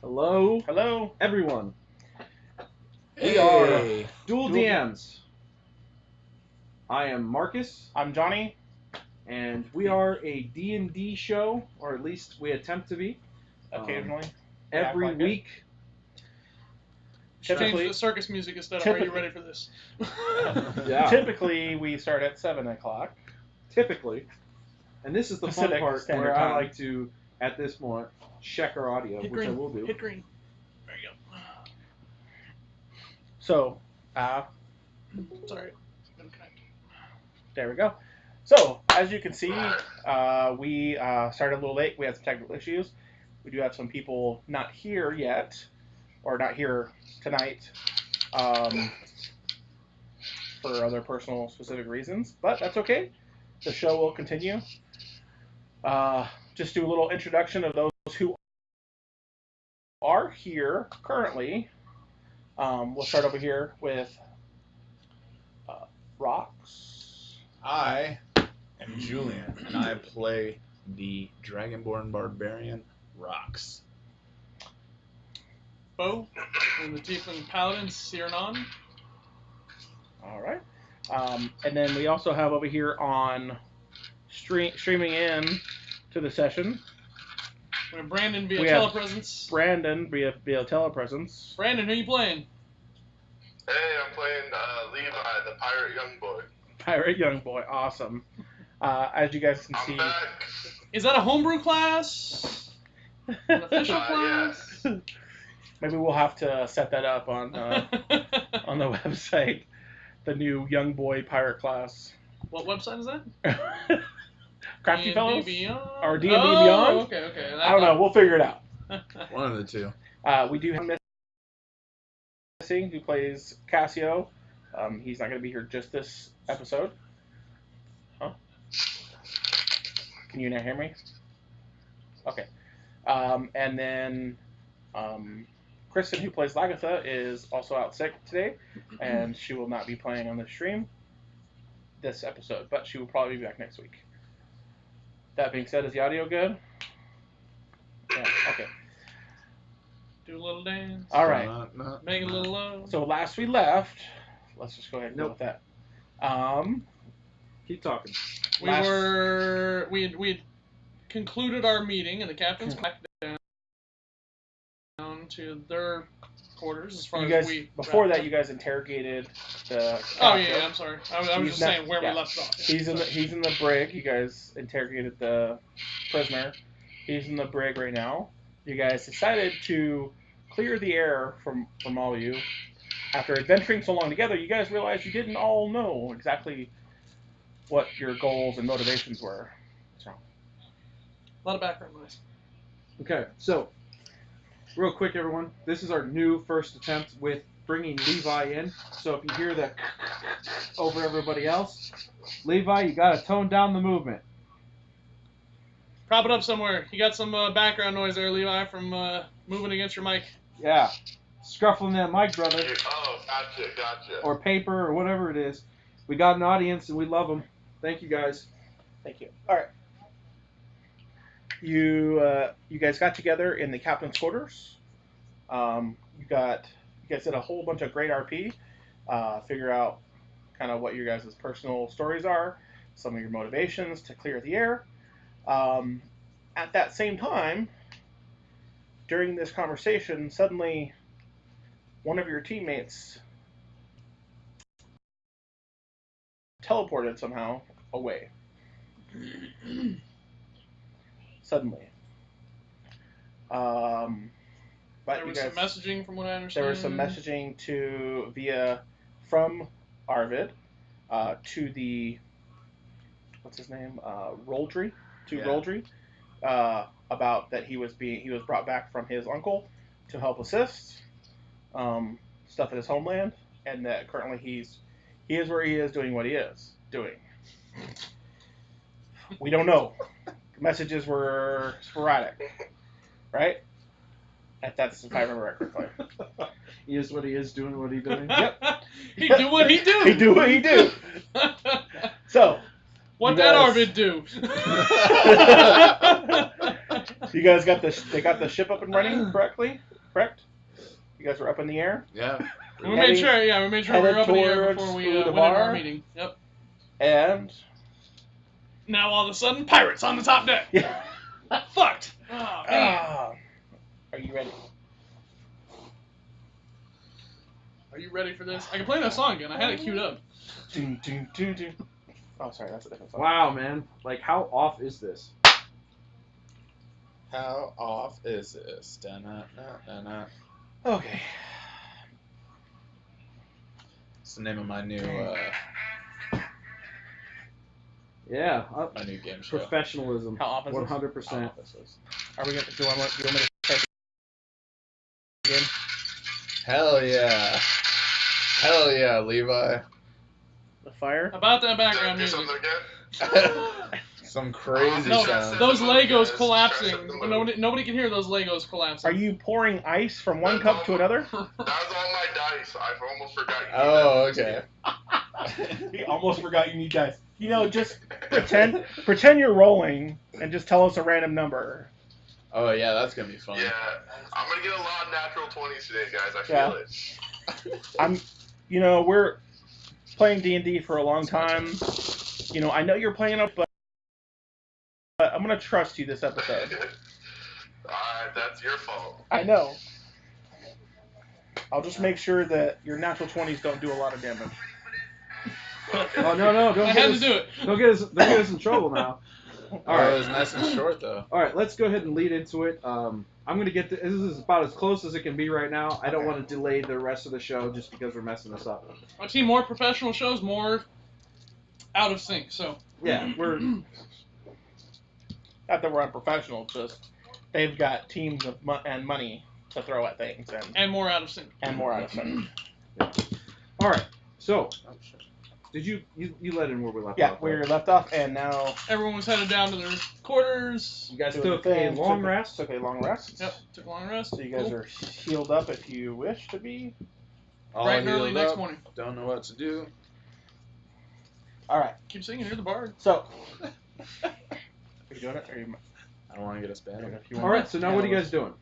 Hello. Hello. Everyone. Hey. We are Dual DMs. I am Marcus. I'm Johnny. And we are a D&D show, or at least we attempt to be. Occasionally. Every like week. Change the circus music instead of, are you ready for this? Yeah. Typically, we start at 7 o'clock. Typically. And this is the Pacific fun part Standard where Time. I like to, at this point, check our audio, Hit which green. I will do. Hit green. There you go. So, Sorry. there we go. So, as you can see, we started a little late. We had some technical issues. We do have some people not here yet, or not here tonight, for other personal specific reasons. But that's okay. The show will continue. Just do a little introduction of those who are here currently. We'll start over here with Rhox. I am Julian, and I play the Dragonborn Barbarian Rhox. Beau and the Tiefling Paladin, Sirnon. All right. And then we also have over here on streaming in to the session. We have Branden via We have telepresence. Branden via telepresence. Branden, who you playing? Hey, I'm playing Levi, the pirate young boy. Pirate young boy, awesome. As you guys can I'm see, back. Is that a homebrew class? An official class? Yes. maybe we'll have to set that up on the website. The new young boy pirate class. What website is that? Crafty D&D Fellows? Beyond? Or D&D Beyond? Okay. I don't know. We'll figure it out. One of the two. We do have Missing, who plays Cassio. He's not going to be here just this episode. Huh? Can you not hear me? Okay. And then Christin, who plays Lagaitha, is also out sick today, and she will not be playing on the stream this episode, but she will probably be back next week. That being said, is the audio good? Yeah, okay. Do a little dance. All right. Make a little love. So last we left, let's just go ahead and go with that. Keep talking. We had concluded our meeting, and the captains back down to their quarters as far you guys, as we. before that, you guys interrogated the. Oh yeah, I'm sorry. I was just saying where we left off. He's in the brig. You guys interrogated the prisoner. He's in the brig right now. You guys decided to clear the air from all of you. After adventuring so long together, you guys realized you didn't all know exactly what your goals and motivations were. So. A lot of background noise. Okay, so, real quick, everyone. This is our new first attempt with bringing Levi in. So if you hear that over everybody else, Levi, you got to tone down the movement. Prop it up somewhere. You got some background noise there, Levi, from moving against your mic. Yeah. Scruffling that mic, brother. Oh, gotcha. Or paper, or whatever it is. We got an audience, and we love them. Thank you, guys. Thank you. All right. You guys got together in the captain's quarters. You guys did a whole bunch of great RP. Figure out kind of what your guys' personal stories are, some of your motivations to clear the air. At that same time, during this conversation, suddenly one of your teammates teleported somehow away. Suddenly. But There was some messaging, from what I understand. There was some messaging from Arvid to the, what's his name, Roldry, Roldry, about that he was brought back from his uncle to help assist stuff at his homeland, and that currently he is where he is doing what he is doing. We don't know. Messages were sporadic, right? That's if I remember it correctly. He is what he is, doing what he's doing. Yep. He do what he do. He do what he do. So. What that Arvid do? You guys got they got the ship up and running correctly? Correct? You guys were up in the air? Yeah. We made sure we were up in the air before we went into our meeting. Yep. And now all of a sudden, pirates on the top deck. yeah. Fucked. Oh, man. Are you ready? Are you ready for this? I can play that song again. I had it queued up. Doom, doom, doom, doom. Oh, sorry, that's a different song. Wow, man. Like, how off is this? How off is this? Da-na-na-na-na. Okay. It's the name of my new Yeah. my new game show. Professionalism. How off is 100%. How off is this? Are we gonna? Do you want me to start again? Hell yeah. Hell yeah, Levi. The fire. About that Did I background do music. something again? Some crazy No, sound. those Legos Guys, collapsing. trash up the mood. Nobody can hear those Legos collapsing. Are you pouring ice from one cup to another? That was all my dice. I almost forgot you. Oh, okay. He almost forgot you need dice. You know, just pretend you're rolling and just tell us a random number. Oh yeah, that's gonna be fun. Yeah, I'm gonna get a lot of natural 20s today, guys. I feel Yeah. it. You know, we're playing D&D for a long time. You know, I know you're playing up, but I'm gonna trust you this episode. Alright, that's your fault. I know. I'll just make sure that your natural 20s don't do a lot of damage. Oh, no, don't I get had us, to do it. Don't get us in trouble now. All It right. was nice and short though. All right, let's go ahead and lead into it. I'm going to get this is about as close as it can be right now. I don't Okay. want to delay the rest of the show just because we're messing this up. I've seen more professional shows, more out of sync. So Yeah, we're Not that we're unprofessional, just they've got teams of and money to throw at things and more out of sync. and more out of sync. all right. So, Oh, shit. did you let in where we left Yeah, off? we're right? left off, and now Everyone was headed down to their quarters. You guys doing took the thing, a long took rest. Took a long rest. Yep, took a long rest. So you guys Cool. are healed up if you wish to be. All Bright and early healed next up, morning. Don't know what to do. All right. Keep singing, you're the bard. So, are you doing it? Or are you? I don't want to get us I don't know banned. if you All want right. So now, what are you guys doing?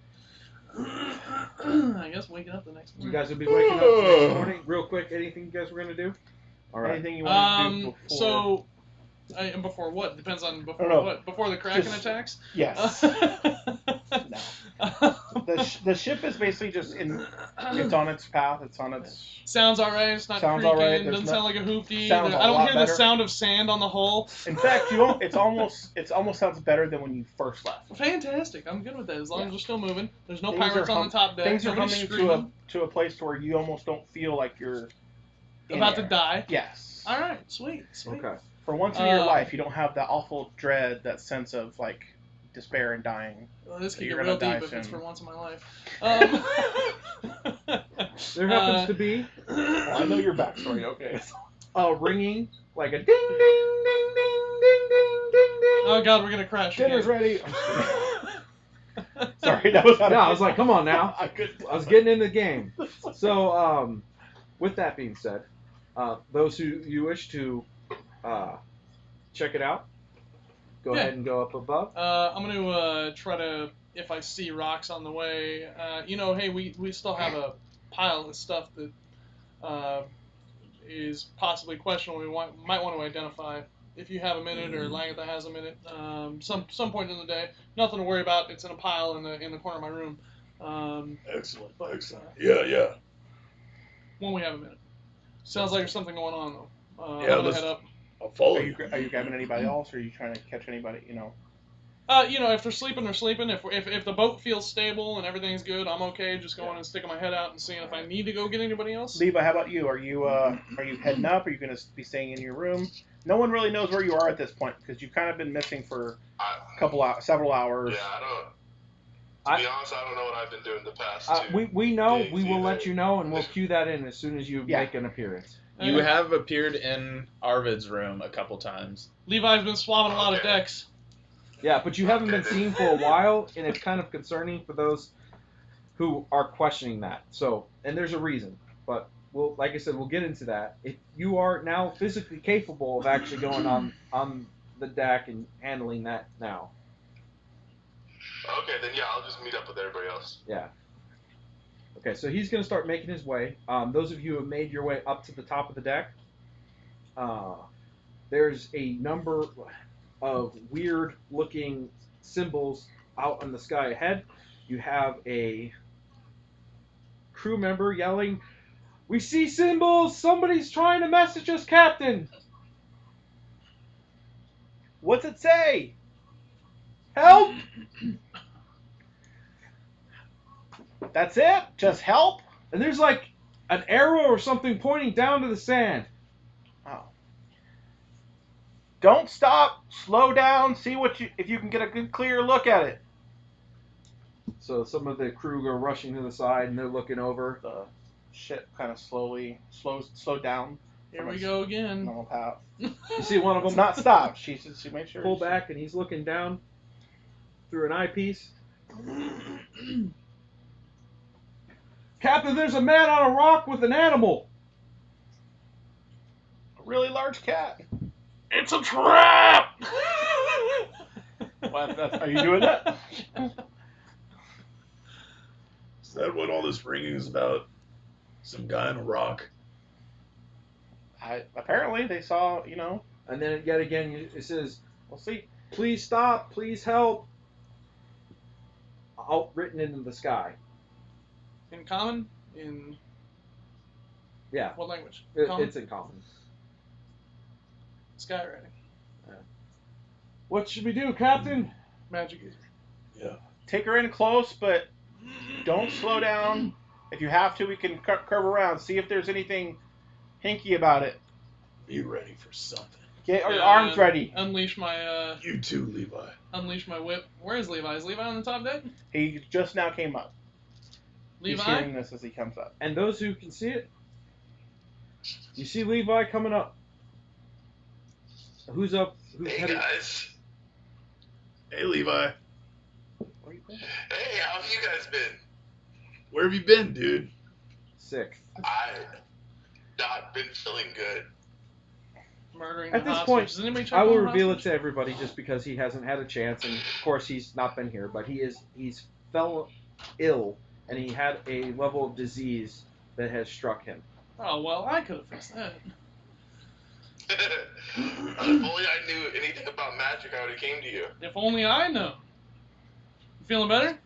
I guess waking up the next You morning. guys will be waking up the next morning. Real quick, anything you guys were gonna do? All right. Anything you want to do before? So, and before what? Depends on before No. what? Before the Kraken Just- attacks? Yes. The ship is basically just it's on its path. It's on its. Sounds alright. It's not Sounds creaking. alright, there's Doesn't no- sound like a hoopty. Sounds a I don't lot hear the better. sound of sand on the hull. In fact, you won't. It almost sounds better than when you first left. Fantastic. I'm good with that. As long Yeah. as we're still moving. There's no Things pirates are on the top deck. Things are Nobody's coming screaming. to a place to where you almost don't feel like you're in About to there. die. Yes. Alright, sweet. Okay. For once in your life, you don't have that awful dread, that sense of like despair and dying. Well, this could You're get real gonna die deep if it's soon. for once in my life. There happens to be Well, I know your backstory. Okay. a ringing, like a ding, ding, ding, ding, ding, ding, ding, ding. Oh god, we're gonna crash. Dinner's again. ready. I'm just kidding. Sorry, that was out of Yeah, I was like, come on now. I couldn't. I was getting in the game. So, with that being said, those who you wish to check it out, go Yeah. ahead and go up above. I'm gonna try to, if I see rocks on the way, hey, we still have a pile of stuff that is possibly questionable. We might want to identify. If you have a minute, or Lagaitha has a minute, some point in the day, nothing to worry about. It's in a pile in the corner of my room. Excellent. Yeah. When we have a minute. Sounds like there's something going on though. Yeah, I'm gonna let's- head up. I'll follow Are you grabbing anybody else, or are you trying to catch anybody? You know. If they're sleeping, they're sleeping. If the boat feels stable and everything's good, I'm okay. Just going and sticking my head out and seeing if I need to go get anybody else. Levi, how about you? Are you heading up? Are you going to be staying in your room? No one really knows where you are at this point because you've kind of been missing for several hours. Yeah, I don't. To be honest, I don't know what I've been doing the past two. We know. days We will either. let you know, and we'll cue that in as soon as you Yeah. make an appearance. You have appeared in Arvid's room a couple times. Levi's been swabbing a lot of Okay. decks. Yeah, but you haven't been seen for a while, and it's kind of concerning for those who are questioning that. So, and there's a reason, but like I said, we'll get into that. If you are now physically capable of actually going on the deck and handling that now. Okay, then yeah, I'll just meet up with everybody else. Yeah. Okay, so he's going to start making his way. Those of you who have made your way up to the top of the deck, there's a number of weird-looking symbols out in the sky ahead. You have a crew member yelling, "We see symbols! Somebody's trying to message us, Captain! What's it say? Help!" That's it? Just help? And there's like an arrow or something pointing down to the sand. Oh. Don't stop. Slow down. See if you can get a good clear look at it. So some of the crew go rushing to the side and they're looking over. The ship kind of slowed down. Here we go again. Normal path. You see one of them It's not stopped. She made sure. pull back and he's looking down through an eyepiece. Captain, there's a man on a rock with an animal. A really large cat. It's a trap! Are you doing that? Is that what all this ringing is about? Some guy on a rock? Apparently they saw, And then yet again it says, we'll see. "Please stop, please help." Out written into the sky. In common? In Yeah. what language? It's in common. Skywriting. What should we do, Captain? Magic user. Yeah. Take her in close, but don't slow down. If you have to, we can curve around. See if there's anything hinky about it. Be ready for something. Get your arms ready. Unleash my You too, Levi. unleash my whip. Where is Levi? Is Levi on the top deck? He just now came up. He's Levi? hearing this as he comes up. And those who can see it, you see Levi coming up. Who's up? Who's Hey headed? guys. Hey, Levi. Where you been? Hey, how have you guys been? Where have you been, dude? Sick. I've not been feeling good. Murdering At the this hostage. point, Does anybody check I will on the reveal it hostage? to everybody just because he hasn't had a chance, and of course he's not been here. But he's fell ill, and he had a level of disease that has struck him. Oh, well, I could have fixed that. If only I knew anything about magic, I would have came to you. If only I know. You feeling better?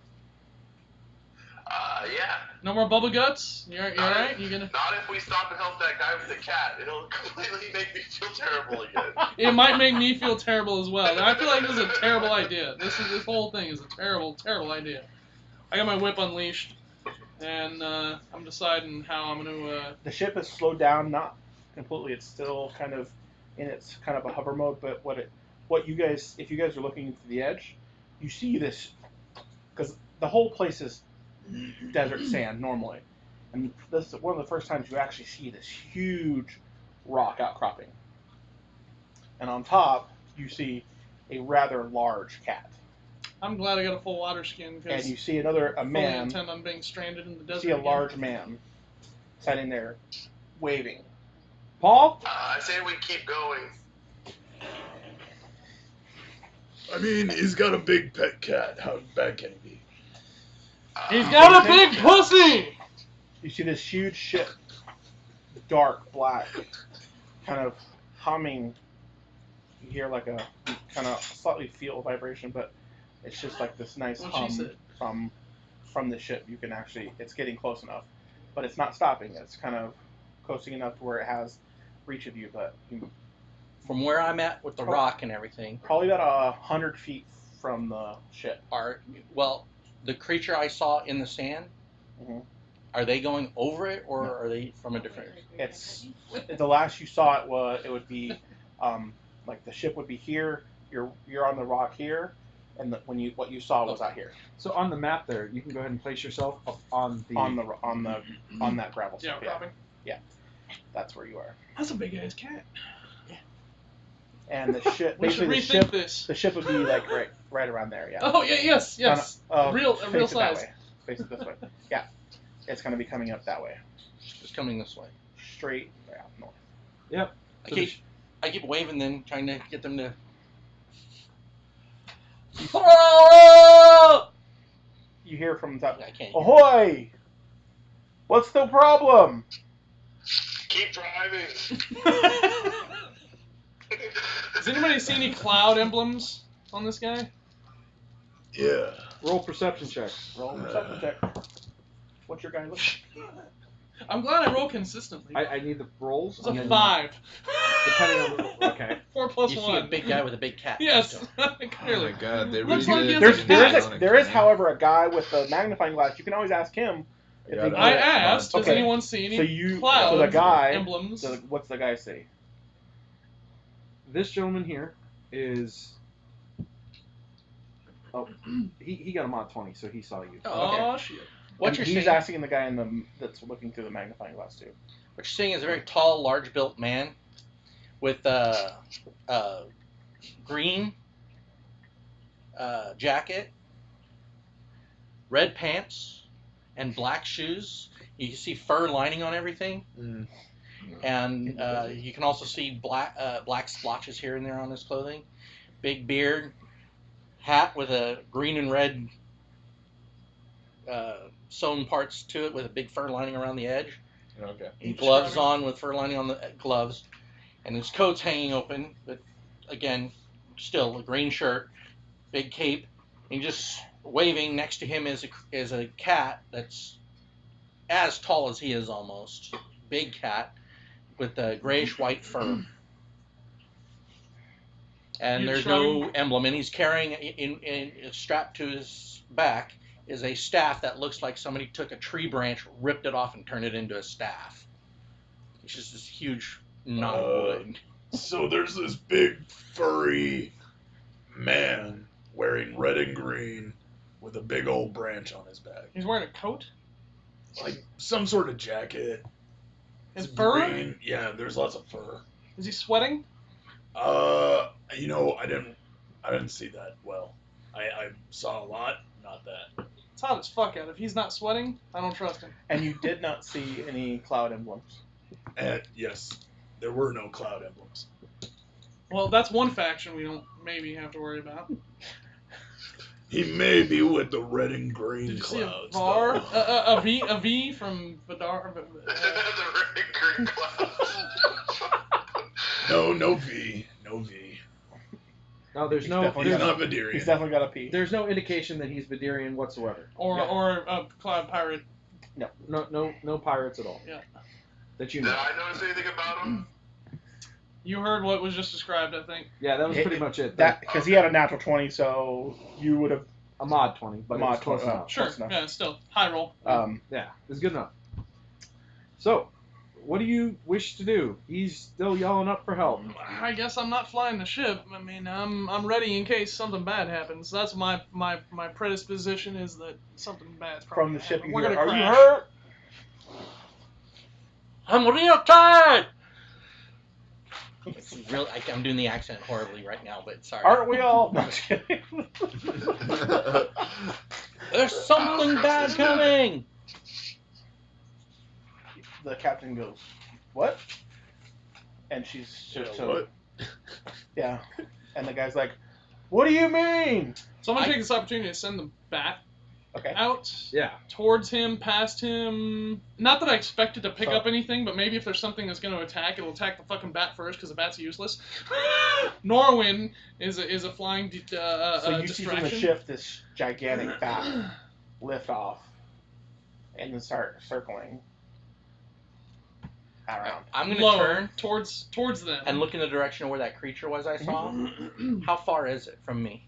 Yeah. No more bubble guts? You alright? You gonna... Not if we stop and help that guy with the cat. It'll completely make me feel terrible again. It might make me feel terrible as well. I feel like this is a terrible idea. This whole thing is a terrible, terrible idea. I got my whip unleashed, and I'm deciding how I'm gonna. The ship has slowed down, not completely. It's still kind of in its kind of a hover mode. But what you guys, if you guys are looking to the edge, you see this, because the whole place is desert sand normally, and this is one of the first times you actually see this huge rock outcropping. And on top, you see a rather large cat. I'm glad I got a full water skin And because you see a I man. intend on being stranded in the desert. See a again. large man standing there, waving. Paul? I say we keep going. I mean, he's got a big pet cat. How bad can he be? He's got a big pussy. You see this huge ship, dark black, kind of humming. You hear like a kind of slightly feel vibration, but it's just like this nice What she hum said. from the ship. You can actually, it's getting close enough, but it's not stopping. It's kind of coasting enough to where it has reach of you, but you, From where I'm at with the rock and everything, probably about 100 feet from the ship. the creature I saw in the sand, Mhm. are they going over it or are they from a different? It's the last you saw it would be like the ship would be here. You're on the rock here, and what you saw was out here So on the map there, you can go ahead and place yourself up on the... on that gravel Yeah, strip. Yeah, Robin. that's where you are. That's a big ass cat. And the ship, We should basically rethink this. the ship would be like right around there. Yeah. Oh yeah, yes. Real face it that size. way. Face it this way. Yeah, it's gonna be coming up that way, Just coming this way. straight north. Yep. I keep waving them, trying to get them to. Oh! You hear from the top. I can't hear. Ahoy! What's the problem? Keep driving. Does anybody see any cloud emblems on this guy? Yeah. Roll perception check. Roll a perception check. What's your guy looking? I'm glad I roll consistently. I need the rolls. It's a and then 5. Depending on the okay. 4 plus You 1. see a big guy with a big cat. Yes, Oh clearly. my god, they Looks really like did. he has There is, a however, a guy with a magnifying glass. You can always ask him. If he I asked, does Okay. anyone see any So you, cloud so the guy, emblems? so what's the guy say? This gentleman here is. Oh, he got a mod 20, so he saw you. Oh, shit. What And you're he's seeing, asking the guy that's looking through the magnifying glass too. what you're seeing is a very tall, large-built man with green jacket, red pants, and black shoes. You can see fur lining on everything, Mm. and you can also see black splotches here and there on his clothing. Big beard, hat with a green and red sewn parts to it with a big fur lining around the edge. Okay. And gloves on with fur lining on the gloves, and his coat's hanging open, but again, still a green shirt, big cape, and just waving. Next to him is a cat that's as tall as he is almost, big cat with a grayish white fur. And You there's no emblem, and he's carrying in strapped to his back is a staff that looks like somebody took a tree branch, ripped it off, and turned it into a staff. It's just this huge knot of wood. So there's this big furry man wearing red and green with a big old branch on his back. He's wearing a coat? Like some sort of jacket. And It's fur? green. Yeah, there's lots of fur. Is he sweating? You know, I didn't see that well. I saw a lot, not that. It's hot as fuck out. If he's not sweating, I don't trust him. And you did not see any cloud emblems. And yes, there were no cloud emblems. Well, that's one faction we don't maybe have to worry about. He may be with the red and green Did you see a clouds. var? though. A V from Vidar? The red green clouds. No V. No V. No, there's He's no. definitely He's There's, not Vidirian. He's definitely got a P. there's no indication that he's Vidirian whatsoever. Or Yeah. or a cloud pirate. No pirates at all. Yeah. That you Did know. I notice anything about him? You heard what was just described, I think. Yeah, that was It- pretty much it. That because he had a natural 20, so you would have. A mod 20, but A it mod was close 20, enough. Sure. Close enough. Yeah, still high roll. Yeah, it's good enough. So, what do you wish to do? He's still yelling up for help. I guess I'm not flying the ship. I mean, I'm ready in case something bad happens. That's my predisposition is that something bad's probably From the gonna ship, happen. you We're hear, gonna "Are you crash." hurt?" I'm real tired. It's really, I'm doing the accent horribly right now, but sorry. Aren't we all? No, I'm just kidding. There's something bad coming. The captain goes, "What?" And she's Yeah, so what? yeah. And the guy's like, "What do you mean?" So I'm gonna take this opportunity to send the bat Okay. out Yeah. towards him, past him. Not that I expect it to pick So- up anything, but maybe if there's something that's going to attack, it'll attack the fucking bat first because the bat's useless. Norwin is a flying So you see from the distraction. ship this gigantic bat lift off and then start circling around. I'm gonna Low, turn towards them and look in the direction of where that creature was I saw. How far is it from me?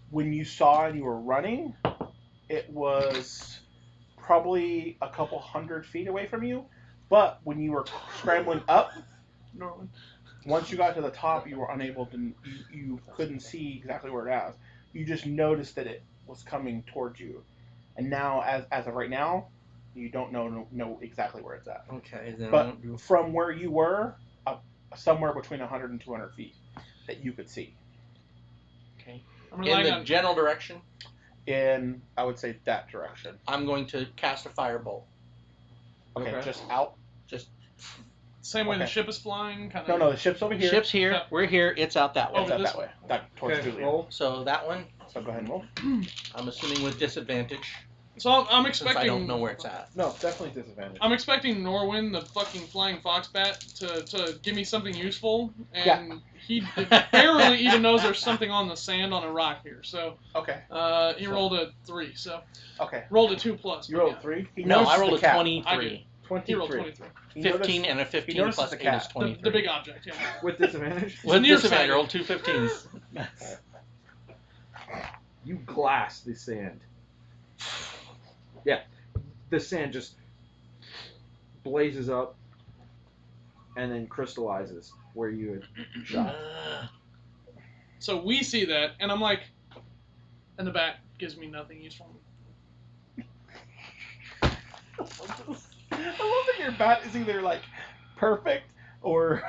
When you saw and you were running, it was probably a couple 100 feet away from you. But when you were scrambling up, Norwin. once you got to the top, you were unable to. You couldn't see exactly where it was. You just noticed that it was coming towards you, and now, as of right now, you don't know exactly where it's at. Okay, then I But won't do. from where you were, somewhere between 100 and 200 feet that you could see. Okay. I'm In relying the on. general direction, In, I would say, that direction. I'm going to cast a firebolt. Okay, Okay. just out. Same way the Okay. ship is flying, No, the ship's over here. Ship's here. Yeah. We're here. It's out that way. It's out this that way. That towards Okay, Julian. roll. So that one, So go ahead and roll. I'm assuming with disadvantage, So I'm since expecting. I don't know where it's at. No, definitely disadvantage. I'm expecting Norwin, the fucking flying fox bat, to give me something useful, and Yeah. he barely even knows there's something on the sand on a rock here. So Okay. he rolled a 3, so Okay. rolled a 2+. You rolled 3. He No, I notices rolled the a cat. 23. 23. He rolled 23. He 15 noticed- and a 15 notices plus the 8 is cat. 23. The big object, yeah. With disadvantage? With nearsighted. disadvantage, I rolled 2 15s. You glass the sand. Yeah. The sand just blazes up and then crystallizes where you had shot. So we see that, and I'm like, and the bat gives me nothing useful. I love that your bat is either like perfect or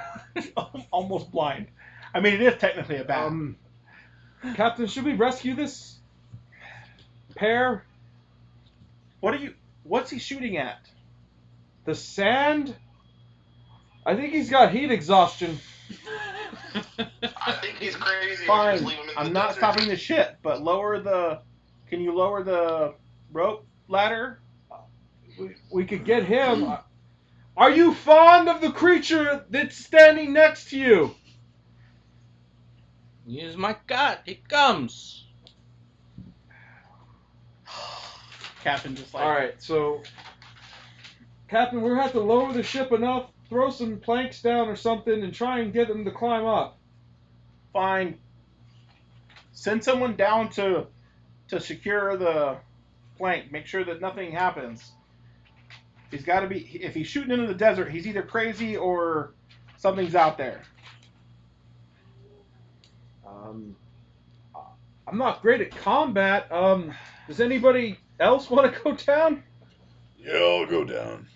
almost blind. I mean, it is technically a bat. Captain, should we rescue this pair? What's he shooting at? The sand? I think he's got heat exhaustion. I think he's crazy. Fine. Just leave him in I'm the not desert. stopping the ship, but can you lower the rope ladder? We could get him. Are you fond of the creature that's standing next to you? Use my gut. It comes. Captain just like, Alright, so... Captain, we're going to have to lower the ship enough, throw some planks down or something, and try and get them to climb up. fine. Send someone down to secure the plank. Make sure that nothing happens. He's got to be. If he's shooting into the desert, he's either crazy or something's out there. I'm not great at combat. Does anybody else want to go down? Yeah, I'll go down.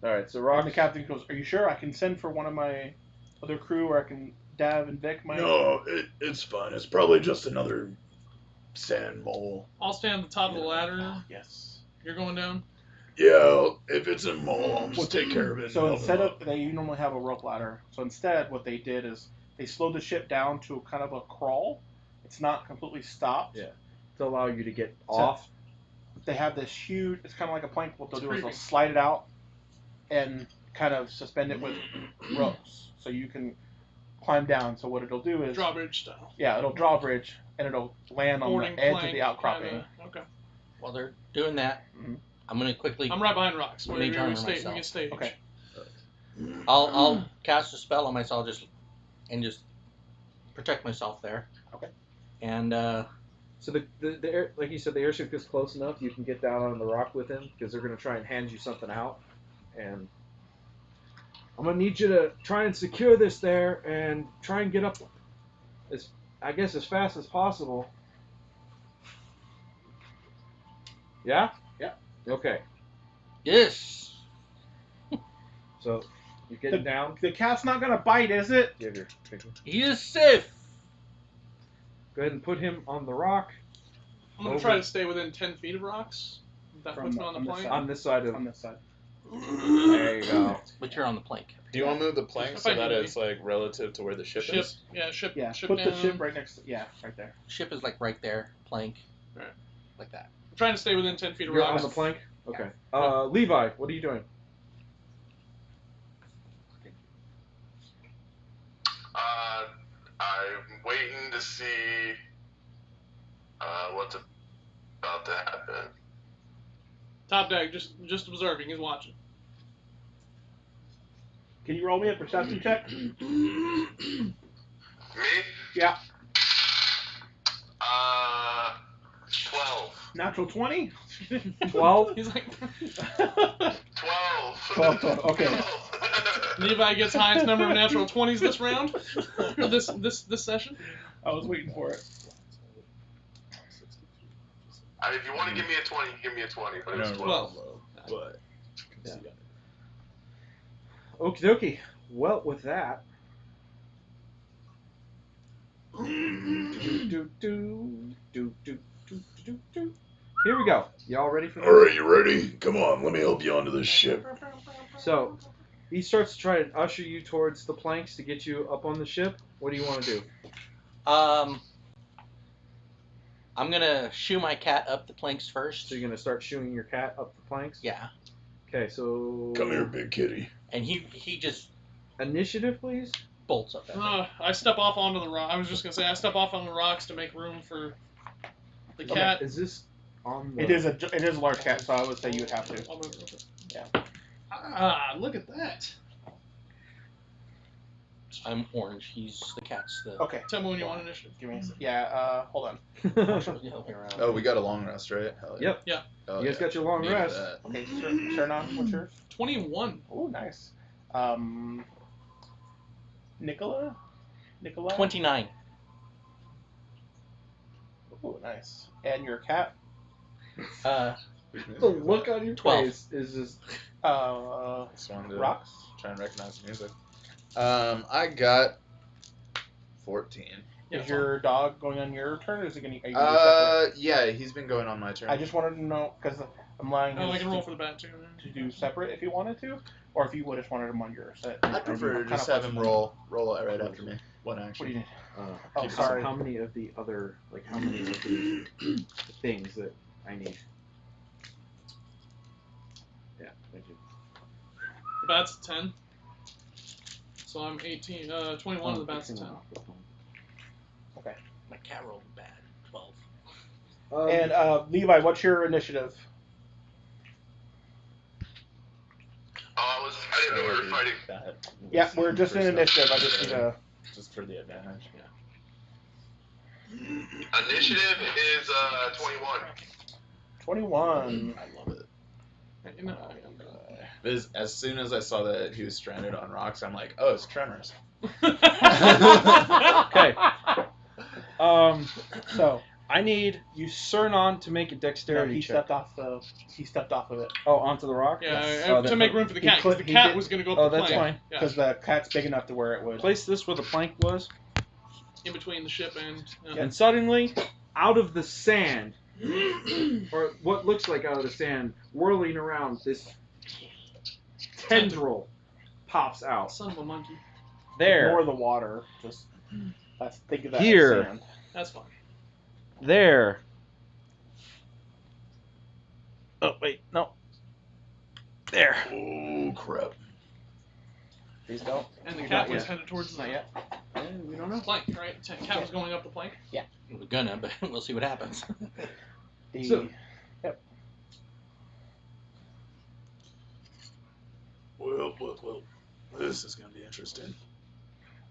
Alright, so And the Rhox... captain goes, "Are you sure? I can send for one of my other crew, or I can Dav and Vic might." No, it's fine. It's probably just another sand mole. I'll stand at the top of the ladder. Yes. You're going down. Yeah, if it's a mole, I'll just take care of it. So and help instead him of you normally have a rope ladder. So instead, what they did is they slowed the ship down to kind of a crawl. It's not completely stopped. Yeah. To allow you to get off. They have this huge. It's kind of like a plank. What they'll do is they'll creepy. slide it out and kind of suspend it with ropes, so you can climb down. So what it'll do is Drawbridge style. yeah, it'll draw a bridge and it'll land on Boarding the edge plank, of the outcropping. kinda- Okay. While they're doing that, Mhm. I'm gonna quickly. I'm right behind Rhox. Let me We turn can myself. stage. Okay. I'll cast a spell on myself just protect myself there. Okay. And So the air, like you said, the airship gets close enough, you can get down on the rock with him, because they're going to try and hand you something out. And I'm going to need you to try and secure this there, and try and get up, as fast as possible. Yeah? Yeah. Okay. yes, So, you're getting down. The cat's not gonna bite, is it? Give your picture. he is safe. Go ahead and put him on the rock. I'm gonna try to stay within 10 feet of Rhox. That From puts me on on the this plane. On this side of... On this side. There you go. But you're on the plank. Do you want to move the plank If so I that can it's like relative to where the ship is? Yeah, ship. Yeah. Ship Put down. the ship right next. Right there. Ship is like right there, plank. Right. Like that. I'm trying to stay within 10 feet of You're Rhox. on the plank? Okay. Levi, what are you doing? I'm waiting to see what's about to happen. Top deck, just observing. He's watching. Can you roll me a perception check? Me? Yeah. 12. Natural 20. 12? He's like, 12. 12. Okay. 12. Levi gets highest number of natural 20s this round. Or this session. I was waiting for it. If you want to give me a 20, you give me a 20, but it was 12. But Yeah. Okie dokie. Well, with that. Here we go. Y'all ready for this? all right, you ready? Come on, let me help you onto this ship. So, he starts to try and usher you towards the planks to get you up on the ship. What do you want to do? I'm gonna shoo my cat up the planks first. So you're gonna start shooing your cat up the planks. Yeah. Okay, so Come here, big kitty. And he just initiative, please. bolts up that thing. I step off onto the rock. I was just gonna say I step off on the rocks to make room for the cat. Is this on? The... It is a large cat, so I would say you would have to. I'll move it real quick. Yeah. Ah, look at that. I'm orange. The cat's the. Okay. Tell me when you want initiative. Give me a second. Yeah. Hold on. Oh, we got a long rest, right? Hell yeah. Yep. Yeah. Oh, You guys got your long Needed rest. that. Okay. Sirnon, what's yours? 21. Oh, nice. Nikola. 29. Oh, nice. And your cat? The look on your 12. face is just. Just wanted to Rhox? try and recognize the music. I got 14. Yeah, Is your dog going on your turn, or is it going to? Are you gonna do separate? Yeah, he's been going on my turn. I just wanted to know because I'm lying. Oh, I can roll for the bat too. to do separate if you wanted to, or if you would just wanted him on yours. I'd prefer to just have him roll right after me. One What action. do you need? Oh, Keep sorry. How many of the other, how many of the things that I need? Yeah, thank you. The bat's a 10. So I'm 18. 21 of the bat's a 10. My cat rolled bad. 12. And Levi, what's your initiative? I didn't know we were fighting. Yeah, we're just in initiative. I just need a. Just for the advantage. Initiative is 21. 21. I love it. You know, As soon as I saw that he was stranded on rocks, I'm like, oh, it's Tremors. Okay. So I need you Sirnon to make a no, dexterity he check. stepped off the. He stepped off of it Oh, onto the rock? yeah, Oh, to that- make room for the he cat, because could- the he cat did- was going to go up Oh, the that's plank. fine. Yeah, because the cat's big enough to where it would. Place this where the plank was, in between the ship and. and suddenly, out of the sand, or what looks like out of the sand, whirling around, this tendril pops out. Son of a monkey. There. Ignore the water. Just think of that Here. as sand. That's fine. There. Oh, wait, no. There. Oh, crap. Please don't. And the Not cat was yet. headed towards the Not yet. We don't know. plank, right? The cat was going up the plank. We're gonna, but we'll see what happens. The, So- Well, this is gonna be interesting.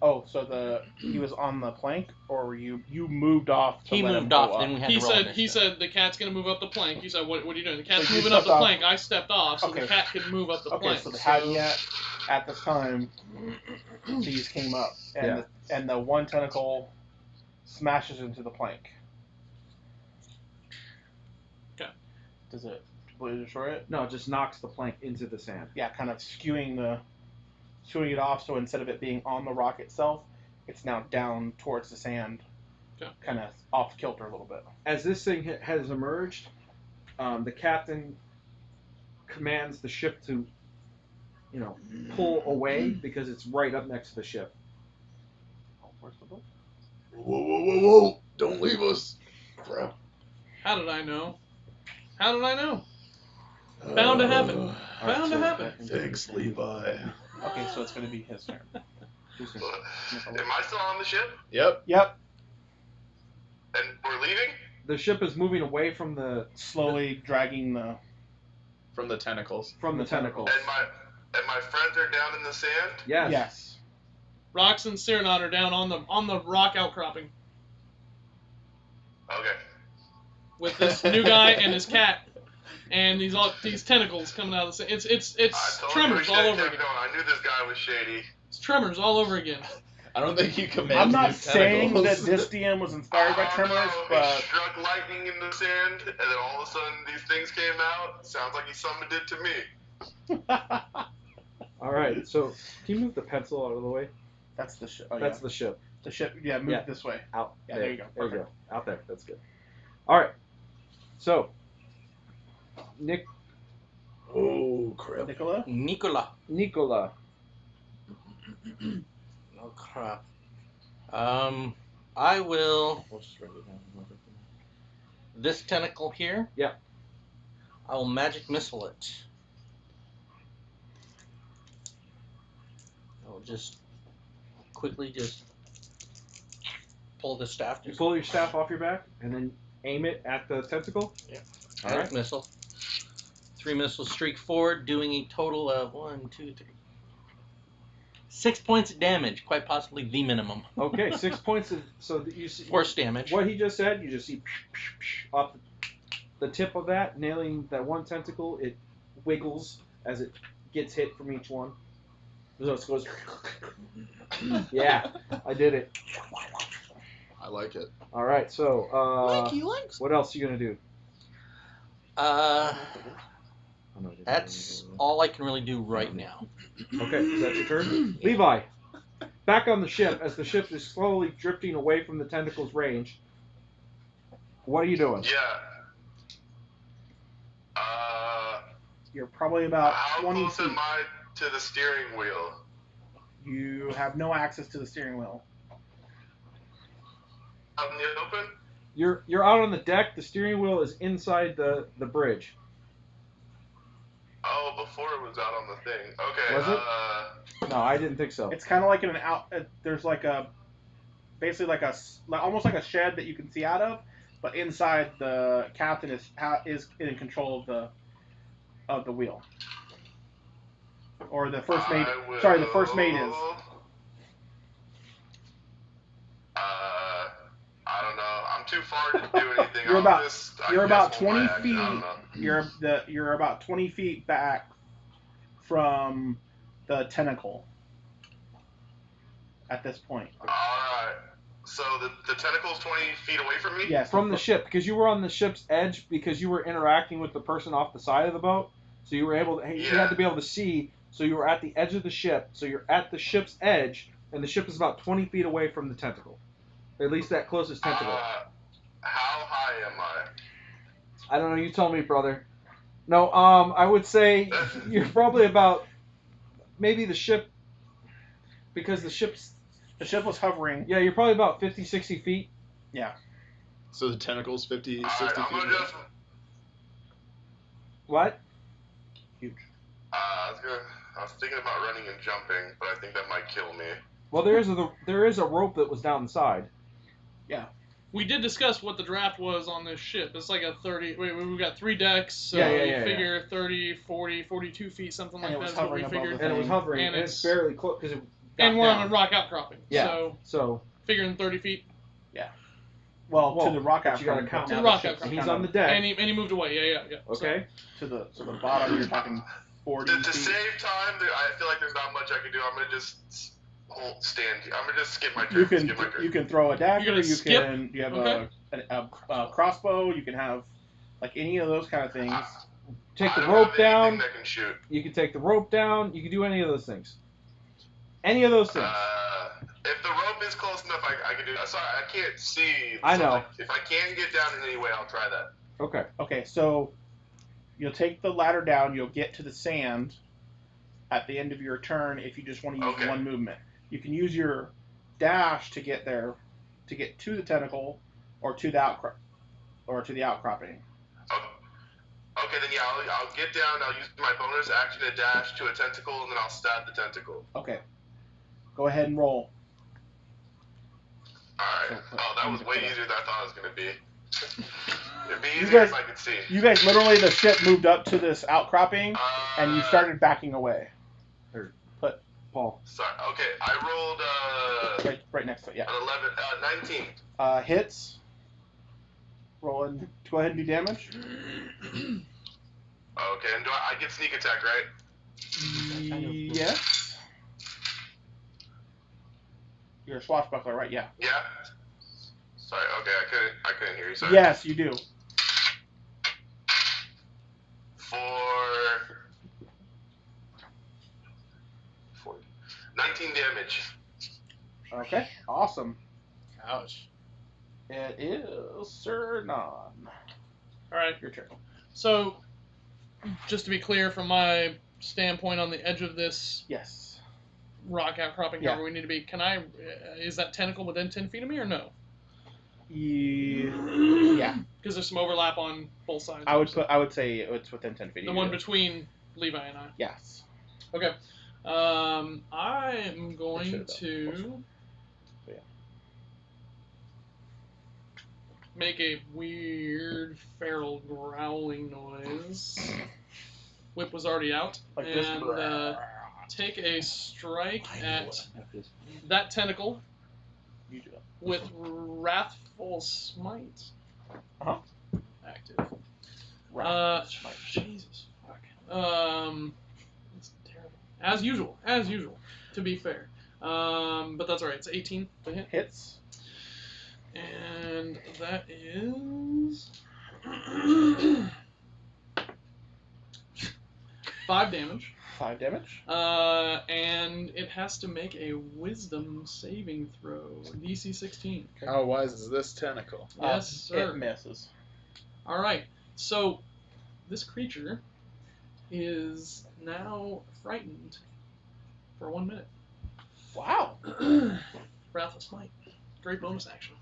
oh, so he was on the plank, or were you moved off? To He let him moved go off, up? then we had He to roll said initiative. the cat's going to move up the plank. He said, what are you doing? The cat's So you moving up the stepped off. plank. I stepped off so Okay. the cat could move up the Okay, plank. so the Hadniat at this time, these came up, and the one tentacle smashes into the plank. Okay. Does it completely destroy it? No, it just knocks the plank into the sand. Yeah, kind of skewing it off. So instead of it being on the rock itself, it's now down towards the sand, Okay. kind of off kilter a little bit. As this thing has emerged, the captain commands the ship to, pull away because it's right up next to the ship. Oh, where's the boat? Whoa! Don't leave us. Crap. How did I know? How did I know? Bound to happen. Bound to happen. Thanks, Levi. Okay, so it's going to be his turn. Who's Am I still on the ship? Yep. Yep. And we're leaving? The ship is moving away from the Slowly dragging the. From the tentacles. tentacles. And my friends are down in the sand? Yes. Yes. Rhox and Sirnon are down on the rock outcropping Okay. with this new guy and his cat, and these tentacles coming out of the sand. It's I told you we tremors should all have over kept again. going. I knew this guy was shady. It's tremors all over again. I don't think you command I'm not these saying that tentacles. this DM was inspired by I don't Tremors, know. He but struck lightning in the sand, and then all of a sudden these things came out. Sounds like he summoned it to me. All right. So can you move the pencil out of the way? that's the ship. Oh, That's yeah. the ship. The ship. Yeah, move Yeah. this way. Out. Yeah, there you go. There you go. Perfect. Out there. That's good. All right. So, Nick, Oh, crap. Nikola. Nikola. Oh crap. I will. We'll just write it down. this tentacle here. Yeah. I will magic missile it. I'll just quickly just pull the staff. You pull your staff off your back and then aim it at the tentacle. Yeah. All Magic right. missile. 3 missiles streak forward, doing a total of 1, 2, 3. 6 points of damage, quite possibly the minimum. Okay, 6 points of you see Force damage. what he just said. You just see off the tip of that, nailing that one tentacle. It wiggles as it gets hit from each one. So it goes. Yeah, I did it. I like it. All right, so Mikey likes. what else are you gonna do? That's all I can really do right now. Okay, is that your turn? Levi, back on the ship as the ship is slowly drifting away from the tentacle's range. What are you doing? Yeah. You're probably about How 20 close feet. am I to the steering wheel? You have no access to the steering wheel. Out in the open? You're out on the deck. The steering wheel is inside the bridge. Oh, before it was out on the thing. Okay. Was it? No, I didn't think so. It's kind of like there's like basically like almost like a shed that you can see out of, but inside the captain is in control of the wheel. Or the first mate. Sorry, the first mate is. I don't know. I'm too far to do anything. You're I about guess hold 20 my action. I don't feet. know. You're about 20 feet back from the tentacle at this point. Alright. So the tentacle's 20 feet away from me? Yes. From the ship, because you were on the ship's edge, because you were interacting with the person off the side of the boat, so you were able to. You had to be able to see. So you were at the edge of the ship. So you're at the ship's edge, and the ship is about 20 feet away from the tentacle. At least that closest tentacle. How high am I? I don't know. You tell me, brother. No, I would say you're probably about maybe the ship, because the ship was hovering. Yeah, you're probably about 50, 60 feet. Yeah. So the tentacle's 50, Alright, 60 I'm feet. gonna just. What? Huge. I was thinking about running and jumping, but I think that might kill me. Well, there is a rope that was down the side. We did discuss what the draft was on this ship. It's like a 30... We've got 3 decks, so Yeah. figure 30, 40, 42 feet, something like And it that was is what we hovering above figured. the And it was hovering, And and it's fairly close because it got And we're down. on a rock outcropping. Yeah. So figuring 30 feet. Well, to the rock but you gotta outcropping. count. To the Now rock ship's outcropping. He's kind on the of deck. And he moved away. Yeah. Okay. to the bottom. You're talking 40 To feet. save time, I feel like there's not much I can do. I'm gonna just stand. I'm gonna just skip my turn. You can skip my turn. you can throw a dagger. You're gonna skip? You have Okay. a crossbow. You can have like any of those kind of things. Take the I don't rope have down. anything that can shoot. You can take the rope down. You can do any of those things. Any of those things. If the rope is close enough, I can do that. Sorry, I can't see. I so, know. like, if I can get down in any way, I'll try that. Okay. Okay, so you'll take the ladder down. You'll get to the sand at the end of your turn if you just want to use Okay. one movement. You can use your dash to get there, to get to the tentacle, or to the outcropping. Okay, then yeah, I'll get down. I'll use my bonus action to dash to a tentacle, and then I'll stab the tentacle. Okay. Go ahead and roll. Alright. So, Oh, that you was need to way put a- easier than I thought it was gonna be. It'd be You easier guys- if I could see. You guys literally, the ship moved up to this outcropping, and you started backing away. Paul. Sorry. Okay, I rolled Right next to it. Yeah. an 11, 19. Hits. Roll and go ahead and do damage. Okay, and do I get sneak attack, right? Yes. You're a swashbuckler, right? Yeah. Yeah. Sorry. Okay, I couldn't hear you. Sorry. Yes, you do. For 19 damage. Okay. Awesome. Ouch. It is Sirnon. All right. Your turn. So, just to be clear, from my standpoint on the edge of this Yes. rock outcropping, Yeah. however we need to be, can I? Is that tentacle within 10 feet of me or no? Yeah. Because there's some overlap on both sides. I would say it's within 10 feet. The of one you. between Levi and I. Yes. Okay. I am going should've done to closer. So, yeah. make a weird feral growling noise. Whip was already out. Like this. And take a strike at that tentacle You do it. with Wrathful Smite. Uh-huh. Active. Right. Jesus fuck. It's terrible. As usual, to be fair. But that's alright, it's 18 to hit. Hits. And that is 5 damage. 5 damage. And it has to make a wisdom saving throw. DC 16. How wise is this tentacle? Yes, sir. It misses. Alright, so this creature is now frightened for 1 minute. Wow. Wrathful Smite. Great bonus action.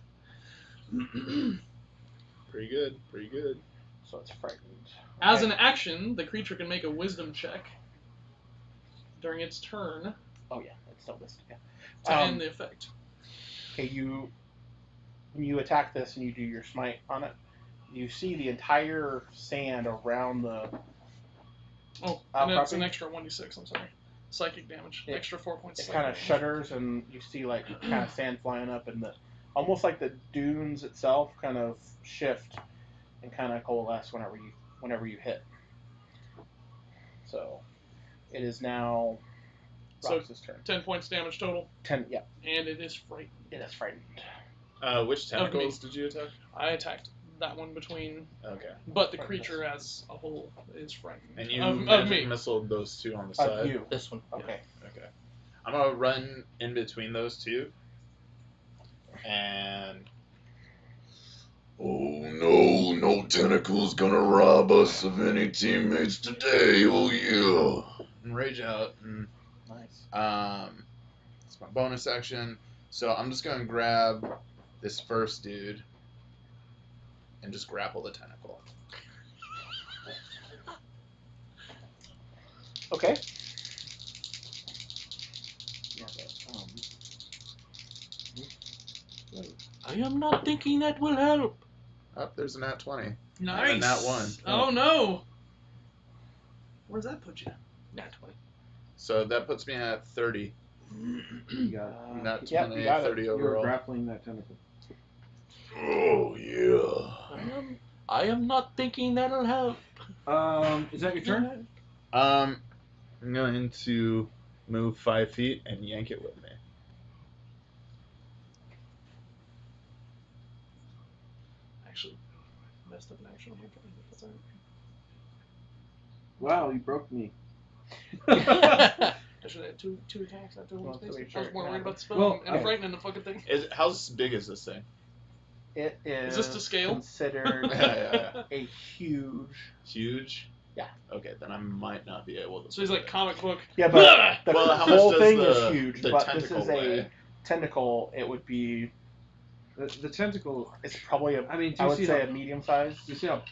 Pretty good. Pretty good. So it's frightened. As Okay. an action, the creature can make a wisdom check during its turn Oh yeah, it's still missed. Yeah. to end the effect. Okay, when you attack this and you do your smite on it, you see the entire sand around the. Oh, and it's outcropping. an extra 1d6, I'm sorry. Psychic damage. It- Extra 4 points. It psychic kind of damage. shudders, and you see like kind of sand flying up, and almost like the dunes itself kind of shift and kind of coalesce whenever you hit. So, it is now So- Rhox's turn. 10 points damage total, 10. Yeah, and it is frightened. it is frightened. Which tentacles did you attack? I attacked that one between, Okay. but the creature as a whole is frightened. And you of magic me. missiled those two on the side? You. This one. Okay. Okay. I'm gonna run in between those two. And Oh no, no tentacles gonna rob us of any teammates today, oh yeah. rage out and Nice. it's my bonus action. So I'm just gonna grab this first dude and just grapple the tentacle. Okay. I am not thinking that will help. Oh, there's a nat 20. Nice. And that one. Oh no. Where's that put you? Nat 20. So that puts me at 30. You got it. Nat Yep, 20, you got it. 30 You were overall. grappling that tentacle. Oh yeah. I am not thinking that'll help. Is that your turn? I'm going to move 5 feet and yank it with me. Actually, messed up an action on my turn. That's all right. Wow, you broke me. I should have had two attacks after one Well, to space. be I was sure, more yeah. worried about the spell Well, and I- frightening the fucking thing. How big is this thing? It is. this to scale? Considered Yeah. a huge. Huge? Yeah. Okay, then I might not be able to. So he's like comic book. Yeah, but the Well, how much whole does thing the- is huge. the But this tentacle is a weigh? tentacle. It would be. The tentacle. It's probably a. I mean, do I you would see say how, a medium size. do you see how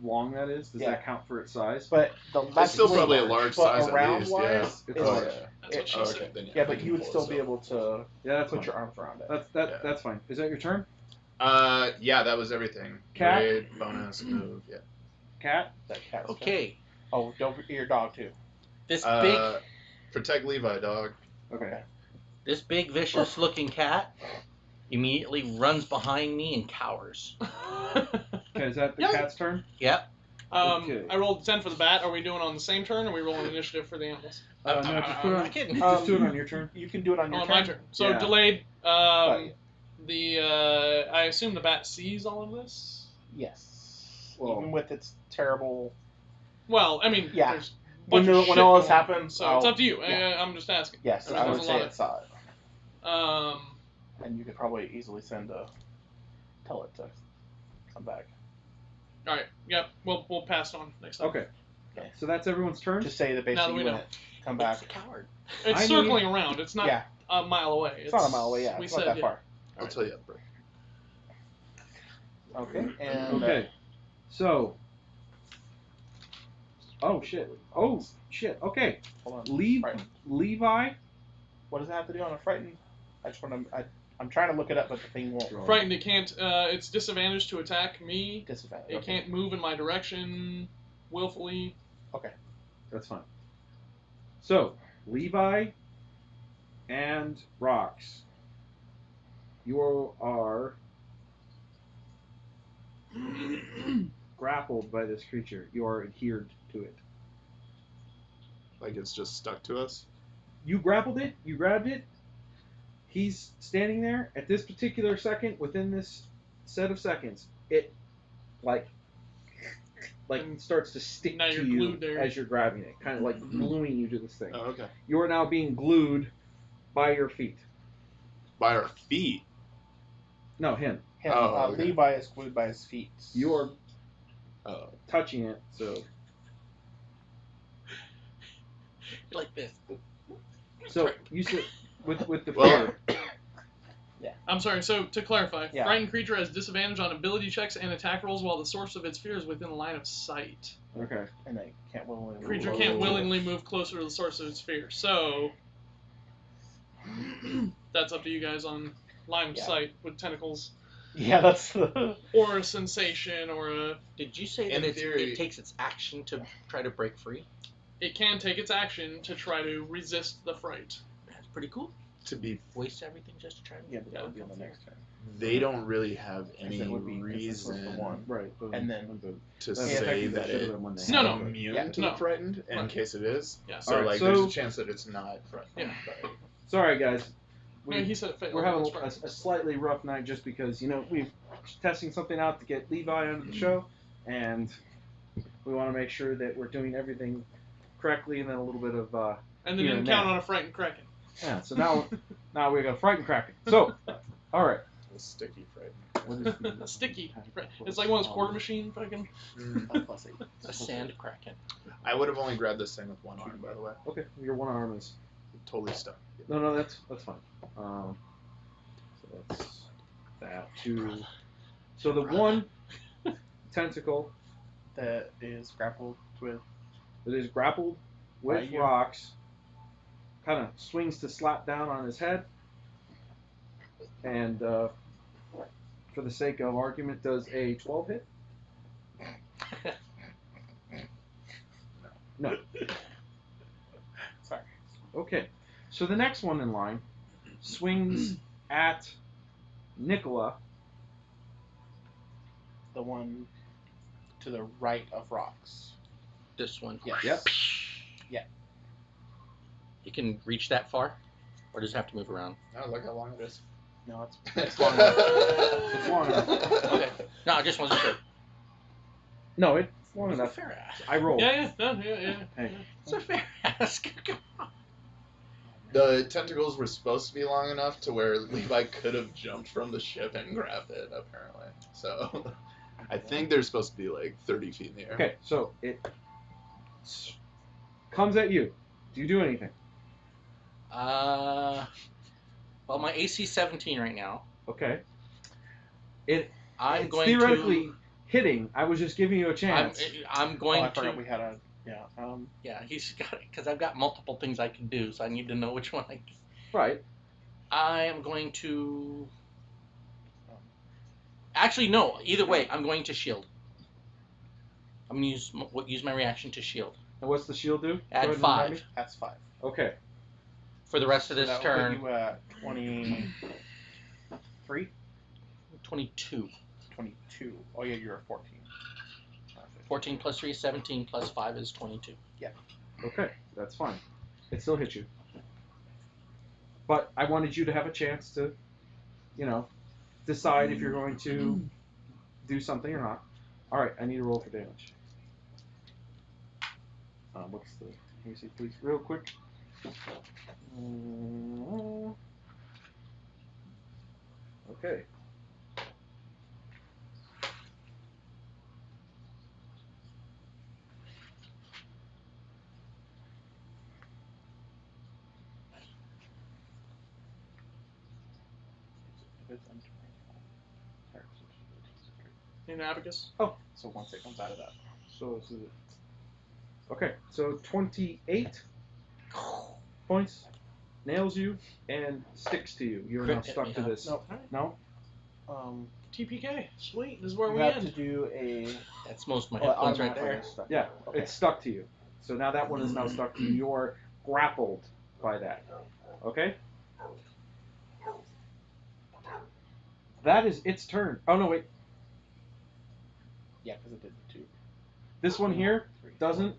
long that is? Does Yeah. that count for its size? But It's still way probably a large but size around at least. wise, Yeah. It's it's large. yeah. That's what she Oh, said. okay, then yeah, I but can you would pull still it, be so. able to Yeah, that's put fine. your arms around it. Yeah. That's fine. Is that your turn? Yeah, that was everything. Cat? Raid, bonus, move, yeah. Cat? That cat's turn. Okay. Oh, don't forget your dog too. This Protect Levi, dog. Okay. big vicious looking cat immediately runs behind me and cowers. Okay, is that the Yeah. cat's turn? Yep. Okay. I rolled 10 for the bat. Are we doing on the same turn, or are we rolling initiative for the animals? No, just put it I'm on. not kidding. Just do it on your turn. You can do it on your On turn. my turn. So Yeah. delayed. Right. I assume the bat sees all of this. Yes. Well- Even with its terrible. Well, I mean, Yeah. there's a When bunch of shit all this going on, happens, so it's I'll- up to you. yeah. I'm just asking. Yes, There's I would a say lot it saw it, of- and you could probably easily tell it to come back. All right. Yep. We'll pass it on next time. Okay. Okay. So that's everyone's turn? Just say that Now that basically we when know. it come It's back. a coward. It's I circling around. It's not Yeah. a mile away. It's not a mile away. Yeah, We it's said not that yeah. far. I'll tell you, bro. Okay, and Okay. So. Oh shit. Oh shit. Okay. hold on. Frightened. Levi. What does it have to do on a frightened? I just want to. I'm trying to look it up, but the thing won't roll. Frightened, it can't. It's disadvantaged to attack me. Disadvantage. It can't move in my direction willfully. Okay. That's fine. So Levi and Rhox, you are grappled by this creature. You are adhered to it. Like it's just stuck to us? You grappled it. You grabbed it. He's standing there at this particular second. Within this set of seconds, it like starts to stick Now to you're you glued there. as you're grabbing it, kind of like gluing you to this thing. Oh, okay. You are now being glued by your feet. By our feet? No, him. Him, Oh, okay. Levi is glued by his feet. You are Oh. touching it, so. Like this. So you said with the Well- fear. I'm sorry, so to clarify, Yeah. frightened creature has disadvantage on ability checks and attack rolls while the source of its fear is within line of sight. Okay. And they can't willingly. Creature Whoa. can't willingly move closer to the source of its fear. So that's up to you guys on line of Yeah. sight with tentacles Yeah, that's the. or a sensation or a. Did you say In that theory- it takes its action to try to break free? It can take its action to try to resist the fright. That's pretty cool. To be, Waste everything just to try to. Yeah, but that would be on the next turn. they don't really have any That would be- 'cause this was the reason one. Right. And then- to That's say technically that should've it been when they No, had no. it. immune Yeah. to No. the frightened in Right. case it is. Yeah. So Alright, like so- there's a chance that it's not frightened. Yeah. But Sorry, guys. No, he said it failed. We're having That's a slightly rough night just because we're testing something out to get Levi onto the show, and we want to make sure that we're doing everything correctly, and then a little bit of and then here didn't and count there. on a frightened kraken. Yeah. So now we're gonna frighten Kraken. So, all right. a sticky frightened. What is the Sticky. It's like one of those quarter machine fucking. Plus 8. A sand kraken. I would have only grabbed this thing with one arm, by the way. Okay, your one arm is Totally stuck. no, that's fine. So that's that too. So the one tentacle That is grappled with. that is grappled with By you. rocks kind of swings to slap down on his head, and for the sake of argument, does a 12 hit? No. Sorry. Okay. So the next one in line swings at Nikola. The one to the right of Rhox. This one. Yes. Yep. Yeah. You can reach that far, or does it have to move around? Oh, look how long it is. No, it's It's long enough. It's long enough. Okay. No, I just wasn't sure. No, it's long It's a enough. fair ask. I rolled. Yeah, yeah. Hey. It's a fair ask. Come on. The tentacles were supposed to be long enough to where Levi could have jumped from the ship and grabbed it, apparently. So I think they're supposed to be like 30 feet in the air. Okay, so it comes at you. Do you do anything? Well, my AC 17 right now. Okay. I'm It's going theoretically to. hitting. I was just giving you a I'm, chance. I'm going I forgot to. we had a. Yeah. Yeah, he's got it because I've got multiple things I can do, so I need to know which one. Right. I am going to. Actually, no. Either way, I'm going to shield. I'm gonna use my reaction to shield. And what's the shield do? Go ahead Add and 5 remind me. That's 5. Okay. for the rest of this That turn. would put you at 23? 22. 22. Oh, yeah, you're at 14. 14 plus 3 is 17 plus 5 is 22. Okay, that's fine. It still hits you. But I wanted you to have a chance to, decide if you're going to do something or not. All right, I need a roll for damage. What's the? Let me see, please, real quick. Okay. In Abacus. Oh, So once it comes out of that. so this is it. Okay, so 28 points, nails you, and sticks to you. You are now Crit hit stuck me, to huh? this. No. No? TPK. Sweet. This is where You we have end. to do a. That's most of my Oh, hit points right automatically there. is stuck. Yeah, Okay. it's stuck to you. So now that one is now stuck to you. You're grappled by that. Okay? That is its turn. Oh, no, wait. Yeah, because it did the 2. This one here 3. doesn't.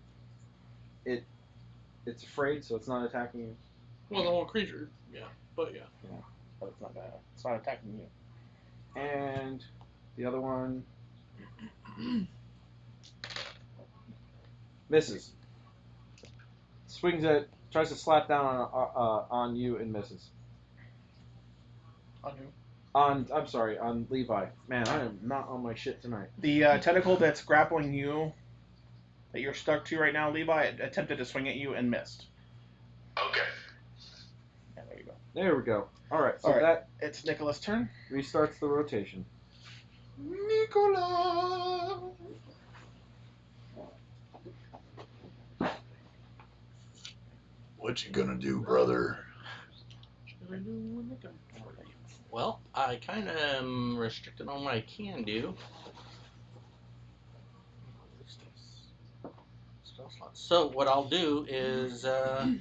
It's afraid, so it's not attacking you. Well, the whole creature. Yeah. But yeah. But it's not gonna. It's not attacking you. And the other one misses. Swings at, tries to slap down on you and misses. On who? On Levi. Man, I am not on my shit tonight. The tentacle that's grappling you, that you're stuck to right now, Levi, attempted to swing at you and missed. Okay. Yeah, there you go. There we go. All right, so All right. that It's Nikola's turn. restarts the rotation. Nikola! What you gonna do, brother? Well, I kind of am restricted on what I can do. So what I'll do is I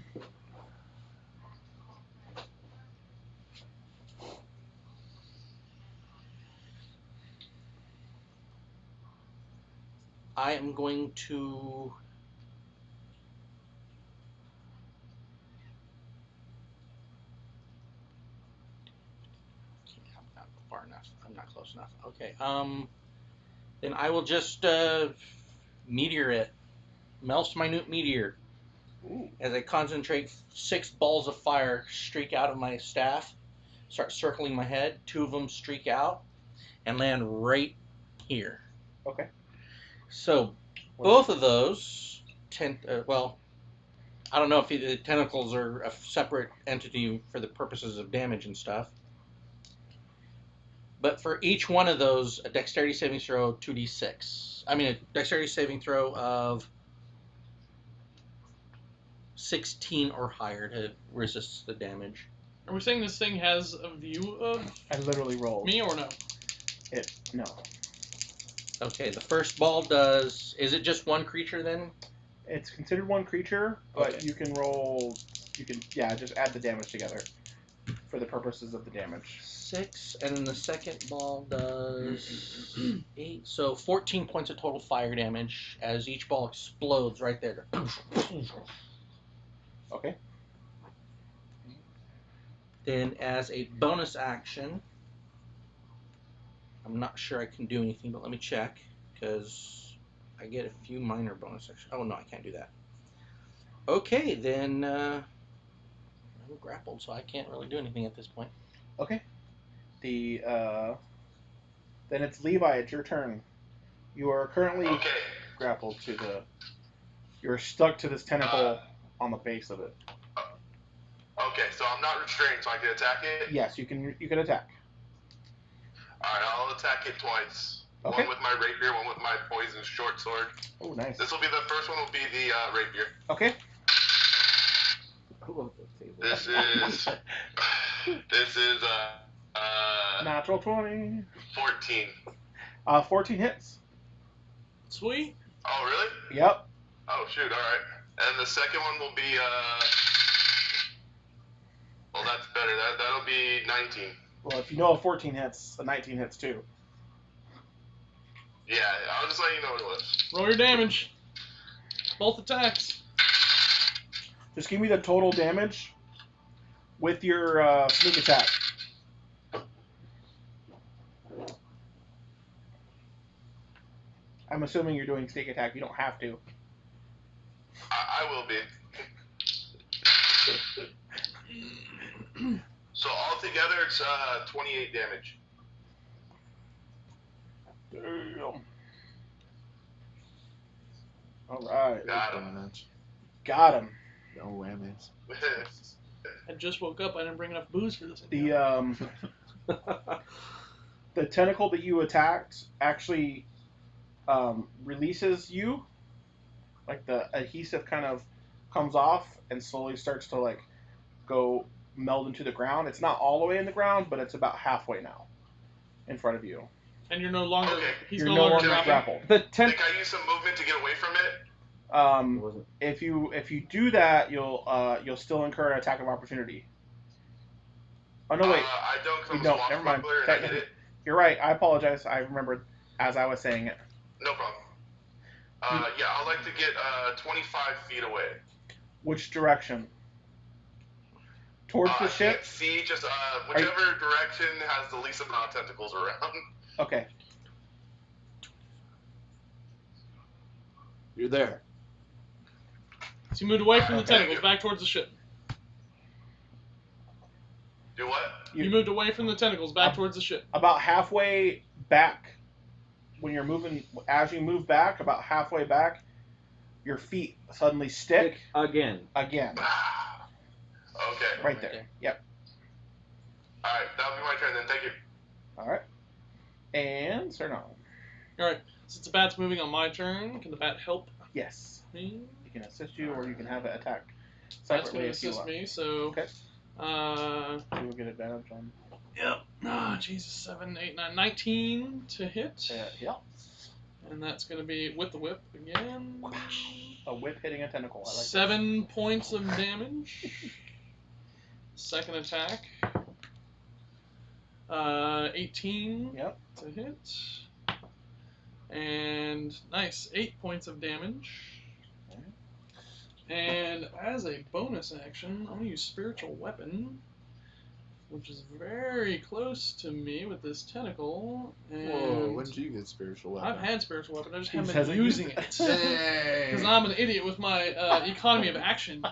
am going to I'm not far enough. I'm not close enough. Okay. Then I will just meteor it. Melts minute meteor. Ooh. As I concentrate, 6 balls of fire streak out of my staff, start circling my head. 2 of them streak out and land right here. Okay. So both of those well, I don't know if the tentacles are a separate entity for the purposes of damage and stuff. But for each one of those, a dexterity saving throw 2d6. I mean, a dexterity saving throw of 16 or higher to resist the damage. Are we saying this thing has a view of I literally rolled. me or no? No. Okay, the first ball does... Is it just one creature then? It's considered one creature, but Okay. you can roll. You can just add the damage together for the purposes of the damage. 6, and then the second ball does 8. So 14 points of total fire damage as each ball explodes right there. Okay. Then as a bonus action, I'm not sure I can do anything, but let me check, because I get a few minor bonus actions. Oh, no, I can't do that. Okay, then I'm grappled, so I can't really do anything at this point. Okay. Then it's Levi. It's your turn. You are currently Okay. grappled to the. You're stuck to this tentacle on the base of it. Okay, so I'm not restrained, so I can attack it? Yes, you can attack. Alright, I'll attack it twice. Okay. One with my rapier, one with my poison short sword. Oh, nice. This will be the first one. Will be the rapier. Okay. I love that table. This is Natural 20. 14. 14 hits. Sweet. Oh really? Yep. Oh shoot! All right. And the second one will be well, that's better. That'll be 19. Well, if you know a 14 hits, a 19 hits too. Yeah, I'll just let you know what it was. Roll your damage. Both attacks. Just give me the total damage with your sneak attack. I'm assuming you're doing sneak attack. You don't have to. I will be. So altogether, it's 28 damage. Damn. All right. Got him. Damage. Got him. No whammies. I just woke up. I didn't bring enough booze for this. The The tentacle that you attacked actually releases you. Like the adhesive kind of comes off and slowly starts to like go meld into the ground. It's not all the way in the ground, but it's about halfway now in front of you. And you're no longer. Okay. He's You're no no longer longer grappled. grappled. The Can tent. I use some movement to get away from it? It wasn't. If you do that, you'll still incur an attack of opportunity. Oh no, wait. I don't, because I'm No, a swamp never mind. smuggler and I hit it. You're right. I apologize. I remembered as I was saying it. No problem. Yeah, I'd like to get 25 feet away. Which direction? Towards the I ship? can't see, just whichever direction has the least amount of tentacles around. Okay. You're there. So you moved away from the Okay. tentacles, back towards the ship. Do what? You moved away from the tentacles, back towards the ship. About halfway back, when you're moving, as you move back, about halfway back, your feet suddenly stick Again. again. Okay. Right there. Yep. Alright, that'll be my turn then, thank you. All right. And Sirnon. Alright, since the bat's moving on my turn, can the bat help Yes. me? You can assist you, or you can have it attack That's separately going to if you assist want. me, so. Okay. You will get advantage on. Yep. Ah, Jesus. 7, 8, 9, 19 to hit. Yeah. And that's going to be with the whip again. A whip hitting a tentacle. I like 7 points of damage. Second attack. 18 Yep. to hit. And nice, 8 points of damage. And as a bonus action, I'm going to use Spiritual Weapon, which is very close to me with this tentacle. And Whoa, when did you get spiritual weapon? I've had Spiritual Weapon, I just He haven't hasn't been used using it. it. Dang. Because I'm an idiot with my economy of action.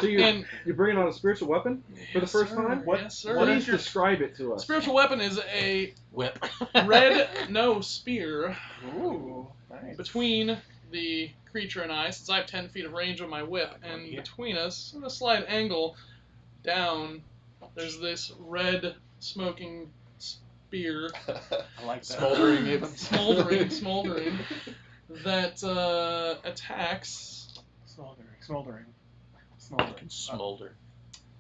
So you're And bringing out a spiritual weapon for the Yes, first sir. time? Yes, sir. Please describe it to us. Spiritual Weapon is a Whip. spear Ooh, nice. between the creature and I, since I have 10 feet of range with my whip, and between us, at a slight angle down, there's this red smoking spear, I like that. Smoldering even. smoldering, that attacks, Smoldering. Smolder.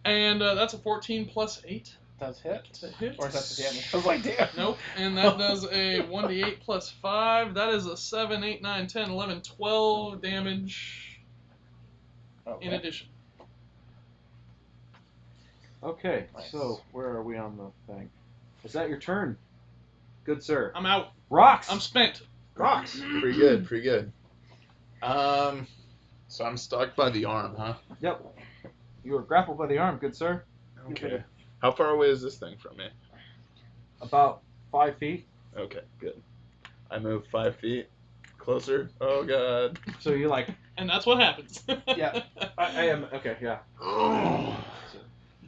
and that's a 14 plus 8 Does hit? to hit. Or is that the damage? I was like, damn. Nope, and that does a 1d8 plus 5. That is a 7, 8, 9, 10, 11, 12 damage Okay. in addition. Okay, Nice. so where are we on the thing? Is that your turn? Good sir. I'm out. Rhox! I'm spent. Rhox! Pretty good, pretty good. So I'm stuck by the arm, huh? Yep. You are grappled by the arm, good sir. Okay. How far away is this thing from me? About 5 feet. Okay, good. I move 5 feet closer. Oh god. So you're like, And that's what happens. Yeah. I am, okay, yeah.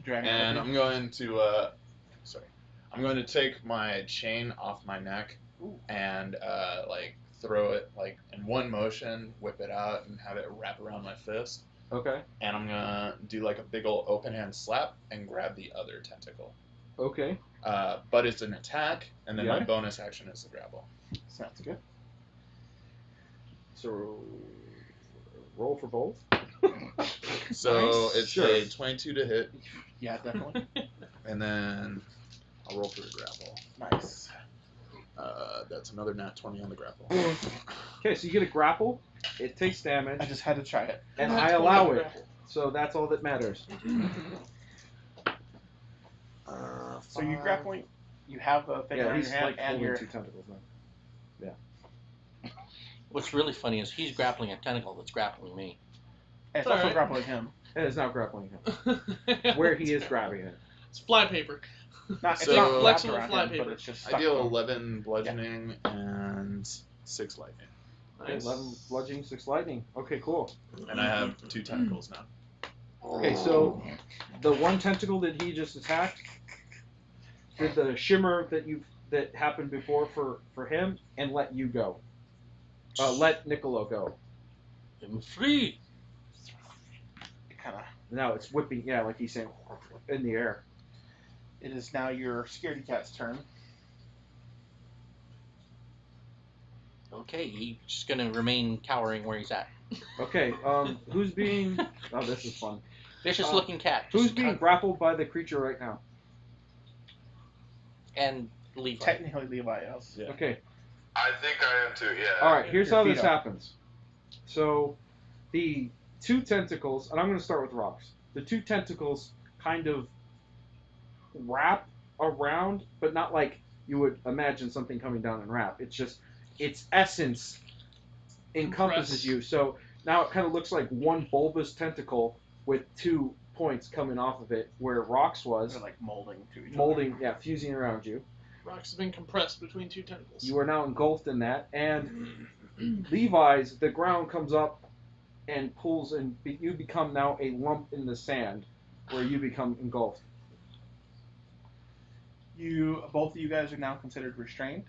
Dragon And weapon. I'm going to, I'm going to take my chain off my neck and, like, throw it, like, in one motion, whip it out, and have it wrap around my fist. Okay. And I'm gonna do, like, a big ol' open hand slap and grab the other tentacle. Okay. But it's an attack, and then my Yeah. bonus action is the grapple. Sounds good. So, roll for both. So Nice. it's Sure. a 22 to hit, Yeah, definitely. and then I'll roll for the grapple. Nice. That's another nat 20 on the grapple. Okay, so you get a grapple. It takes damage, I just had to try it. and That's I totally allow it. grapple. So that's all that matters. So you grappling, you have a thing Yeah, around he's your hand, like and holding you're 2 tentacles now. What's really funny is he's grappling a tentacle that's grappling me. it's All also right. grappling him. It is not grappling him. Where he is grabbing it. It's fly paper. Not, it's So- not wrapped Flexible around fly him, paper. but it's just I stuck deal to him. 11 bludgeoning and 6 lightning. Okay, Nice. 11 bludgeoning, 6 lightning. Okay, cool. And I have 2 tentacles now. Okay, so the one tentacle that he just attacked, did the shimmer that happened before for him, and let you go. Let Nikola go. I'm free. It kind of. Now it's whipping, yeah, like he's saying, in the air. It is now your scaredy cat's turn. Okay, he's just gonna remain cowering where he's at. Okay, who's being... Oh, this is fun. Vicious looking cat. Who's Just being cut grappled by the creature right now? and leave. Technically, Levi is. Yeah. Okay, I think I am too. Yeah. alright, here's Your how feet this up. happens. So, the two tentacles, and I'm going to start with Rhox. The two tentacles kind of wrap around, but not like you would imagine something coming down and wrap. It's just, its essence encompasses Compress. you. So now it kind of looks like one bulbous tentacle with 2 points coming off of it, where Rhox was They're like molding to each other. molding, yeah, fusing around you. Rhox has been compressed between two tentacles. You are now engulfed in that, and Levi's, the ground comes up and pulls, and you become now a lump in the sand, where you become engulfed. Both of you guys are now considered restrained.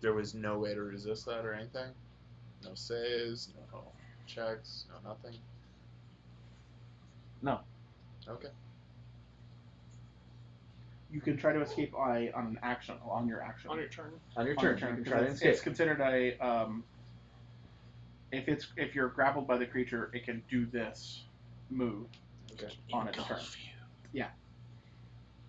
There was no way to resist that or anything? No saves, no checks, no nothing? No. Okay. You can try to escape on an action on your action. On your turn. On your On turn, your you can 'cause try and it's escape. considered a if you're grappled by the creature, it can do this move Okay. on its turn. Engulf you.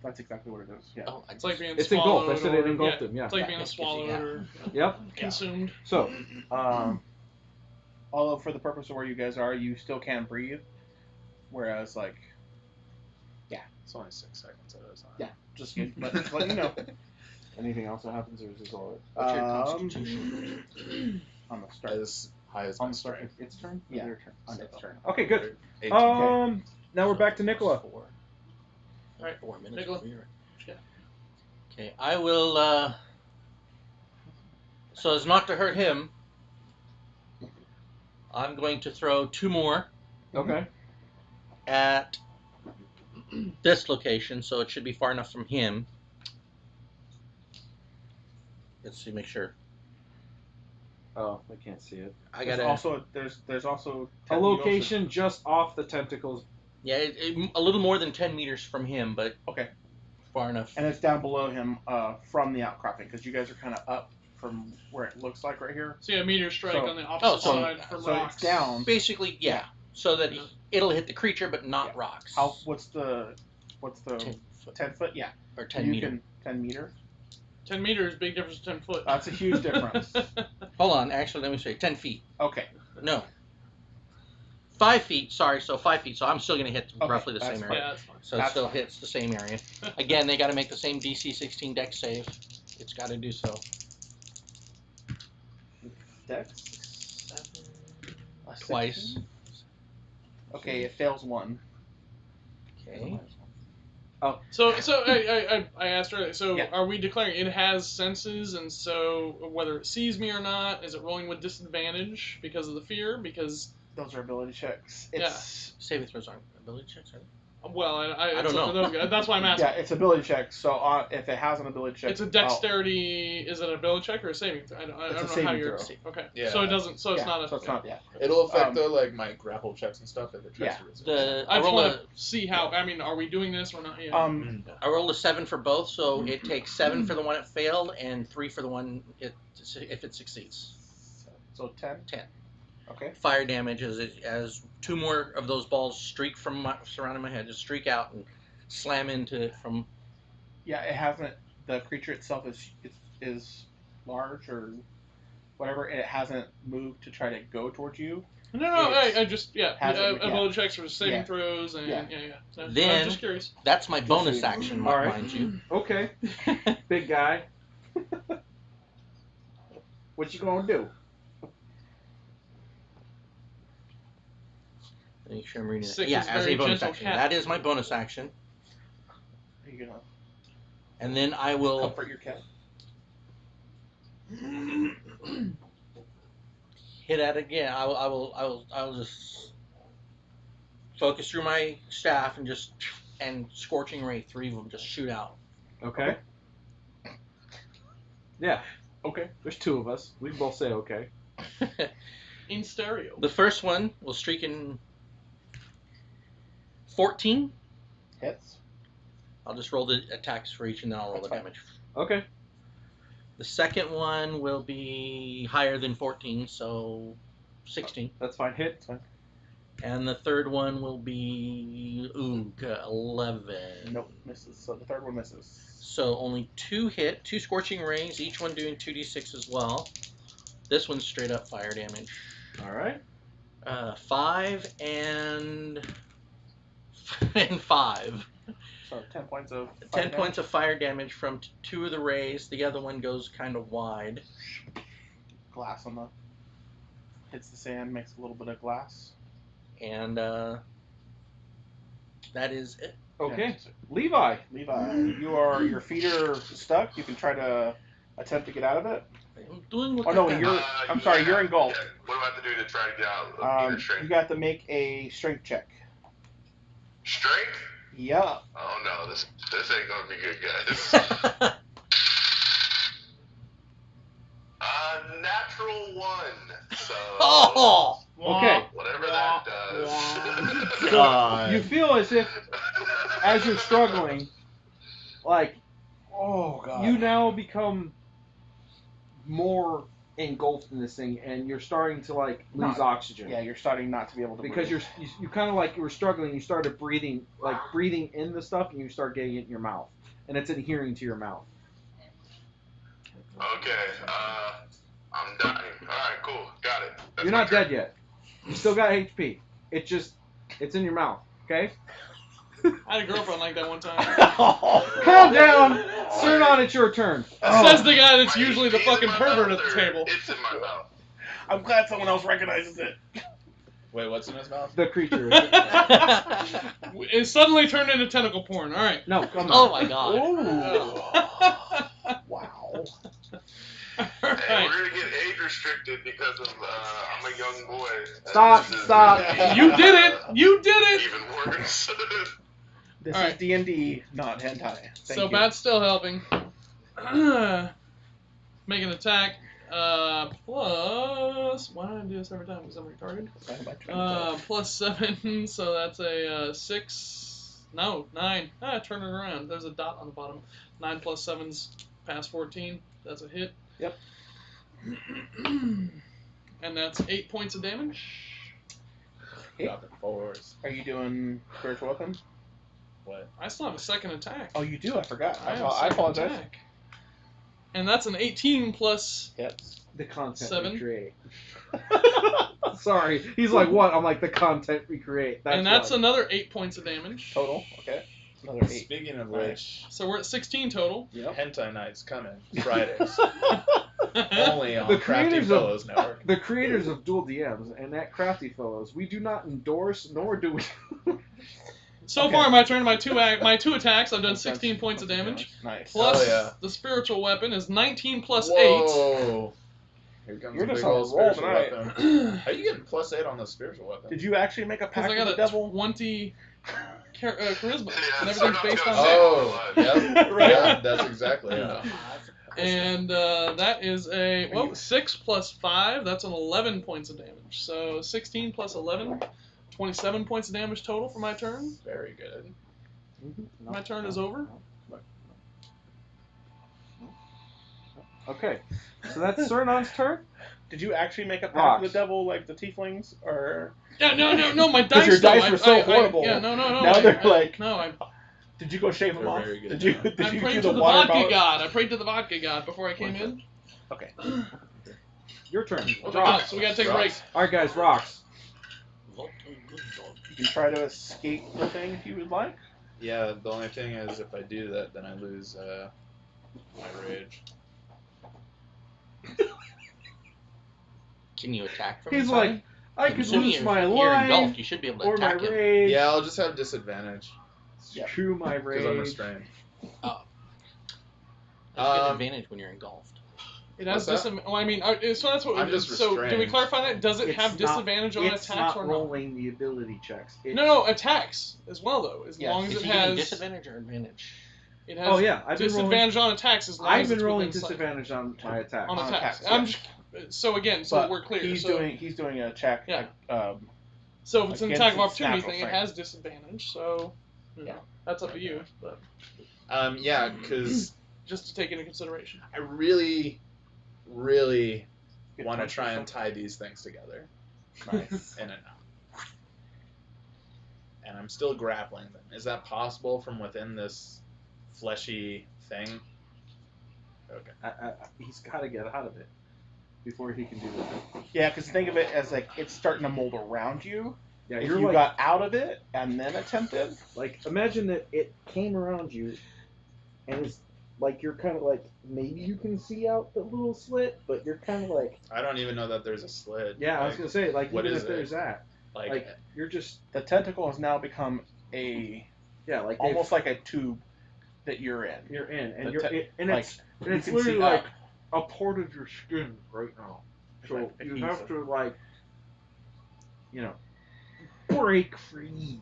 That's exactly what it is. Yeah. Oh, I It's like being It's swallowed. engulfed. I said it or- engulfed yeah, him, yeah. It's like Yeah, being it gives you- swallowed yeah. or Yep. consumed. So, Although for the purpose of where you guys are, you still can breathe. Whereas like It's only 6 seconds at a time. yeah, just let you know. anything else that happens, or is this all it? What's your constitution? On the start. As high as On my the start. strength. Its turn? Yeah. Your turn. On its turn. Okay, good. 18. Now we're back to Nikola. 4. Alright, 4 minutes. Nikola. Yeah. Okay, I will. So as not to hurt him, I'm going to throw 2 more Okay. at this location, so it should be far enough from him. Let's see, make sure. Oh, I can't see it. I There's gotta. also there's also A location just off the tentacles. Yeah, a little more than 10 meters from him, but Okay. far enough. And it's down below him from the outcropping because you guys are kind of up from where it looks like right here. So yeah, meteor strike So- on the opposite so- side from So rocks. it's down. Basically, yeah. So that it'll hit the creature, but not rocks. What's the 10 foot 10 foot? Yeah. or 10 you meter. can 10 meter. 10 meters, big difference to 10 foot. That's a huge difference. Hold on, actually, let me say 10 feet. Okay. No. 5 feet. Sorry, so 5 feet. So I'm still gonna hit Okay, roughly the that's same fine. area. Yeah, that's fine. So it That's still fine. hits the same area. Again, they got to make the same DC 16 dex save. It's got to do so. Dex. Twice. 16? Okay, it fails one. Okay. So I asked earlier, so Yeah. are we declaring it has senses, and so whether it sees me or not, is it rolling with disadvantage because of the fear? Because, Those are ability checks. It's Saving throws aren't ability checks, are they? well, I don't it's up to know. those guys. That's why I'm asking. yeah, it's ability checks. So if it has an ability check, It's a dexterity. Is it an ability check or a saving throw? I don't It's a know how saving you're. throw. Okay. Yeah. So it doesn't. So it's yeah, not a. So it's not. Yeah. It'll affect Um, the like my grapple checks and stuff if it tries Yeah. to resist. I I just roll want a to see how. I mean, are we doing this or not? Yeah. I rolled a 7 for both, so it takes 7 for the one it failed and 3 for the one if it succeeds. So 10. 10. Okay. Fire damage as 2 more of those balls streak surrounding my head, just streak out and slam into it from. Yeah, it hasn't. The creature itself is large or whatever. It hasn't moved to try to go towards you. no, it's- I just hasn't- yeah. ability checks or saving Yeah. throws and Yeah. yeah. No, Then- I'm just curious. That's my bonus so you- action, All right. mind you. Okay, big guy. What you gonna do? Make sure I'm reading it. Six Yeah, is as very a bonus gentle action. cat. That is my bonus action. Are you gonna And then I will comfort your cat? hit at it again. I will just focus through my staff and scorching ray. 3 of them just shoot out. Okay. Yeah, Okay. there's 2 of us. We both say okay. In stereo. The first one will streak in 14. Hits. I'll just roll the attacks for each and then I'll roll That's the fine. damage. Okay. The second one will be higher than 14, so 16. That's fine. Hit. That's fine. And the third one will be 11. Nope, misses. So the third one misses. So only 2 hit, 2 scorching rays, each one doing 2d6 as well. This one's straight up fire damage. All right. 5 and 5. So 10 points of 10 points of fire damage from 2 of the rays. The other one goes kind of wide. glass on the hits the sand, makes a little bit of glass. And that is it. Okay. Levi. Levi, your feet are stuck. You can try to attempt to get out of it. I'm doing what Oh no, I can. you're engulfed. Yeah. What do I have to do to try to get out? You Strength. got to make a strength check. Strength? Yeah. Oh no, this ain't gonna be good, guys. Natural 1. So Oh! Okay. whatever that does. So you feel as if, as you're struggling, like Oh god. you now become more engulfed in this thing, and you're starting to like lose oxygen. Yeah, you're starting not to be able to Because breathe. you kind of like you were struggling. You started breathing in the stuff, and you start getting it in your mouth, and it's adhering to your mouth. Okay, I'm dying. Alright, cool. Got it. That's You're my not turn. dead yet. You still got HP. It's in your mouth. Okay. I had a girlfriend like that one time. Calm down, Sirnon. It's your turn. Says the guy that's My usually the HP's in fucking my pervert mouth, at the or table. It's in my mouth. I'm glad someone else recognizes it. Wait, what's in his mouth? The creature. It suddenly turned into tentacle porn. All right. No, come on. Oh my god. Wow. All Hey, right. we're gonna get age restricted because of I'm a young boy. Stop, This is stop. You did it. You did it. Even worse. This All is right. D&D, not hentai. Thank So you. Bat's still helping. Make an attack. Plus, why do I do this every time? Because I'm retarded. Plus 7, so that's a 6. No, 9. Turn it around. There's a dot on the bottom. 9 plus 7's past 14. That's a hit. Yep. And that's 8 points of damage. Dropping 4s. Are you doing spiritual weapon? What? I still have a second attack. Oh, you do? I forgot. I have a I second apologize. attack. And that's an 18 plus. Yes. The content 7. we create. Sorry. He's like, what? I'm like, the content we create. And that's what. another 8 points of damage. Total. Okay. Another 8. Speaking of which, So we're at 16 total. Yep. Hentai Night's coming Fridays. Only on The Crafty creators of- Fellows Network. The creators of Dual DMs and that Crafty Fellows, we do not endorse, nor do we... So Okay. far, my turn, my two attacks, I've done 16 points of damage. Nice. Plus, Oh, yeah. the spiritual weapon is 19 plus Whoa. Here comes You're a just big on a old roll spiritual tonight. weapon. How are you getting plus 8 on the spiritual weapon? Did you actually make a 8. Because pact I with got the a devil? 20 charisma. Yeah, And so everything's not based gonna on say that. Oh, yep. Right. Yeah, that's exactly it. And that is a, 6 plus 5, that's an 11 points of damage. So 16 plus 11, 27 points of damage total for my turn. Very good. My turn is over. Okay. So that's Sirnon's turn? Did you actually make a pact Rhox. with the devil like the tieflings? Or Yeah, no, my 'Cause dice your though, dice were so horrible. Yeah, no. Now they're like- No, I did you go shave them They're off? very good Did you now. did I you prayed do to the the water vodka power? god. I prayed to the vodka god before I came in. Okay. Your turn. Okay, Rhox. so we gotta take a break. Alright, guys, Rhox. You can try to escape the thing if you would like. Yeah, the only thing is if I do that, then I lose my rage. Can you attack from He's inside? like, I could Assuming lose my you're engulfed, life you should be able to or my attack him. rage. Yeah, I'll just have disadvantage Screw my because I'm rage. restrained. There's good Um, advantage when you're engulfed. It has What's that? disadvantage. Well, I mean, so that's what. I'm just so do we restrained. clarify that? Does it It's have not- disadvantage on It's attacks not or rolling the ability checks. It's, No, attacks as well though. As Yes. long as Is it he getting has disadvantage or advantage? it has Oh yeah, I've been rolling. disadvantage on attacks as long I've as been it's rolling within sight. disadvantage on my attacks. On On attacks. attacks, I'm yeah. just so again, so But we're clear. He's so, doing a check. Yeah. Um, so if it's an against attack of its opportunity natural thing, it strength. has disadvantage. So you know, that's up to you. But Yeah, because just to take into consideration. I really, really Good want to punch try or and tie these things together Nice. in a knot. And I'm still grappling them. Is that possible from within this fleshy thing? Okay. He's got to get out of it before he can do that. Yeah, because think of it as like it's starting to mold around you. Yeah, If you're you like, got out of it and then attempted, like, imagine that it came around you, and it's like you're kind of like, maybe you can see out the little slit, but you're kind of like, I don't even know that there's a slit. yeah, I was gonna say, like, what even is if there's it? that, like, you're just, the tentacle has now become a yeah, like almost like a tube that you're in. you're in, and like, it's you can literally see like up. a part of your skin right now. It's So like you adhesive. have to like, break free.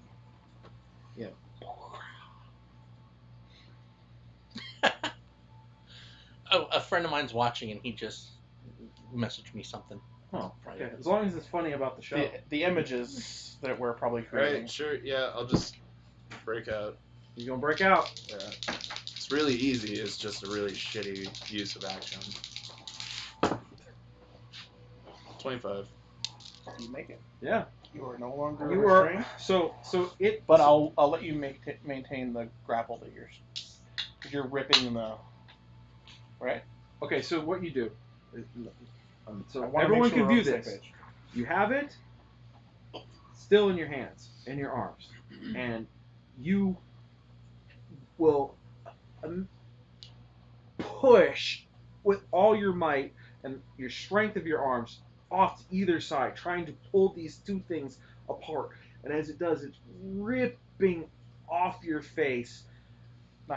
Oh, a friend of mine's watching, and he just messaged me something. Oh, okay. As long as it's funny about the show. The images that we're probably creating. Alright, sure, yeah, I'll just break out. You gonna break out? Yeah. It's really easy, it's just a really shitty use of action. 25. You make it. Yeah. You are no longer You are restrained. so it. But I'll let you maintain the grapple that you're ripping the. Right. Okay, so what you do? So I wanna everyone make sure can we're do on the same this. page. You have it still in your hands, in your arms, and you will push with all your might and your strength of your arms off to either side, trying to pull these two things apart. And as it does, it's ripping off your face.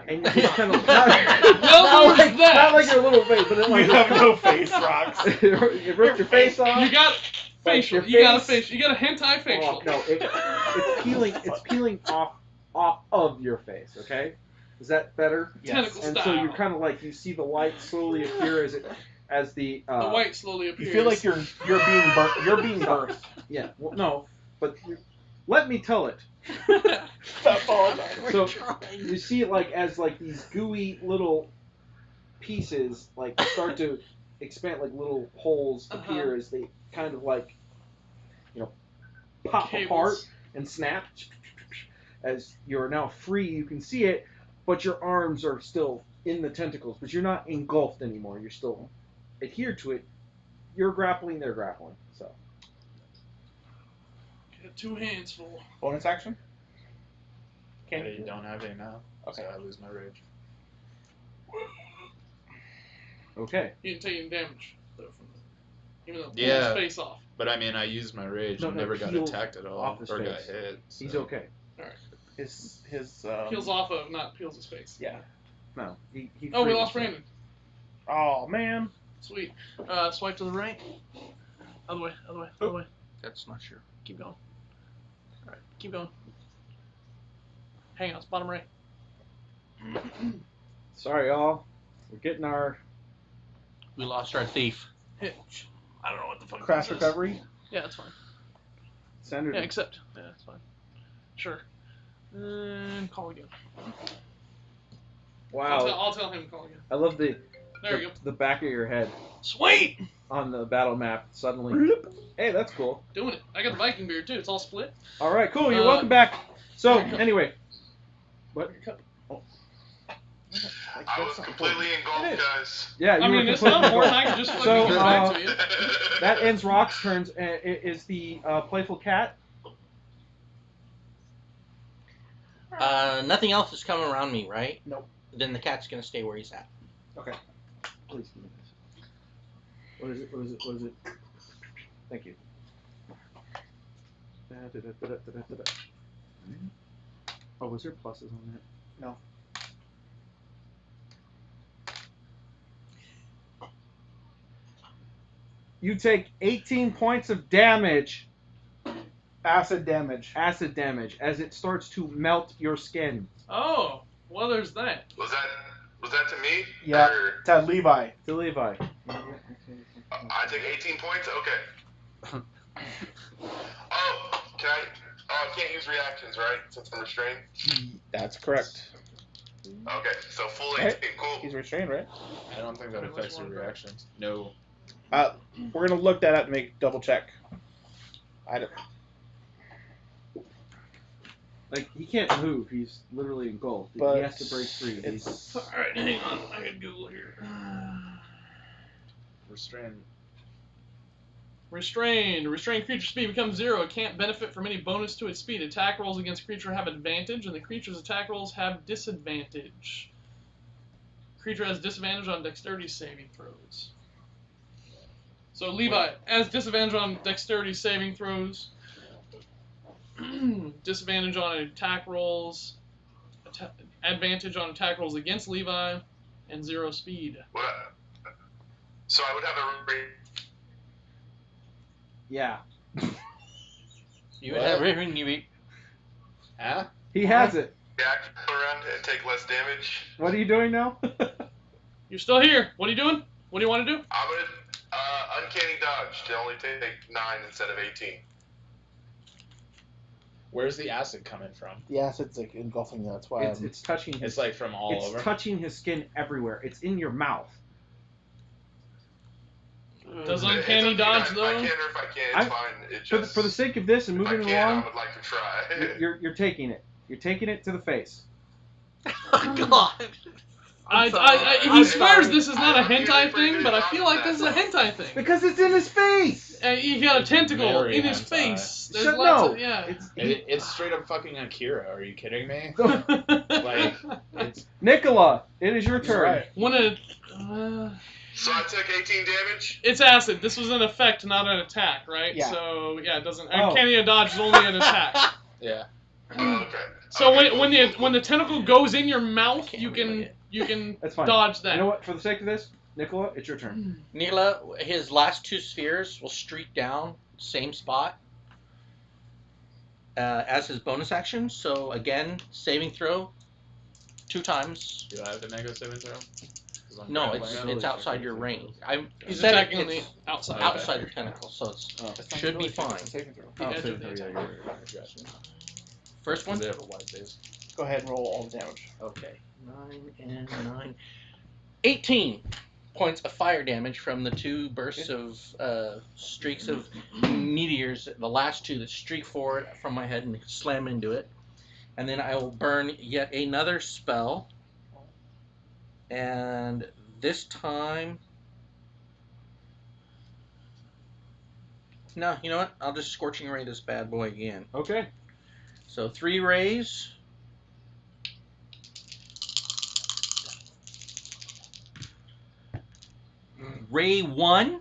And you just kind of not like your little face, but it like You have no face, Rhox. it ripped your face off. You got facial. Like You got a face- facial. You got a hentai facial. Oh, no, it's peeling. It's peeling off of your face. Okay, is that better? Tentacle And style. so you're kind of like you see the light slowly appear as the the white slowly appears. You feel like you're being birthed. You're being birthed. Yeah. Well, no, but let me tell it. That's all. So you see it like as like these gooey little pieces like start to expand, like little holes appear as they kind of like pop Cables. apart and snap. As you're now free, you can see it, but your arms are still in the tentacles, but you're not engulfed anymore. You're still adhered to it. You're grappling, they're grappling. So Got 2 hands full. Bonus action. I don't have any now, Okay. so I lose my rage. okay. You didn't take any damage though from it, even though it pulled Yeah. his face off. But I mean, I used my rage No, and no, never got healed attacked at all, off his or got face. hit. So. He's okay. His Peels off of, not peels his face. Yeah. No. He Oh, we freed lost himself. Branden. Oh man. Sweet. Swipe to the right. Other way. Other way. Other way. That's not sure. Keep going. All right. Keep going. Hang on. It's bottom right. Sorry, y'all. We're getting our. We lost our thief. Hit. I don't know what the fuck. Crash this is. recovery. Yeah, that's fine. Standard. Yeah, accept. Yeah, that's fine. Sure. And call again. Wow. I'll tell him to call again. I love There you go. the back of your head Sweet! on the battle map suddenly. Hey, that's cool. Doing it. I got the Viking beard too. It's all split. All right, cool. You're Uh, welcome back. So there you go. anyway, what? I was completely engulfed, guys. Yeah, you I were mean, it's completely not important. correct. I can just flip So, it back to you. That ends Rhox's turns. Is the playful cat? Nothing else is coming around me, right? Nope. Then the cat's gonna stay where he's at. Okay. Please give me this. What is it? What is it? What is it? Thank you. Oh, was there pluses on that? No. You take 18 points of damage, Acid damage. acid damage, as it starts to melt your skin. Oh, well, there's that. Was that to me? Yeah. Or, To Levi. To Levi. I take 18 points? Okay. Oh, I can't use reactions, right? Since I'm restrained? That's correct. Okay, so full Right. 18. Cool. He's restrained, right? I don't think that affects your reactions. No. We're gonna look that up to make double check. I don't. Like, he can't move. He's literally engulfed. But he has to break free. It's Alright, hang on. I can Google here. Restrained. Restrained. Restrained creature speed becomes 0. It can't benefit from any bonus to its speed. Attack rolls against creature have advantage, and the creature's attack rolls have disadvantage. Creature has disadvantage on dexterity saving throws. So Levi has disadvantage on dexterity saving throws, disadvantage on attack rolls, advantage on attack rolls against Levi, and 0 speed. So I would have a Yeah. You would have everything you eat. Huh? He has it. react around and take less damage. What are you doing now? You're still here. What are you doing? What do you want to do? I'm gonna uncanny dodge to only take 9 instead of 18. Where's the acid coming from? the acid's like engulfing you. That's why it's touching his. It's like from all it's over. touching his skin everywhere. It's in your mouth. Does It's up uncanny to you dodge guys. though? I can or if I can't, it's fine. It just For the sake of this and if I moving can, I along, would like to try. you're taking it. You're taking it to the face. Oh, God. He swears sorry. this is not a I'm usually hentai pretty thing, good but I at feel like dodging this is a that. hentai thing. Because it's in his face. He got a tentacle Very in his hentai. face. There's Shut lots no. of yeah. It's straight up fucking Akira. Are you kidding me? like It's Nicola, it is your He's turn. right. one of So I took 18 damage. it's acid. This was an effect, not an attack, right? Yeah. So yeah, it doesn't. Oh. Uncanny dodge is only an attack. yeah. Okay. So Okay, when the tentacle goes in your mouth, Can't you relay can That's fine. dodge that. You know what? For the sake of this, Nicola, it's your turn. Nikola, his last 2 spheres will streak down, same spot, as his bonus action. So again, saving throw, 2 times. Do I have to make a saving throw? 'Cause I'm No, grappling it's him? outside your range. He's said attacking on the it's outside. outside the tentacle, so it's Oh. It's not should be really fine. a saving throw. The Oh, edge saving of the throw, attack. yeah, Gotcha. first one. They have a wide base. Go ahead and roll all the damage. Okay, 9 and 9. 18 points of fire damage from the 2 bursts of streaks of meteors, the last 2 that streak forward from my head and slam into it. And then I will burn yet another spell. And this time... No, you know what? I'll just Scorching Ray this bad boy again. Okay. So 3 rays. Ray 1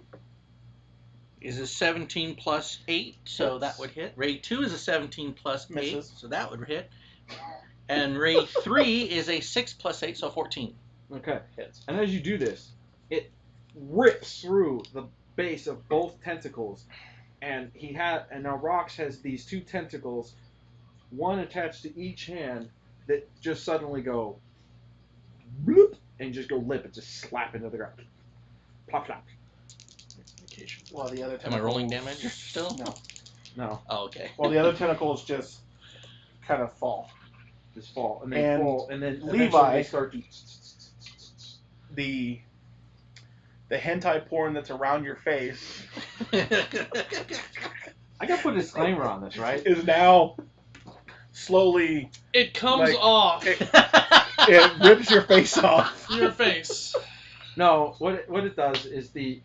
is a 17 plus 8, so that would hit. Ray 2 is a 17 plus 8, Misses. so that would hit. And Ray 3 is a 6 plus 8, so 14. Okay. Hits. And as you do this, it rips through the base of both tentacles, and now Rhox has these 2 tentacles, one attached to each hand, that just suddenly go bloop, and just go limp and just slap into the ground. Plop, plop. While the other Am I tentacles... rolling damage still? No. No, Oh, okay. While the other tentacles just kind of fall. just fall, and they And fall, and then eventually Levi- they start to. The hentai porn that's around your face I gotta put a disclaimer on this, right? is now slowly... It comes Like, off It rips your face off. your face. No, what it does is the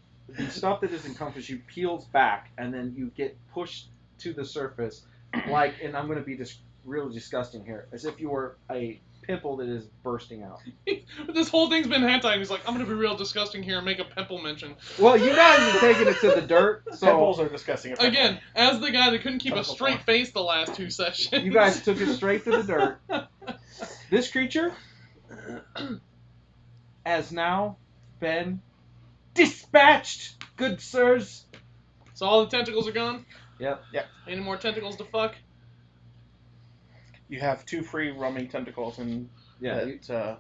stuff that is encompassed you peels back, and then you get pushed to the surface, like, and I'm going to be really disgusting here, as if you were a pimple that is bursting out. This whole thing's been hentai, and he's like, I'm gonna be real disgusting here and make a pimple mention. Well, you guys are taking it to the dirt, Pimples so are disgusting. Again, as the guy that couldn't keep a Tentacle straight porn. face the last 2 sessions. you guys took it straight to the dirt. This creature has now been dispatched, good sirs. So all the tentacles are gone? Yep. Any more tentacles to fuck? You have 2 free roaming tentacles, and Yeah, that,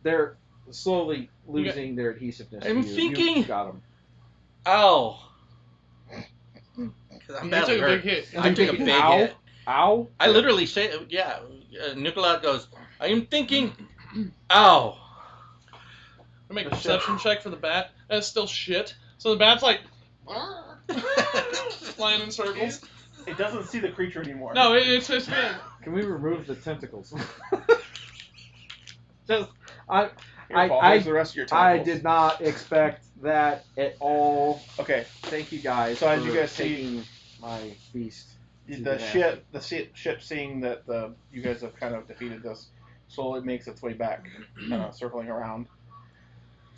they're slowly losing their adhesiveness. I'm to you. thinking- You got them. Ow. 'Cause I'm You badly took a big hurt. hit. I took a big Ow. hit. Ow. I literally say, yeah. Nicola goes, I am thinking Ow! I make a The perception check for the bat. That's still shit. So the bat's like flying in circles. It doesn't see the creature anymore. No, it's been. Can we remove the tentacles? Just I Here, Paul, I- here's the rest of your I tentacles. did not expect that at all. Okay, Thank you guys. So as for you guys see- taking my beast. the ship seeing that you guys have kind of defeated this, slowly makes its way back, circling around.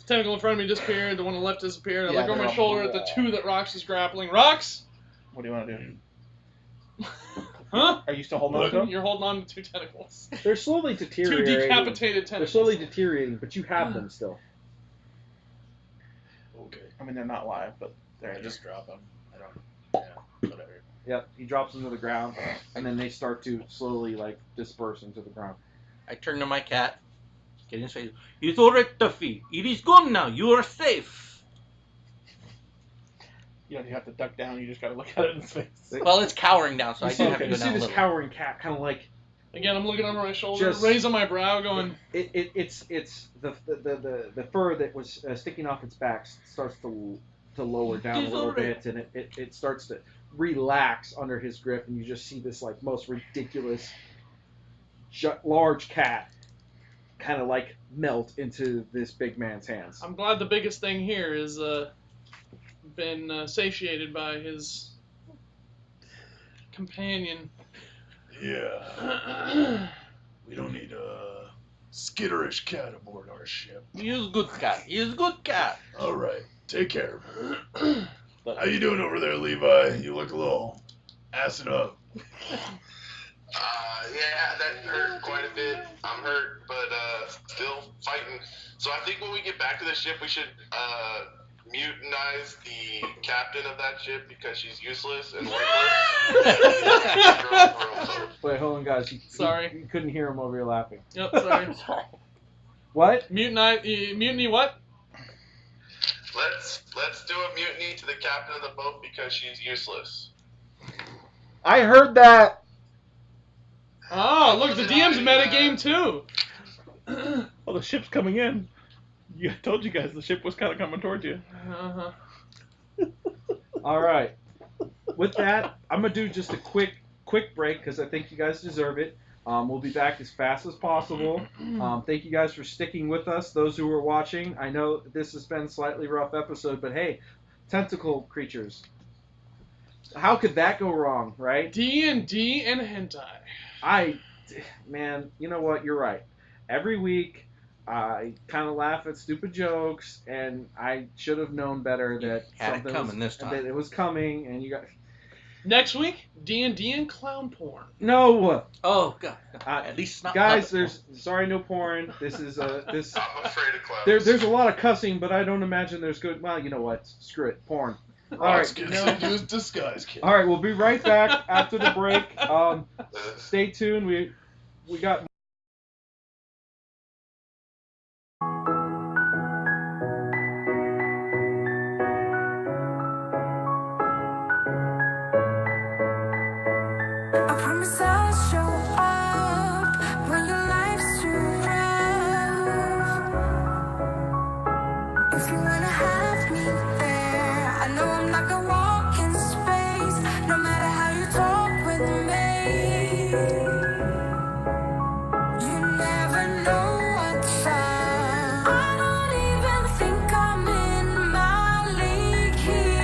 The tentacle in front of me disappeared. The one on the left disappeared. I Yeah, look over they're my on shoulder the at the wall. two that Rhox is grappling. Rhox! What do you want to do? Huh? Are you still holding on to them? You're holding on to two tentacles. They're slowly Two deteriorating. decapitated They're tentacles. slowly deteriorating, but you have them still. Okay. I mean, they're not live, but I they're just drop them. I don't. Yeah. Whatever. Yep, he drops them to the ground, and then they start to slowly disperse into the ground. I turn to my cat. Get in his face. It's alright, Tuffy. It is gone now. You are safe. you have to duck down. You just gotta look at it in its face. Well, it's cowering down, so You I see, do have to you go see down a this little. cowering cat kind of Again, I'm looking over my shoulder, Just- raising my brow, going, it's the fur that was sticking off its back starts to lower down a It's little alright. bit, and it starts to relax under his grip, and you just see this most ridiculous large cat kind of melt into this big man's hands. I'm glad the biggest thing here is been satiated by his companion. Yeah. We don't need a skitterish cat aboard our ship. He is good cat. He is good cat. All right. Take care. How you doing over there, Levi? You look a little acid up. Yeah, that hurt quite a bit. I'm hurt, but still fighting. So I think when we get back to the ship, we should mutinize the captain of that ship because she's useless and worthless. Wait, hold on, guys. Sorry. You couldn't hear him over here laughing. Yep, sorry. What? Mutiny what? Let's do a mutiny to the captain of the boat because she's useless. I heard that. Oh, look, the DM's metagame too. Well, the ship's coming in. I told you guys the ship was kind of coming towards you. Uh-huh. All right. With that, I'm gonna do just a quick break because I think you guys deserve it. We'll be back as fast as possible. Thank you guys for sticking with us. Those who are watching, I know this has been a slightly rough episode, but hey, tentacle creatures. How could that go wrong, right? D&D and hentai. Man, you know what? You're right. Every week, I kind of laugh at stupid jokes, and I should have known better that had it something coming was, this time. that it was coming, and you got Next week, D&D and clown porn. no. Oh god. At least it's not. Guys, puppet sorry, no porn. This is this. I'm afraid of clowns. There's a lot of cussing, but I don't imagine there's good. Well, you know what? Screw it, porn. All Rhox right, gets to do his disguise kit. all right. We'll be right back after the break. Stay tuned. We got. I promise I'll show up when your life's too rough. If you wanna have me there, I know I'm not gonna walk in space, no matter how you talk with me. You never know what's up. I don't even think I'm in my league here.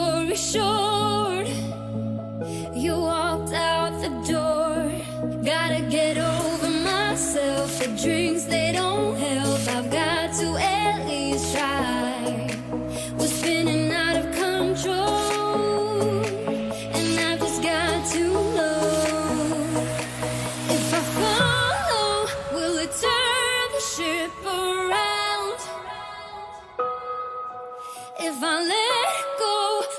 story short, you walked out the door. Gotta get over myself. The drinks, they don't help. I've got to at least try. We're spinning out of control, and I've just got to know. If I follow, will it turn the ship around? If I let go,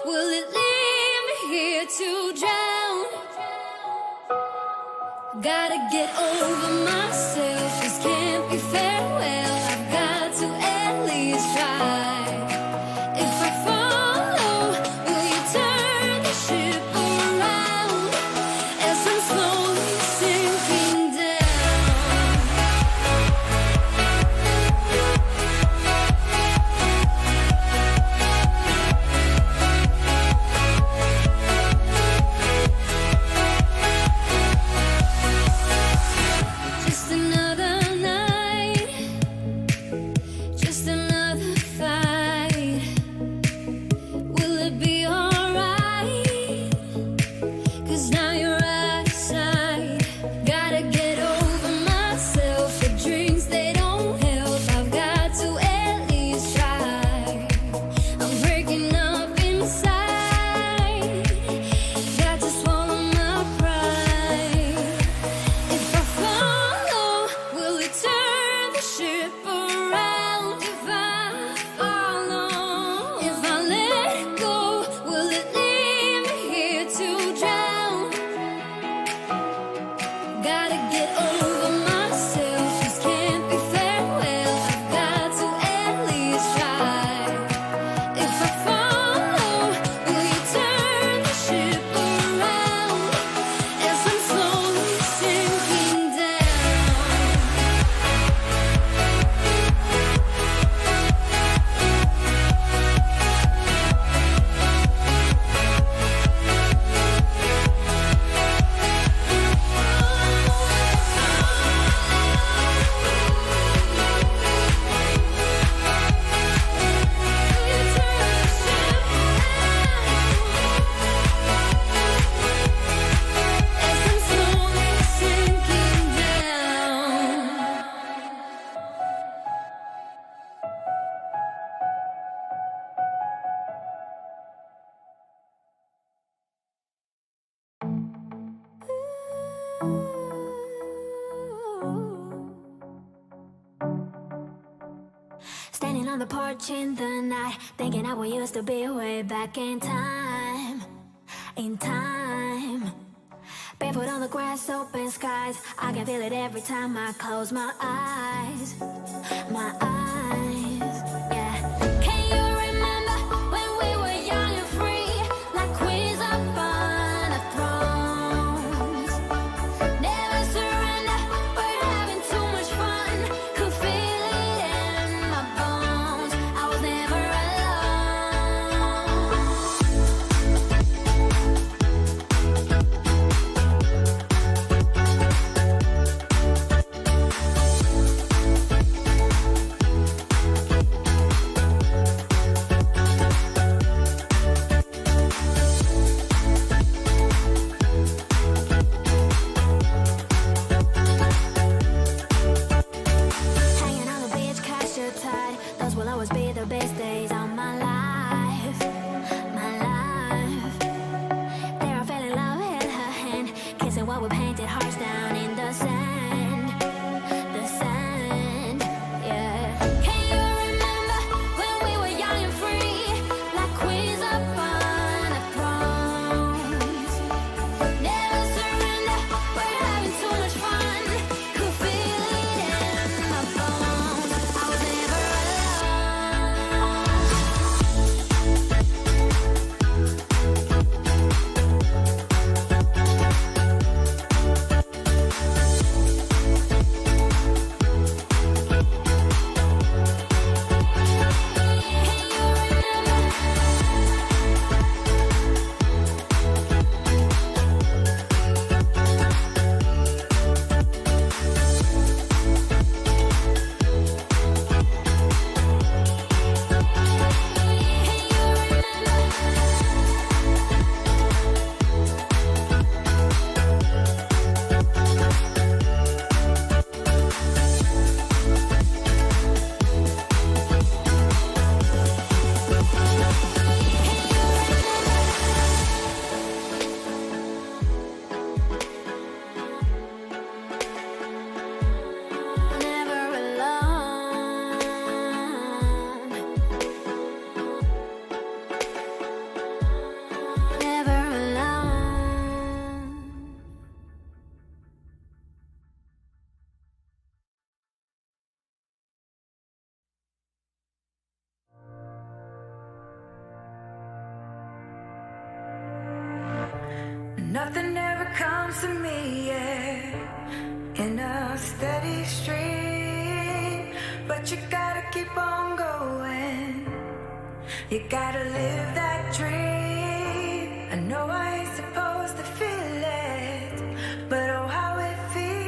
will it leave me here to drown? Gotta get over myself, this can't be farewell. I've got to at least try. If I follow, will you turn the ship around as I'm slowly sinking Just another night, just another fight. Will it be alright? 'Cause now you're out of sight. Gotta get over myself. The drinks, they don't help. I've got to at least try. I'm breaking up inside. Got to swallow my pride. If I follow, will it turn the ship around? If I follow, if I let go, will it leave me here to drown? Gotta get over myself, this can't be farewell. I've got to at least try. If I follow, will you turn the ship around as I'm slowly sinking down? As I'm slowly sinking down. Standing on the porch in the night, thinking how we used to be way back in time. In time. Barefoot on the grass, open skies. I can feel it every time I close my eyes. My eyes, yeah. Can you remember when we were young and free, like queens upon a thrones? Never surrender, we're having too much fun. Could feel it in my bones. I was never alone. never alone. Nothing ever comes to me, yeah, in a steady stream. But you gotta keep on going. You gotta live that dream. I know I ain't supposed to feel it, but oh, how it feels.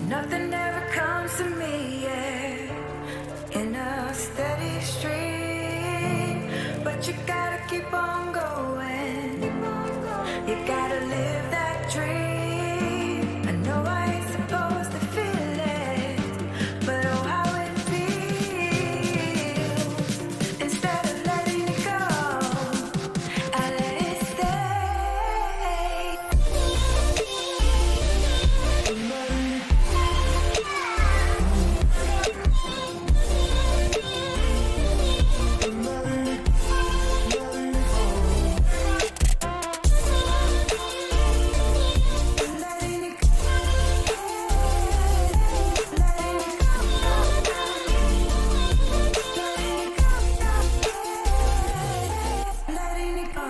Nothing ever comes to me, yeah, in a steady stream. But you gotta keep on going. You gotta live that dream. I know I ain't supposed to feel it, but oh, how it feels. Instead of letting it go, I let it letting it go.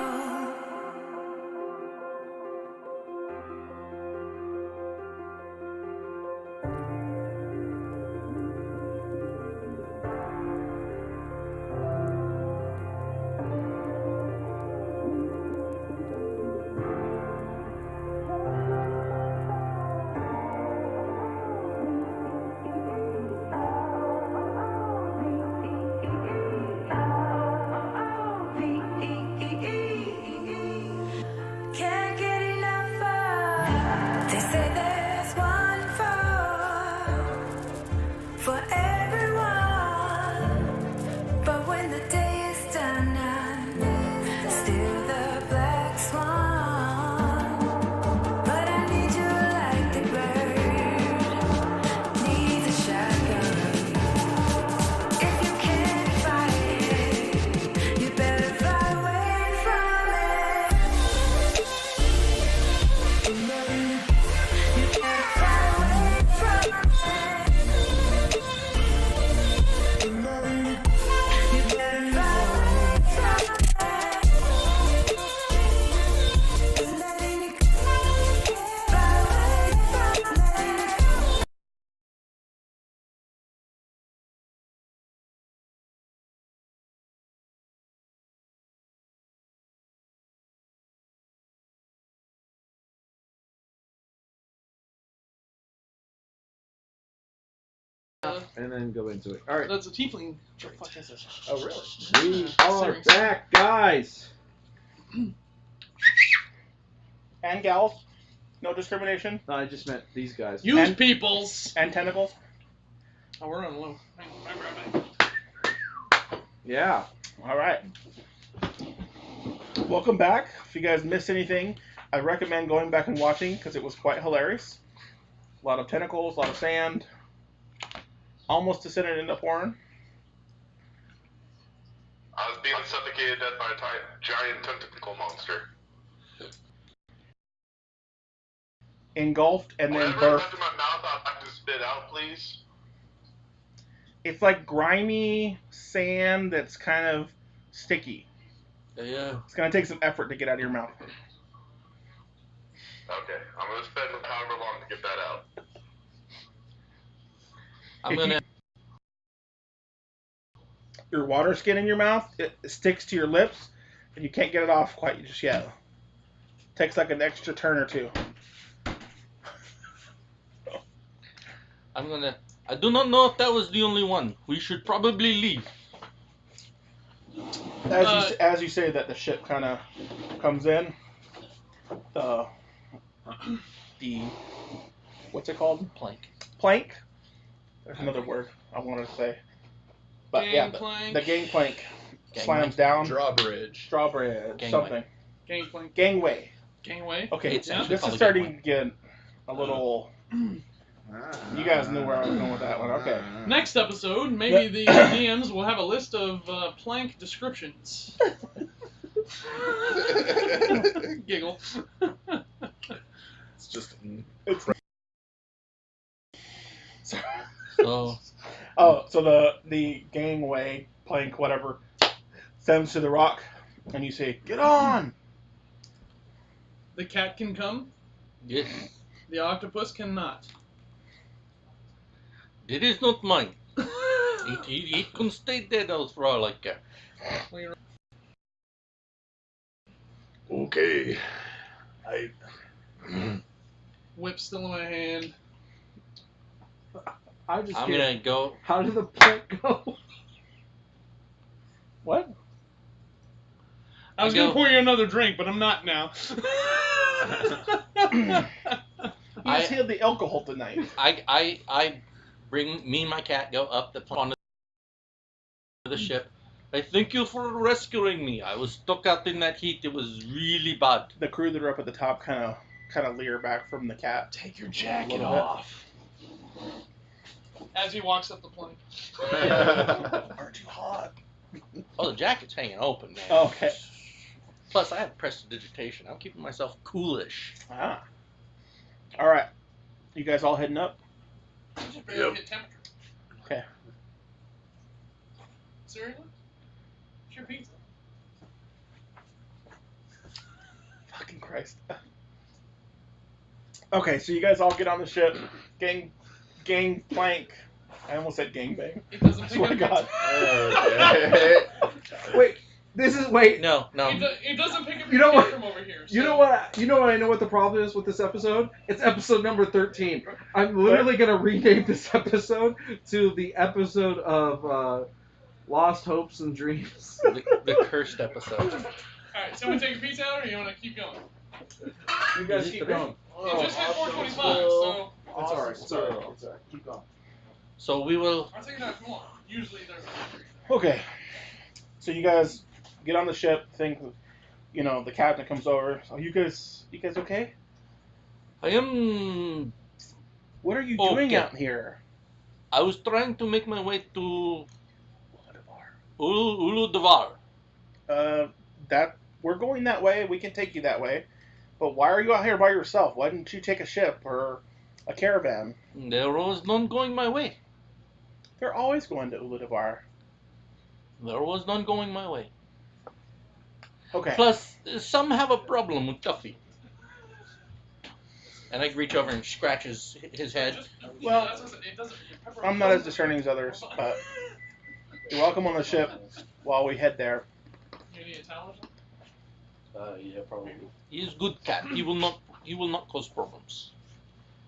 Can't get enough of. They say there's one for everyone. But when the day is done, I'm still the black swan. But I need you like the bird needs a shotgun. If you can't fight it, you better fly away from it. You better fly away from it. You better fly away from it. Letting it go. Fly away from it. And then go into it. All right. That's a tiefling trait. What the fuck is this? Oh, really? We are Serious. back, guys. And gals? No discrimination? No, I just meant these guys. Use And- peoples. And tentacles? Oh, we're on low. Hang on. Yeah. All right. Welcome back. If you guys missed anything, I recommend going back and watching because it was quite hilarious. A lot of tentacles, a lot of sand. Almost descended into porn. I was being suffocated to death by a giant tentacle monster. Engulfed and then Whatever birthed. comes in my mouth, I'll have to spit out, please. It's like grimy sand that's kind of sticky. Yeah. It's going to take some effort to get out of your mouth. Okay, I'm gonna spend however long to get that out. I'm gonna. Your water skin in your mouth, it sticks to your lips, and you can't get it off quite just yet. Takes like an extra turn or two. I'm gonna. I do not know if that was the only one. We should probably leave. As you say that, the ship kind of comes in. The what's it called? Plank. Plank. There's another word I wanted to say. But yeah, the gangplank slams down. Drawbridge. Drawbridge. Gangway. Something. Gangplank. Gangway. Gangway. Okay, It's actually this called is a starting gangway. to get a little You guys knew where I was going with that one. Okay. Next episode, maybe the DMs will have a list of plank descriptions. Giggle. It's just. So So the gangway plank, whatever, sends to the rock, and you say, "Get on." The cat can come. yes, The octopus cannot. it is not mine. It can stay dead as for all I care. Okay. Whip still in my hand. I'm I'm gonna go. How did the plank go? What? I was going to pour you another drink, but I'm not now. He just had the alcohol tonight. I bring me and my cat go up the onto the ship. I thank you for rescuing me. I was stuck out in that heat. It was really bad. The crew that are up at the top kind of leer back from the cat. Take your A jacket little bit. off. As he walks up the plank. Aren't you hot? Oh, the jacket's hanging open, man. Okay. Plus, I have prestidigitation. I'm keeping myself coolish. Ah. All right. You guys all heading up? Just barely hit temperature. Okay. Seriously? It's your pizza. Fucking Christ. Okay, so you guys all get on the ship. Gang plank. I almost said gangbang. It doesn't I pick swear up to God. Okay. Wait, wait. No. It doesn't pick up You know your what? kid from over here. You so- know what? You know what? I know what the problem is with this episode. It's episode number 13. I'm literally gonna rename this episode to the episode of Lost Hopes and Dreams. The cursed episode. Alright, so we take a pizza out, or you want to keep going? You guys keep going. It just hit 425, so It's alright. It's alright. It's alright. Keep going. So we will. I'll take it out if you want. Usually there's Okay. So you guys get on the ship. Think, the captain comes over. So you guys okay? I am. What are you doing Okay. out here? I was trying to make my way to Uludavar. That we're going that way. We can take you that way. But why are you out here by yourself? Why didn't you take a ship or a caravan? There was none going my way. They're always going to Uludavar. There was none going my way. Okay. Plus, some have a problem with Duffy. And I reach over and scratch his head. Well, it doesn't. I'm not as discerning as others, but you're welcome on the ship while we head there. You need a towel or something? Yeah, probably. He is good cat. He will not cause problems.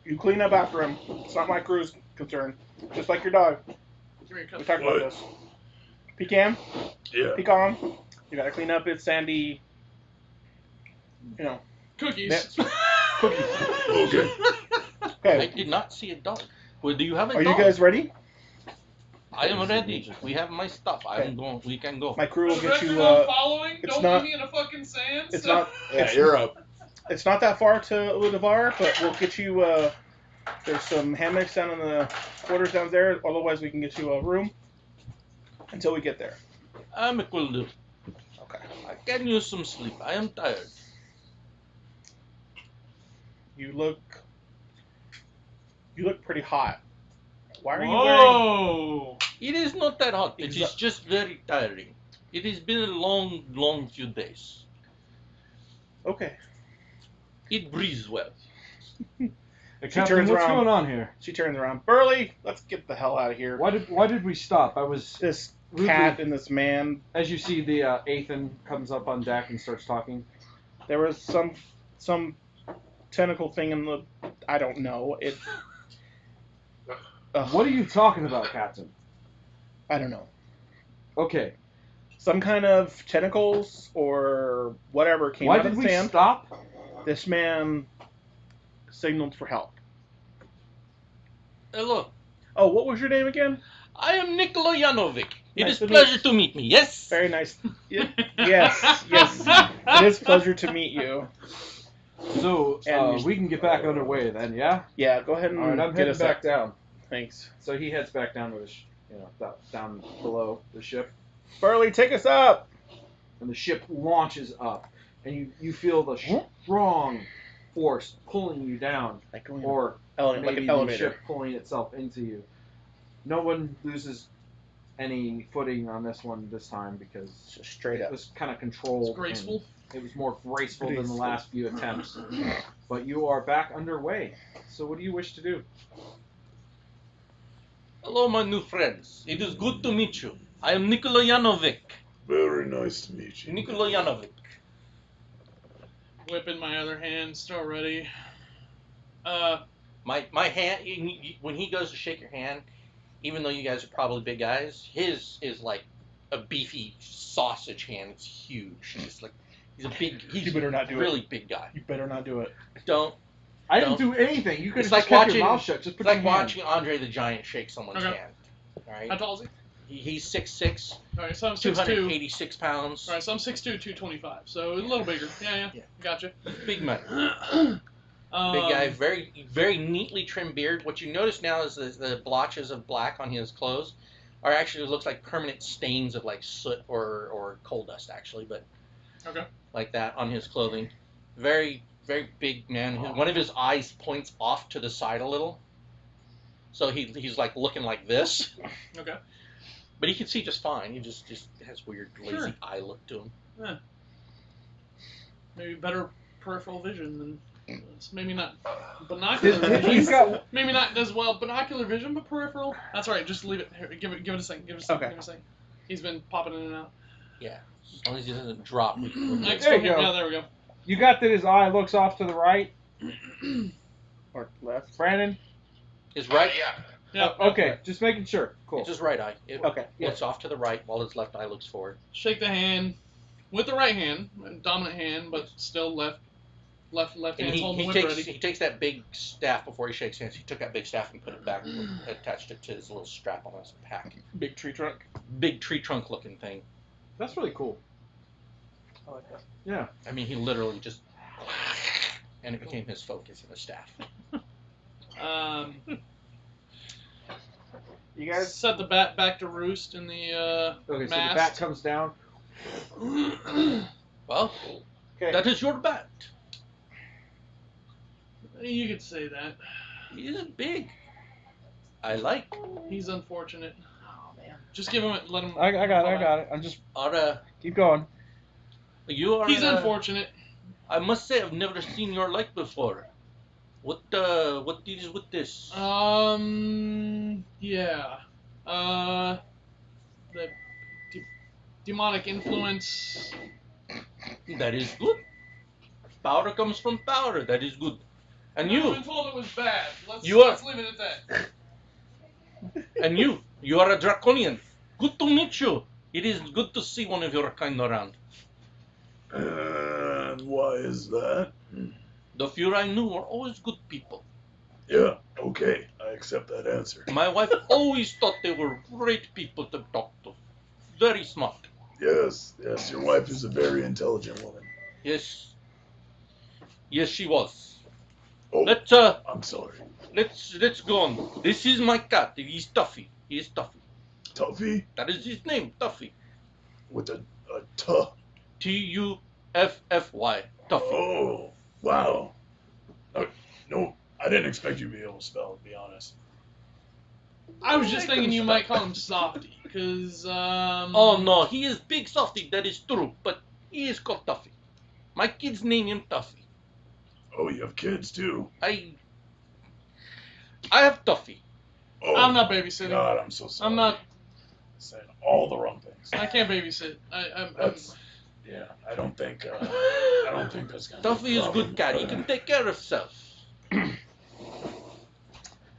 You clean up after him. It's not my crew's concern. Just like your dog. Give me a cup. We talked about this. Pecan, Yeah. pecan. You gotta clean up its sandy, Cookies. Nets. cookies. Okay. I Okay. did not see a dog. Well, do you have a Are dog? you guys ready? I am ready. We have my stuff. Okay. I'm going. We can go. My crew will The get rest you. are not following. it's Don't not- leave me in a fucking sand. It's so- not. Yeah, you're up. It's not that far to Ludavar, but we'll get you. There's some hammocks down in the quarters down there. Otherwise, we can get you a room until we get there. I'm will do. Okay. I can use some sleep. I am tired. You look pretty hot. Why are you wearing? Whoa! It is not that hot. It Exa- is just very tiring. It has been a long few days. Okay. It breathes well. Captain, turns what's around. going on here? She turns around. Burley, let's get the hell out of here. Why did we stop? I was, This Rudely- cat and this man. as you see, the Athan comes up on deck and starts talking. There was some tentacle thing in the. I don't know. It. What are you talking about, Captain? I don't know. Okay. Some kind of tentacles or whatever came Why out did of the we sand. stop? This man signaled for help. Hello. Oh, what was your name again? I am Nikola Janovic. It Nice is to meet pleasure you. to meet me. Yes. Very nice. Yes. It is a pleasure to meet you. So And- we can get back underway then, yeah? Yeah, go ahead and All right, I'm get heading us back up. down. Thanks. So he heads back down to the, down below the ship, Barley, take us up! and the ship launches up, and you feel the strong force pulling you down, Like going or like maybe an the elevator. ship pulling itself into you. No one loses any footing on this one this time because Just straight it up. was kind of controlled. It's graceful. and It was more graceful than the Graceful. last few attempts. But you are back underway. So what do you wish to do? Hello, my new friends. It is good to meet you. I am Nikola Janovic. Very nice to meet you. Nikola Janovic. Whip in my other hand, still ready. My hand, when he goes to shake your hand, even though you guys are probably big guys, his is like a beefy sausage hand. It's huge. Just like he's You better not do it. really big guy. You better not do it. Don't. I didn't do anything. You could It's have like just kept watching. your mouth shut. Just It's put like your hand. watching Andre the Giant shake someone's Okay. hand. All How right. tall is he? He's 6'6", Alright, so I'm 6'2". 286 pounds. Alright, so I'm 6'2", 225. So a little bigger. Yeah. Yeah. Gotcha. Big man. Big Big guy, very neatly trimmed beard. What you notice now is the blotches of black on his clothes are actually looks like permanent stains of like soot or coal dust actually, but Okay. like that on his clothing. Very big man. One of his eyes points off to the side a little, so he's like looking like this. Okay. But he can see just fine. He just has weird lazy Sure. eye look to him. Maybe better peripheral vision than. Maybe not binocular He's vision. got. Maybe not as well binocular vision, but peripheral. That's right. Just leave it. Here, give it a second. Give it a second. Okay. Give it a second. He's been popping in and out. Yeah, as long as he doesn't drop. Next There one you here. go. Yeah, there we go. You got that his eye looks off to the right, Or left. Brandon? His right. Yeah. Yeah. Okay, just making sure. Cool. It's his right eye. It Okay. looks off to the right while his left eye looks forward. Shake the hand with the right hand, dominant hand, but still left And hand holding the whip ready. he takes that big staff before he shakes hands. He took that big staff and put it back, attached it to his little strap on his pack. Big tree trunk. Big tree trunk looking thing. That's really cool. I like that. Yeah. I mean, he literally just, and it became his focus and his staff. You guys. Set the bat back to roost in the Okay, so the mast. bat comes down. Well, Okay. that is your bat. You could say that. He is big. I like. He's unfortunate. Oh man. Just give him let him. I got it. I'm just Keep going. you are. He's unfortunate. I must say, I've never seen your like before. What is with this? Yeah. The demonic influence. That is good. Powder comes from powder. That is good. And I've you, been told it was bad. Let's You are- leave it at that. and you are a draconian. Good to meet you. It is good to see one of your kind around. And why is that? The few I knew were always good people. Yeah, okay, I accept that answer. My wife always thought they were great people to talk to. Very smart. Yes, your wife is a very intelligent woman. Yes. Yes, she was. Oh, I'm sorry. Let's go on. This is my cat. He's Tuffy. He is Tuffy. Tuffy? That is his name, Tuffy. With a tuh. Tuffy. Tuffy. Oh, wow. No, I didn't expect you to be able to spell, to be honest. I was just I thinking can you spell. might call him Softy, because Oh no, he is big softy. That is true, but he is called Tuffy. My kids name him Tuffy. Oh, you have kids too? I have Tuffy. Oh, I'm not babysitting. God, I'm so sorry. I'm not. Saying all the wrong things. I can't babysit. I'm Yeah, I don't think that's gonna. Tuffy be a is good cat. He problem. can take care of himself.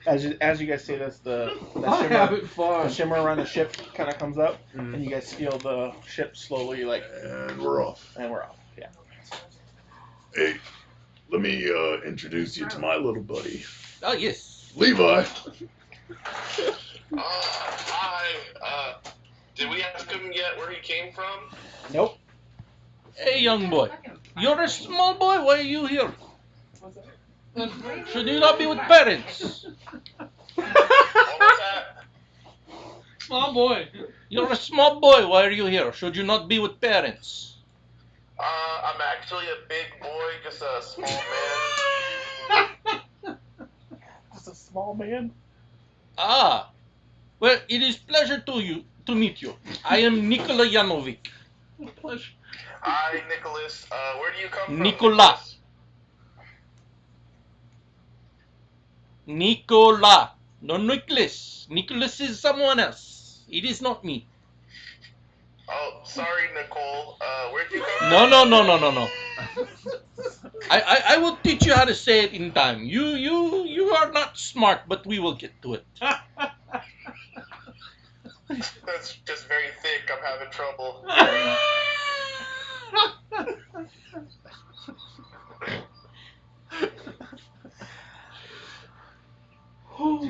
As you guys say this, the I'm shimmer, having the fun. shimmer around the ship kind of comes up, Mm. and you guys feel the ship slowly And we're off. and we're off. Yeah. Hey, let me introduce you to my little buddy, Oh yes. Levi. Hi. Did we ask him yet where he came from? Nope. Hey young boy, you're a small boy. Why are you here? Should you not be with parents? What was that? Small boy. You're a small boy. Why are you here? Should you not be with parents? I'm actually a big boy, just a small man. Just a small man. Ah. Well, it is pleasure to meet you. I am Nikola Janovic. Pleasure. Hi, Nicholas. Where do you come from? Nikola. Nikola. No Nicholas. Nicholas is someone else. It is not me. Oh, sorry, Nicole. Where'd you come No. I will teach you how to say it in time. You are not smart, but we will get to it. That's just very thick. I'm having trouble.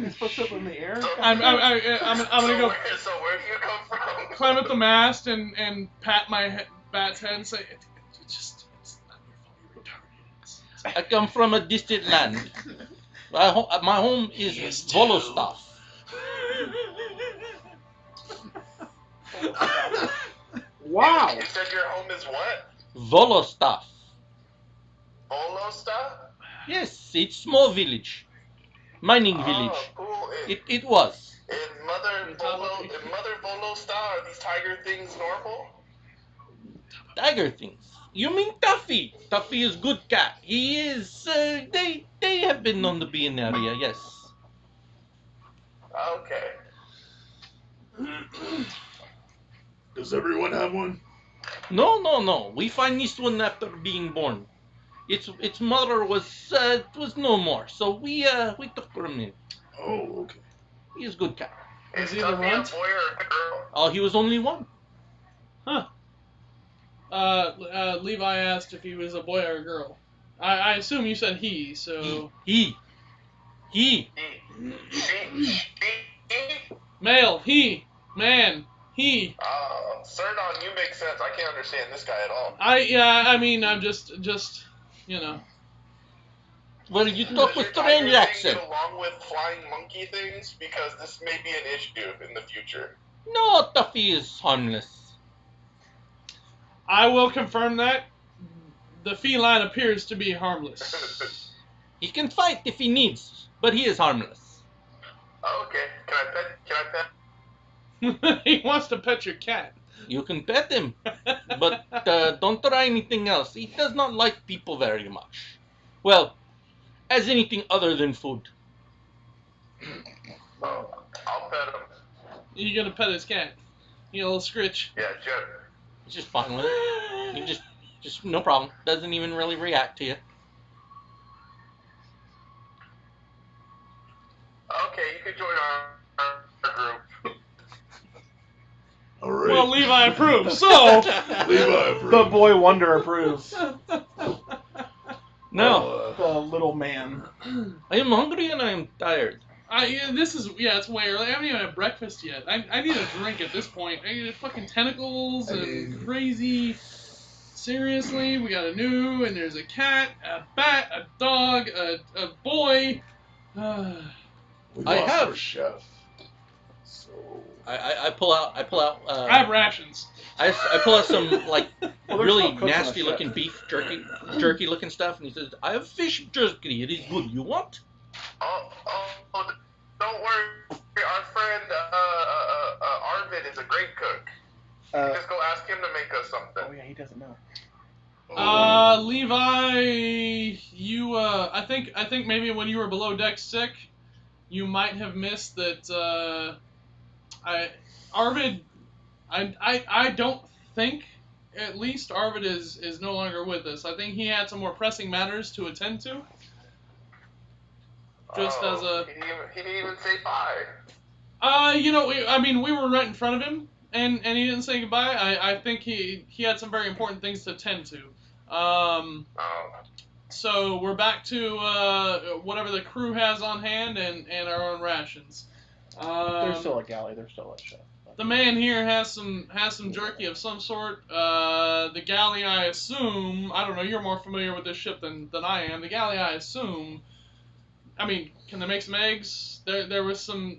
Just puts up in the air. I'm gonna go So where do you come from? climb up the mast and pat my bat's head and say, it's not your fault. You're retarded. I come from a distant land. My home is Volostav. Wow. You said your home is what? Volostav. Volosta? Yes, it's small village. Mining village. Oh, cool. It was. In Mother Volosta, are these tiger things normal? Tiger things. You mean Tuffy? Tuffy is good cat. He is, they have been known to be in the area, yes. Okay. Does everyone have one? No. We find this one after being born. Its mother was no more, so we took him in. Oh, okay. He is good cat. Is he the Tuffy a runt? boy or a girl? Oh, he was only one. Levi asked if he was a boy or a girl. I assume you said he, so... He. She? Male, he, man, he. Sirnon, you make sense. I can't understand this guy at all. I'm just, you know. Well, you talk with Does your tiger strange thing accent. get along with flying monkey things? Because this may be an issue in the future. No, Tuffy is harmless. I will confirm that. The feline appears to be harmless. He can fight if he needs, but he is harmless. Okay. Can I pet? He wants to pet your cat. You can pet him, but don't try anything else. He does not like people very much. Well, as anything other than food. Oh, I'll pet him. You gonna pet his cat? You know, a little scritch. Yeah, Jim. He's just fine with it. He just no problem. Doesn't even really react to you. Okay, you can join our group. All right. Well, Levi approves. So Levi approved. The boy wonder approves. No, The little man. I am hungry and I am tired. it's way early. I haven't even had breakfast yet. I need a drink at this point. I need fucking tentacles and crazy. Seriously, we got a new, and there's a cat, a bat, a dog, a boy. We I lost have- our chef. So I pull out. I have rations. I pull out some like there's really no cook on a nasty ship. looking beef jerky looking stuff, and he says, "I have fish jerky. It is good. You want?" Oh, don't worry. Our friend Arvid is a great cook. Just go ask him to make us Oh something. yeah, he doesn't know. Levi, you I think maybe when you were below deck sick, you might have missed that. Arvid, I don't think at least Arvid is no longer with us. I think he had some more pressing matters to attend to. Just as a. He didn't even say bye. We were right in front of him, and he didn't say goodbye. I think he had some very important things to attend to. So we're back to whatever the crew has on hand and our own rations. There's still a galley. There's still a chef. The man here has some jerky of some sort. The galley, I assume, I don't know. You're more familiar with this ship than I am. The galley, I assume, I mean, can they make some eggs? There was some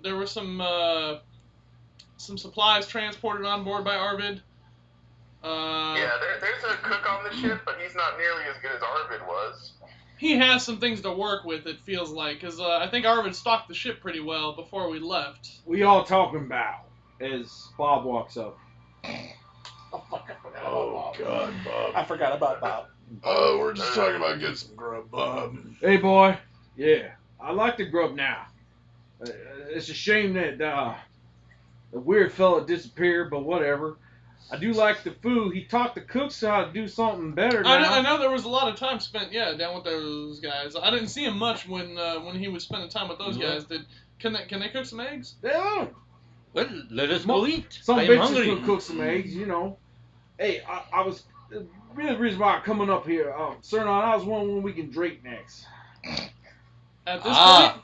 supplies transported on board by Arvid. Yeah, there's a cook on the ship, but he's not nearly as good as Arvid was. He has some things to work with, it feels like, because I think Arvid stocked the ship pretty well before we left. We all talking about as Bob walks up. Oh, fuck, I forgot Oh, about Bob. God, Bob. I forgot about Bob. Oh, we're just talking about getting some grub, Bob. Hey, boy. Yeah, I like the grub now. It's a shame that the weird fella disappeared, but whatever. I do like the food. He taught the cooks how to do something better now. I know there was a lot of time spent, down with those guys. I didn't see him much when he was spending time with those guys. Can they cook some eggs? Yeah. Well, let us go eat. Some I am bitches hungry. can cook some eggs, you know. Hey, I was really the reason why I'm coming up here. Sirnon, I was wondering when we can drink next. At this point,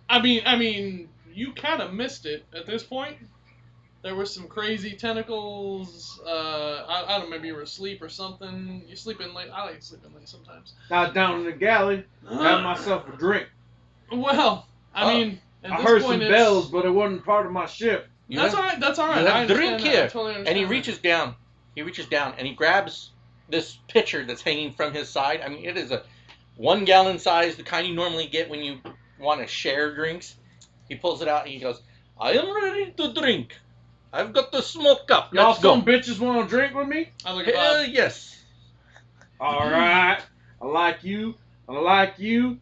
I mean, you kind of missed it. At this point, there were some crazy tentacles. I don't know, maybe you were asleep or something. You sleep in late. I like sleeping late sometimes. I was down in the galley, had myself a drink. Well, I mean, at I this heard point some bells, but it wasn't part of my ship. That's all right. That's all right. You I have drink understand that. here. I totally understand And he that. reaches down. He reaches down and he grabs this pitcher that's hanging from his side. I mean, it is a 1 gallon size, the kind you normally get when you want to share drinks. He pulls it out and he goes, I am ready to drink. I've got the smoke cup. Y'all Let's go. some bitches want to drink with me? I look at Hell Bob. yes. All right. I like you. I like you.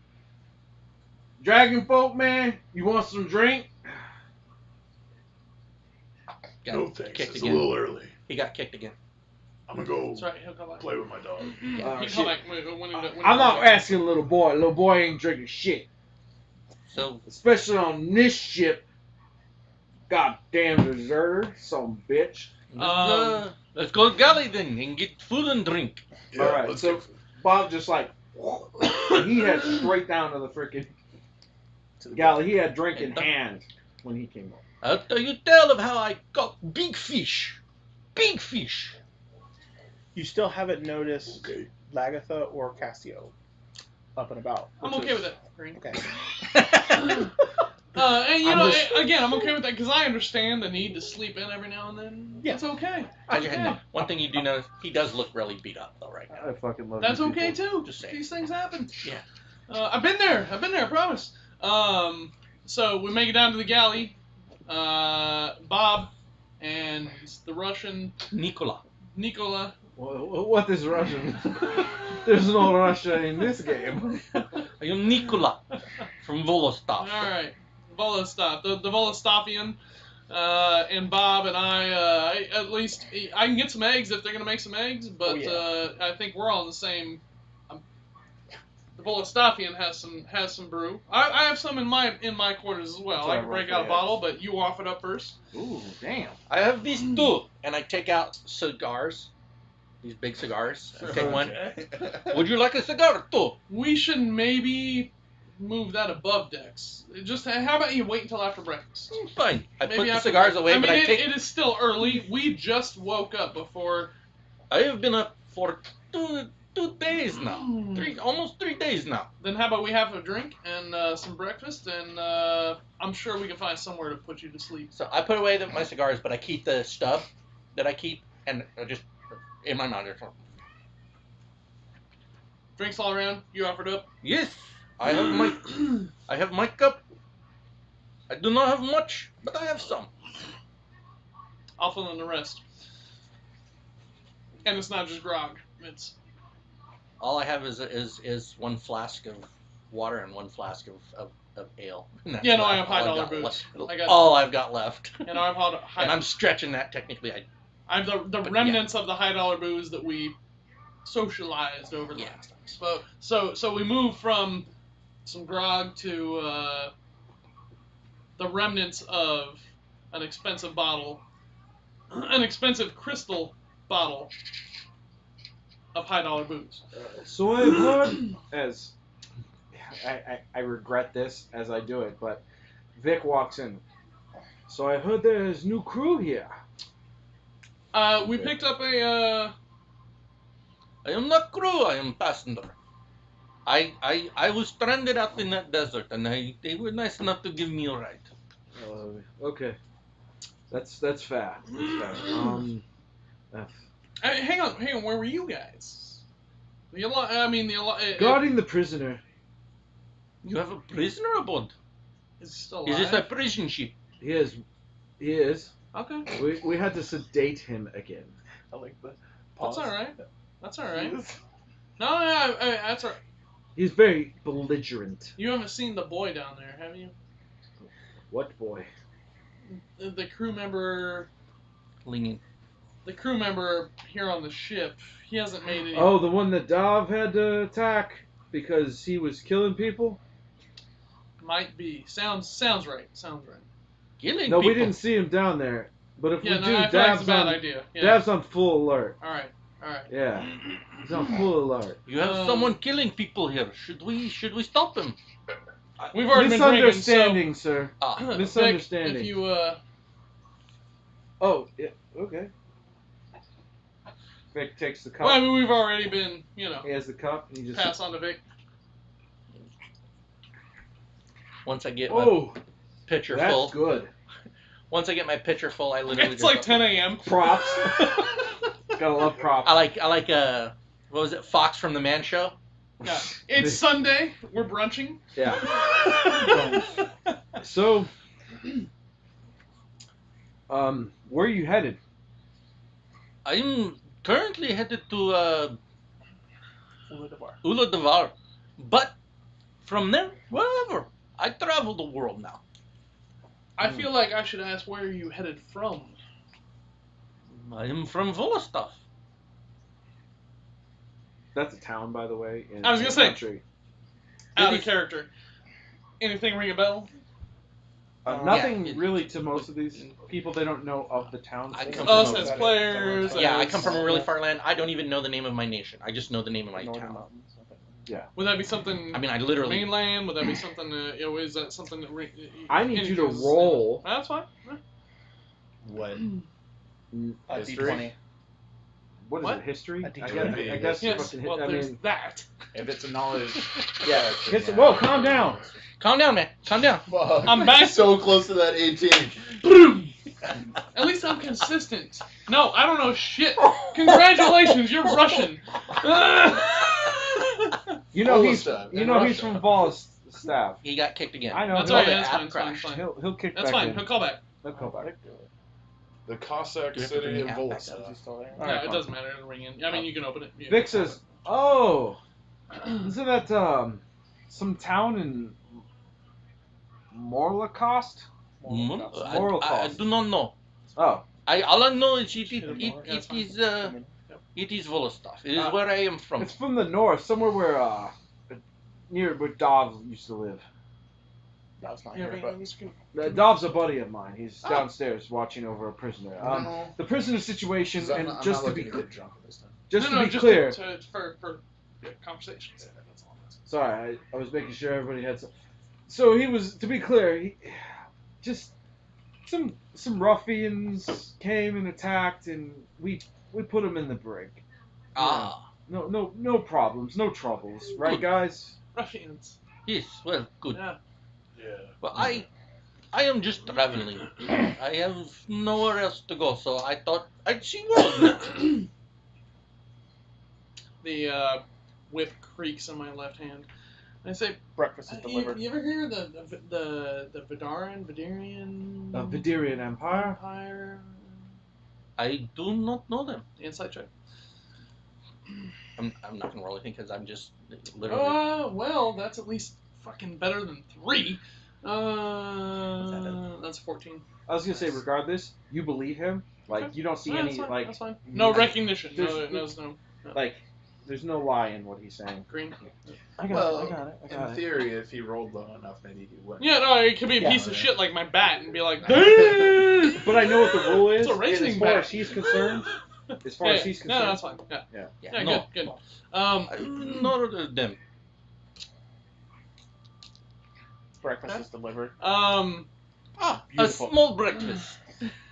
Dragon folk, man, you want some drink? Got No thanks, kicked it's again. a little early. He got kicked again. I'm gonna go That's right. He'll come back. play with my dog. He'll shit. come back when I'm not asking little boy. Little boy ain't drinking shit. So Especially on this ship. Goddamn deserter, some bitch. let's go to galley then and get food and drink. Yeah, All right, let's so get food. Bob just like he had straight down to the freaking galley. He had drink in hand when he came up. I'll tell you tale of how I got big fish. Big fish. You still haven't noticed Okay. Lagaitha or Cassio up and about. I'm which okay is- with that. Green. Okay. And you I'm know, just- again, I'm okay with that because I understand the need to sleep in every now and then. Yeah. It's okay. How's your Okay. head now? One thing you do notice, he does look really beat up though right now. I fucking love That's you okay people. too. Just saying. These things happen. Yeah. I've been there. I promise. So we make it down to the galley. Bob and the Russian Nikola. Nikola. What is Russian? There's no Russia in this game. I am Nikola from Volostov. All right, Volostov, the Volostovian, and Bob and I at least I can get some eggs if they're gonna make some eggs, but Oh, yeah. I think we're all in the same. The Volostovian has some brew. I have some in my quarters as well. That's I what can I break wrote out a for bottle, but you offer it up first. Ooh, damn. I have these two, and I take out cigars. These big cigars. I take one. Would you like a cigar too? We should maybe move that above decks. Just how about you wait until after breakfast? Fine. I Maybe put the after cigars breakfast. away, I mean, but I take. it is still early. We just woke up before. I have been up for two days now. Almost 3 days now. Then how about we have a drink and some breakfast, and I'm sure we can find somewhere to put you to sleep. So I put away my cigars, but I keep the stuff that I keep, and I just in my mouth. Drinks all around. You offered up. Yes, I have my cup. I do not have much, but I have some. I'll fill in the rest. And it's not just grog. It's All I have is 1 flask of water and 1 flask of ale. And that's Yeah, no, I about have all $5 I've got booze. left. I got- all I've got left. and I've had And I'm stretching that technically. I have the But, remnants of the $high booze that we socialized over the Yeah. last time. So we move from some grog to the remnants of an expensive bottle, an expensive crystal bottle of $high booze. So I've heard, as I regret this as I do it, but Vic walks in. So I heard there's new crew here. We picked up a I am not crew, I am passenger. I was stranded out in that desert, and they were nice enough to give me a ride. Okay. That's fair. That's fair. Hang on. Where were you guys? Guarding the prisoner. You have a prisoner aboard. Is still Is alive? this a prison ship? He is. Okay. We had to sedate him again. I like the That's pause. all right. That's all right. Yes. No, that's all right. He's very belligerent. You haven't seen the boy down there, have you? What boy? The crew member. Leaning. The crew member here on the ship. He hasn't made any. Oh, the one that Dov had to attack because he was killing people? Might be. Sounds right. Sounds right. Killing No, people. we didn't see him down there. But if Yeah, we no, do, I feel like it's Dav's a bad on idea. Yeah. Dav's on full alert. All right. Yeah, he's on full alert. You have someone killing people here. Should we stop him? We've already been drinking, Misunderstanding, sir. Ah, so Misunderstanding. Vic, if you Oh, yeah, okay. Vic takes the cup. well, I mean, we've already been, He has the cup, and he just... pass on to Vic. once I get my Oh, pitcher that's full. good. Once I get my pitcher full, I literally. It's just like 10 a.m. Props. Gotta love props. I like what was it? Fox from the Man Show. Yeah. It's Sunday. We're brunching. Yeah. So, where are you headed? I'm currently headed to Uladevar. Uladevar, but from there, wherever. I travel the world now. I feel like I should ask where are you headed from? I am from Volostov. That's a town, by the way. In I was gonna the say- country. Out of character. Anything ring a bell? Nothing yeah, really to most of these people. They don't know of the town. I scene. come Us from as a- players. Yeah, I as- come from a really far land. I don't even know the name of my nation. I just know the name of my Northern town. Mountains. Okay. Would that be something I mean, I literally. mainland? Would that be something? Is that something that? I need you to interest- roll. That's fine. What? History? D20. What is What? it? History? A I D20. guess. I guess. Yes. fucking Well, I there's mean, that. If it's a knowledge. yeah. then History. Whoa, calm yeah. down. Calm down, man. Calm down. Fuck. I'm back. So close to that 18. At least I'm consistent. No, I don't know shit. Congratulations, you're Russian. You know he's. Volostov, You in know he's Russia. from Volostov. He got kicked again. I know. That's he'll, all right. the That's app fine. That's fine. crashed. That's fine. He'll kick That's back fine. in. He'll call back. He'll call back. The Cossack Do you have to bring city the of app back Is he Volostov. still there? All No, right, it fine. doesn't matter. It'll ring in. I mean, you can open it. Yeah. Vic says, "Oh, isn't that some town in Morlacost? Moral I cost. do not know. Oh, All I know is it is Volostov. It is where I am from. it's from the north, somewhere where near where Dov used to live. That's not Yeah, here, but Dov's a buddy of mine. He's downstairs watching over a prisoner. No. The prisoner situation, 'Cause and I'm just not to be looking to get drunk this time. just no, to be just clear, for conversations. That's all. sorry, I was making sure everybody had some. So he was, to be clear, he just some ruffians came and attacked, and we put him in the brig. Ah, No problems, no troubles, right, Good. guys? Ruffians. yes. Well, good. Yeah. Yeah. Well, I am just traveling. I have nowhere else to go, so I thought I'd see world now. The whip creaks in my left hand. I say, breakfast is delivered. you ever hear the Vidarian Vidarian Empire. Empire? I do not know them. Inside check. I'm not gonna roll anything because I'm just literally. Well, that's at least fucking better than 3. That's 14. I was gonna say, regardless, you believe him. Like Okay. you don't see Yeah, any that's fine, like that's fine. No like, recognition. there's- No. like. There's no lie in what he's saying. Green. I got Well, it. I got it. in theory, if he rolled low enough, maybe he wouldn't. Yeah, no, it could be a Yeah. piece of shit like my bat and be like, But I know what the rule is. It's a and racing as far bat. as he's concerned, as far as he's concerned, No, that's fine. Yeah, yeah. yeah, no. good. Nor them. Breakfast is delivered. A Beautiful. small breakfast.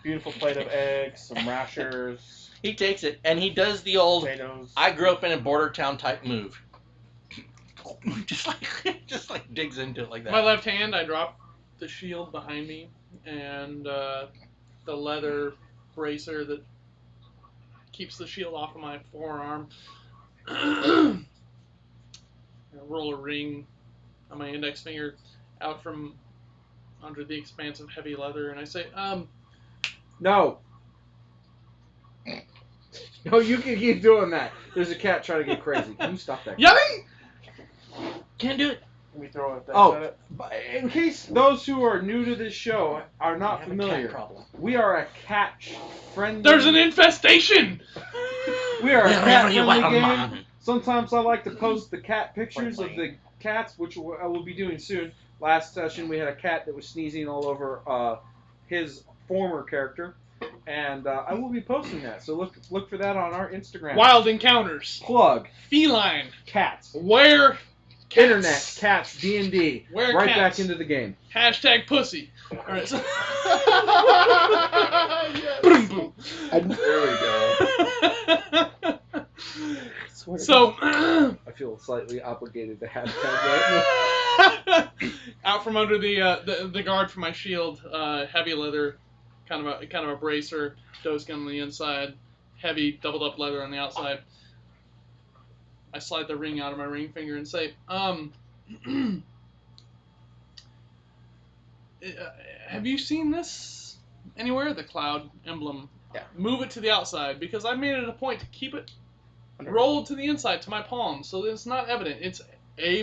Beautiful plate of eggs, some rashers, He takes it and he does the old. potatoes. I grew up in a border town type move. just like digs into it like that. My left hand, I drop the shield behind me, and the leather bracer that keeps the shield off of my forearm. I roll a ring on my index finger out from under the expanse of heavy leather, and I say, No. No, you can keep doing that. There's a cat trying to get crazy. Can you stop that? Yummy! Can't do it. We throw a dice Oh, at it. but in case those who are new to this show are We not have a familiar, cat problem. we are a cat-friendly... There's an infestation! We are a Wherever you cat-friendly are, game. man. Sometimes I like to post the cat pictures of the cats, which I will be doing soon. Last session we had a cat that was sneezing all over his former character, and I will be posting that. So look for that on our Instagram. Wild encounters. Plug Feline. cats. Where cats. Internet cats D&D. Where Right cats. back into the game. Hashtag pussy. Alright, so... Yes. Boom, boom. There we go. So, I feel slightly obligated to hashtag that. out from under the guard for my shield, heavy leather, kind of a bracer, doeskin on the inside, heavy doubled up leather on the outside. I slide the ring out of my ring finger and say, have you seen this anywhere? The cloud emblem. Yeah. Move it to the outside, because I made it a point to keep it rolled to the inside, to my palm, so that it's not evident. It's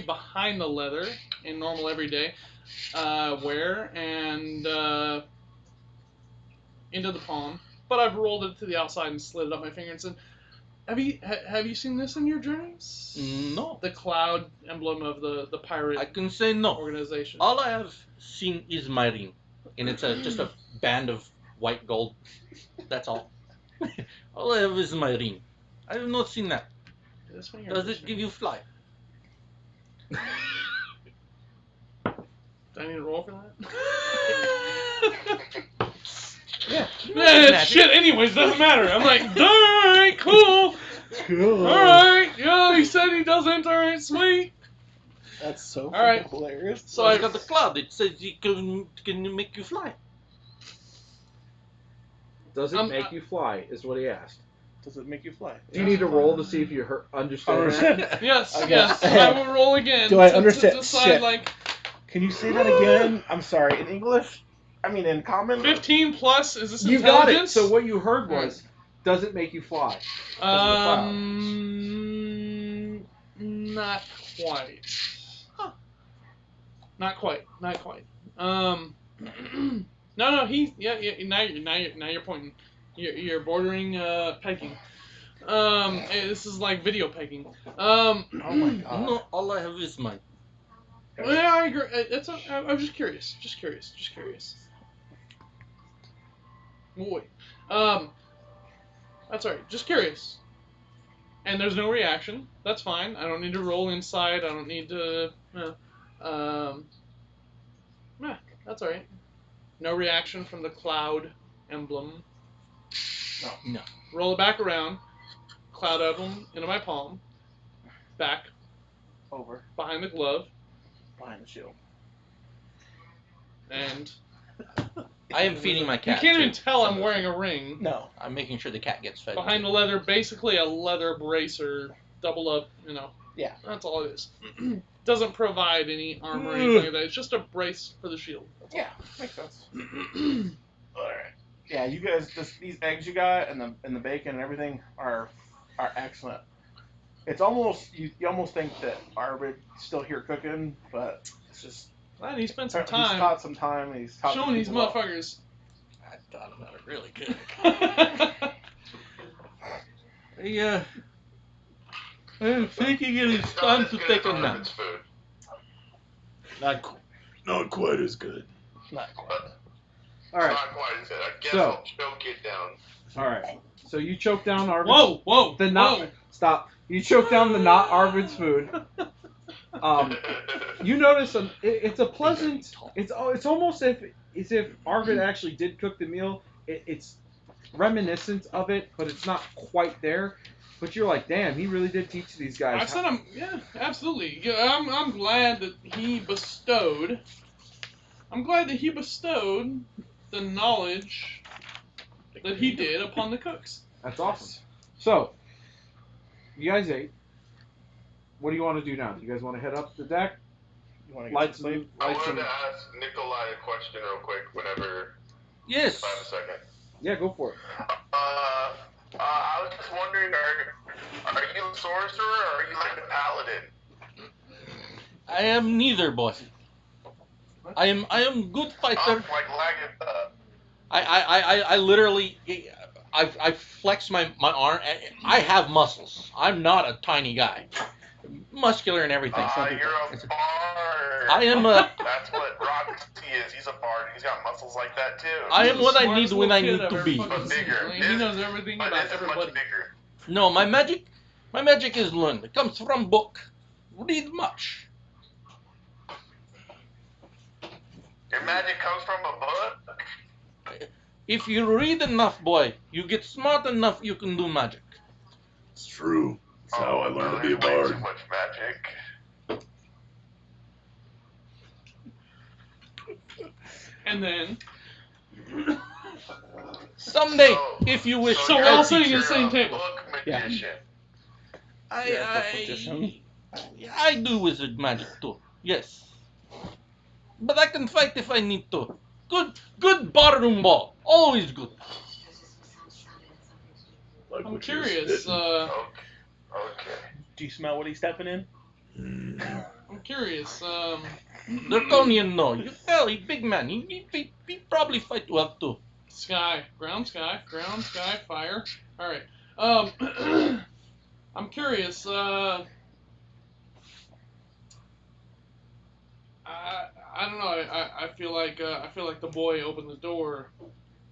behind the leather in normal everyday wear, and into the palm. But I've rolled it to the outside and slid it up my finger and said, have you seen this in your journeys? No. The cloud emblem of the pirate I can say no. organization. All I have seen is my ring, and it's just a band of white gold. That's all. All I have is my ring. I have not seen that. This finger, Does this it give you fly? Do I need to roll for that? Yeah. Shit, anyways, doesn't matter. I'm like, alright, cool. Alright, yeah, he said he doesn't. Alright, sweet. That's so All right. fucking hilarious. So I I got the cloud. It says it can make you fly. Does it make you fly, is what he asked. Does it make you fly? Do you need to roll to see if you understand that? Yes, Okay. yes. I will roll again. Do I to understand? decide, Shit. like, Can you say that again? I'm sorry. In English? I mean, in common? 15 plus, is this You got it. intelligence? So what you heard was, does it make you fly? Not quite. Huh. Not quite. No, now you're pointing. You're bordering pegging. This is like video pegging. Oh my god. No, all I have is mine. Yeah, I agree. I'm just curious. Just curious. Boy. That's alright. Just curious. And there's no reaction. That's fine. I don't need to roll inside. I don't need to. That's alright. No reaction from the cloud emblem. No. Roll it back around. Cloud emblem into my palm. Back Over. behind the glove. Behind the shield. And I am feeding my cat. you can't too. even tell I'm wearing a ring. No. I'm making sure the cat gets fed. Behind the leather, basically a leather bracer, double up, Yeah. That's all it is. Doesn't provide any armor or anything like that. It's just a brace for the shield. Yeah. Makes sense. Alright. Yeah, you guys, these eggs you got and the bacon and everything are excellent. It's almost, you almost think that Arvid's still here cooking, but it's just... Glad he spent some He's time taught some time. He's taught showing these people up. motherfuckers. I thought about it really good. Yeah. I'm thinking it is time to take a nap. Not quite as good. Not quite. All right. Not quite as good. I guess So- I'll choke it down. All right. So you choke down Arvid. Whoa! Stop. You choke down the not Arvid's food. You notice it's a pleasant. It's almost as if Arvid actually did cook the meal. It's reminiscent of it, but it's not quite there. But you're like, damn, he really did teach these guys. I said him, yeah, absolutely. Yeah, I'm glad that he bestowed. I'm glad that he bestowed the knowledge that he did upon the cooks. That's awesome. So, you guys ate. What do you want to do now? Do you guys want to head up the deck? You want to Light get some sleep? I wanted to ask Nikola a question real quick whenever, Yes. if I have a second. Yeah, go for it. I was just wondering, are you a sorcerer or are you like a paladin? I am neither, boss. I am good fighter. Like Lagaitha. I literally, I flex my arm. I have muscles. I'm not a tiny guy. Muscular and everything. Some people- You're a bard. I am a. That's what Rhox is. He's a bard. He's got muscles like that too. I am what I Smartest need when little I kid need to I've be. ever fucking But bigger. seen. He knows everything But about this is everybody. much bigger. No, my magic is learned. It comes from book. Read much. Your magic comes from a book? If you read enough, boy, you get smart enough, you can do magic. It's true. That's how I learned to be a There's way bard. too much magic. And then, Someday, if you wish, So we're I'll all teach sitting you. at the same you're a table. book Yeah. magician. I do wizard magic too. Yes, but I can fight if I need to. Good barroom ball, always good. Like I'm what you were curious. spitting. Okay. Do you smell what he's stepping in? I'm curious. Draconian, no. You tell, he big man. He probably fight well too. Ground, sky, fire. All right. I'm curious. I don't know. I feel like the boy opened the door.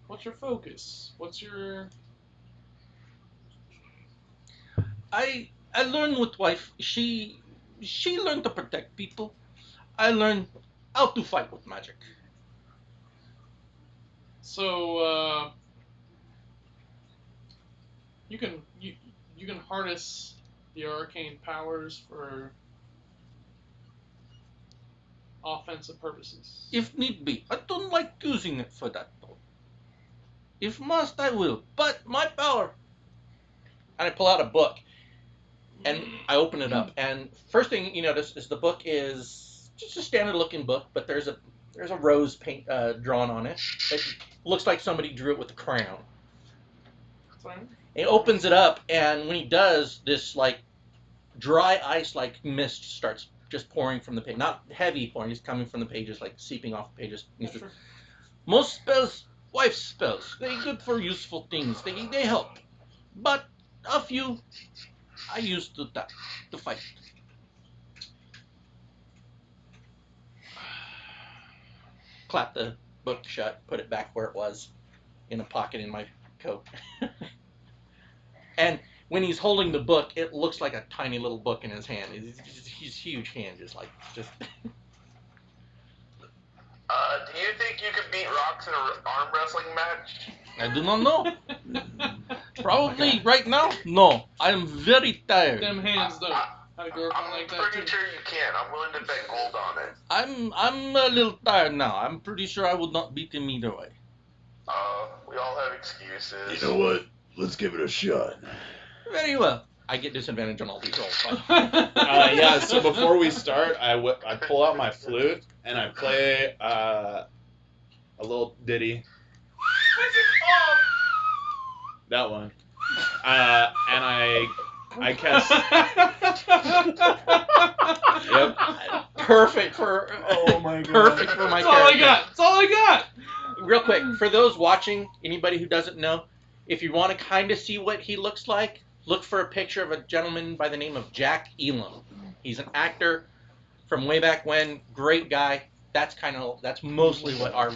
What's your focus? What's your? I learned with wife. She learned to protect people. I learned how to fight with magic. So you can harness the arcane powers for offensive purposes. If need be. I don't like using it for that though. If must, I will. But my power. And I pull out a book, and I open it up. And first thing you notice is the book is just a standard-looking book, but there's a rose paint drawn on it. It looks like somebody drew it with a crayon. Fine. He opens it up, and when he does, this like dry ice like mist starts just pouring from the page. Not heavy pouring, just coming from the pages, like seeping off the pages. And he says, Sure. most spells, wife spells, they're good for useful things. They help. But a few I use to fight. Clap the book shut, put it back where it was, in a pocket in my coat. And when he's holding the book, it looks like a tiny little book in his hand. His huge hand is like just. Do you think you could beat Rhox in an arm wrestling match? I do not know. Probably right now, no. I am very tired. Them hands though. Had a girlfriend I'm like that pretty too. sure you can. I'm willing to bet gold on it. I'm a little tired now. I'm pretty sure I would not beat him either way. We all have excuses. You know what? Let's give it a shot. Very well. I get disadvantage on all these rolls. Yeah, so before we start, I pull out my flute and I play a little ditty. What's it called? That one. And I cast. Yep. Perfect for. Oh my god. Perfect for my That's all I character. got. That's all I got. Real quick, for those watching, anybody who doesn't know, if you want to kind of see what he looks like, look for a picture of a gentleman by the name of Jack Elam. He's an actor from way back when. Great guy. That's mostly what our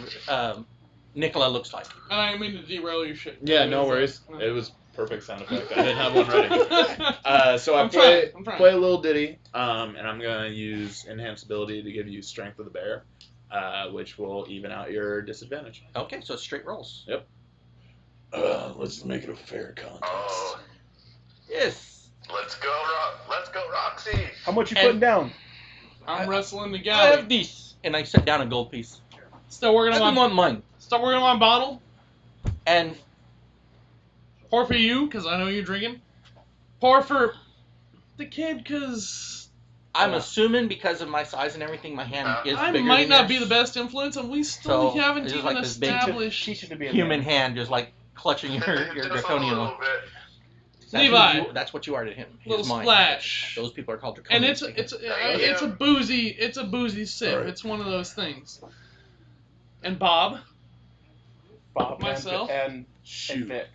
Nikola looks like. And I didn't mean to derail your shit. Yeah, no worries. It was perfect sound effect. I didn't have one ready. So I play a little ditty, and I'm gonna use enhanced ability to give you strength of the bear, which will even out your disadvantage. Okay, so it's straight rolls. Yep. Let's make it a fair contest. Oh. Yes. Let's go, Roxy. How much you And- putting down? I'm wrestling the I galley. have this. And I set down a gold piece. Still working I on didn't want mine. my bottle. And Pour for you, because I know you're drinking. Pour for the kid, because I'm assuming because of my size and everything, my hand is I bigger might than not be yours. the best influence, and we still So, haven't it's just even like this big established. Teach it to be a Human man. hand just like clutching your Just draconian a one. little bit. Levi. That's what you are to him. He's Little mine. splash. Those people are called And draconians. it's a boozy sip. Alright. It's one of those things. And Bob Bob Myself. and Shoot. Vic.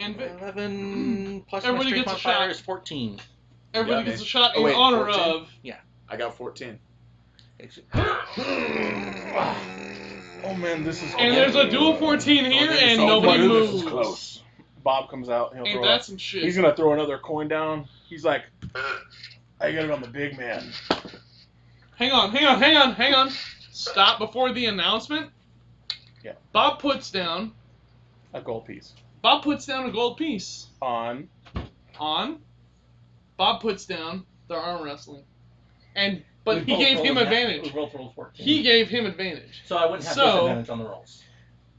and Vic. 11 plus Everybody my strength gets a modifier shot. is 14. Everybody got gets me. a shot Oh, in wait, honor 14? of. I got 14. Oh man, this is. And there's a dual 14 here, this is and so nobody close. moves. Close. Bob comes out. He'll Ain't throw. that some shit? He's gonna throw another coin down. He's like, I got it on the big man. Hang on. Stop before the announcement. Yeah. Bob puts down A gold piece. a gold piece. On. Bob puts down the arm wrestling. But We he both gave rolled him a nat- advantage. We both rolled 14. He gave him advantage. So I wouldn't have So- disadvantage on the rolls.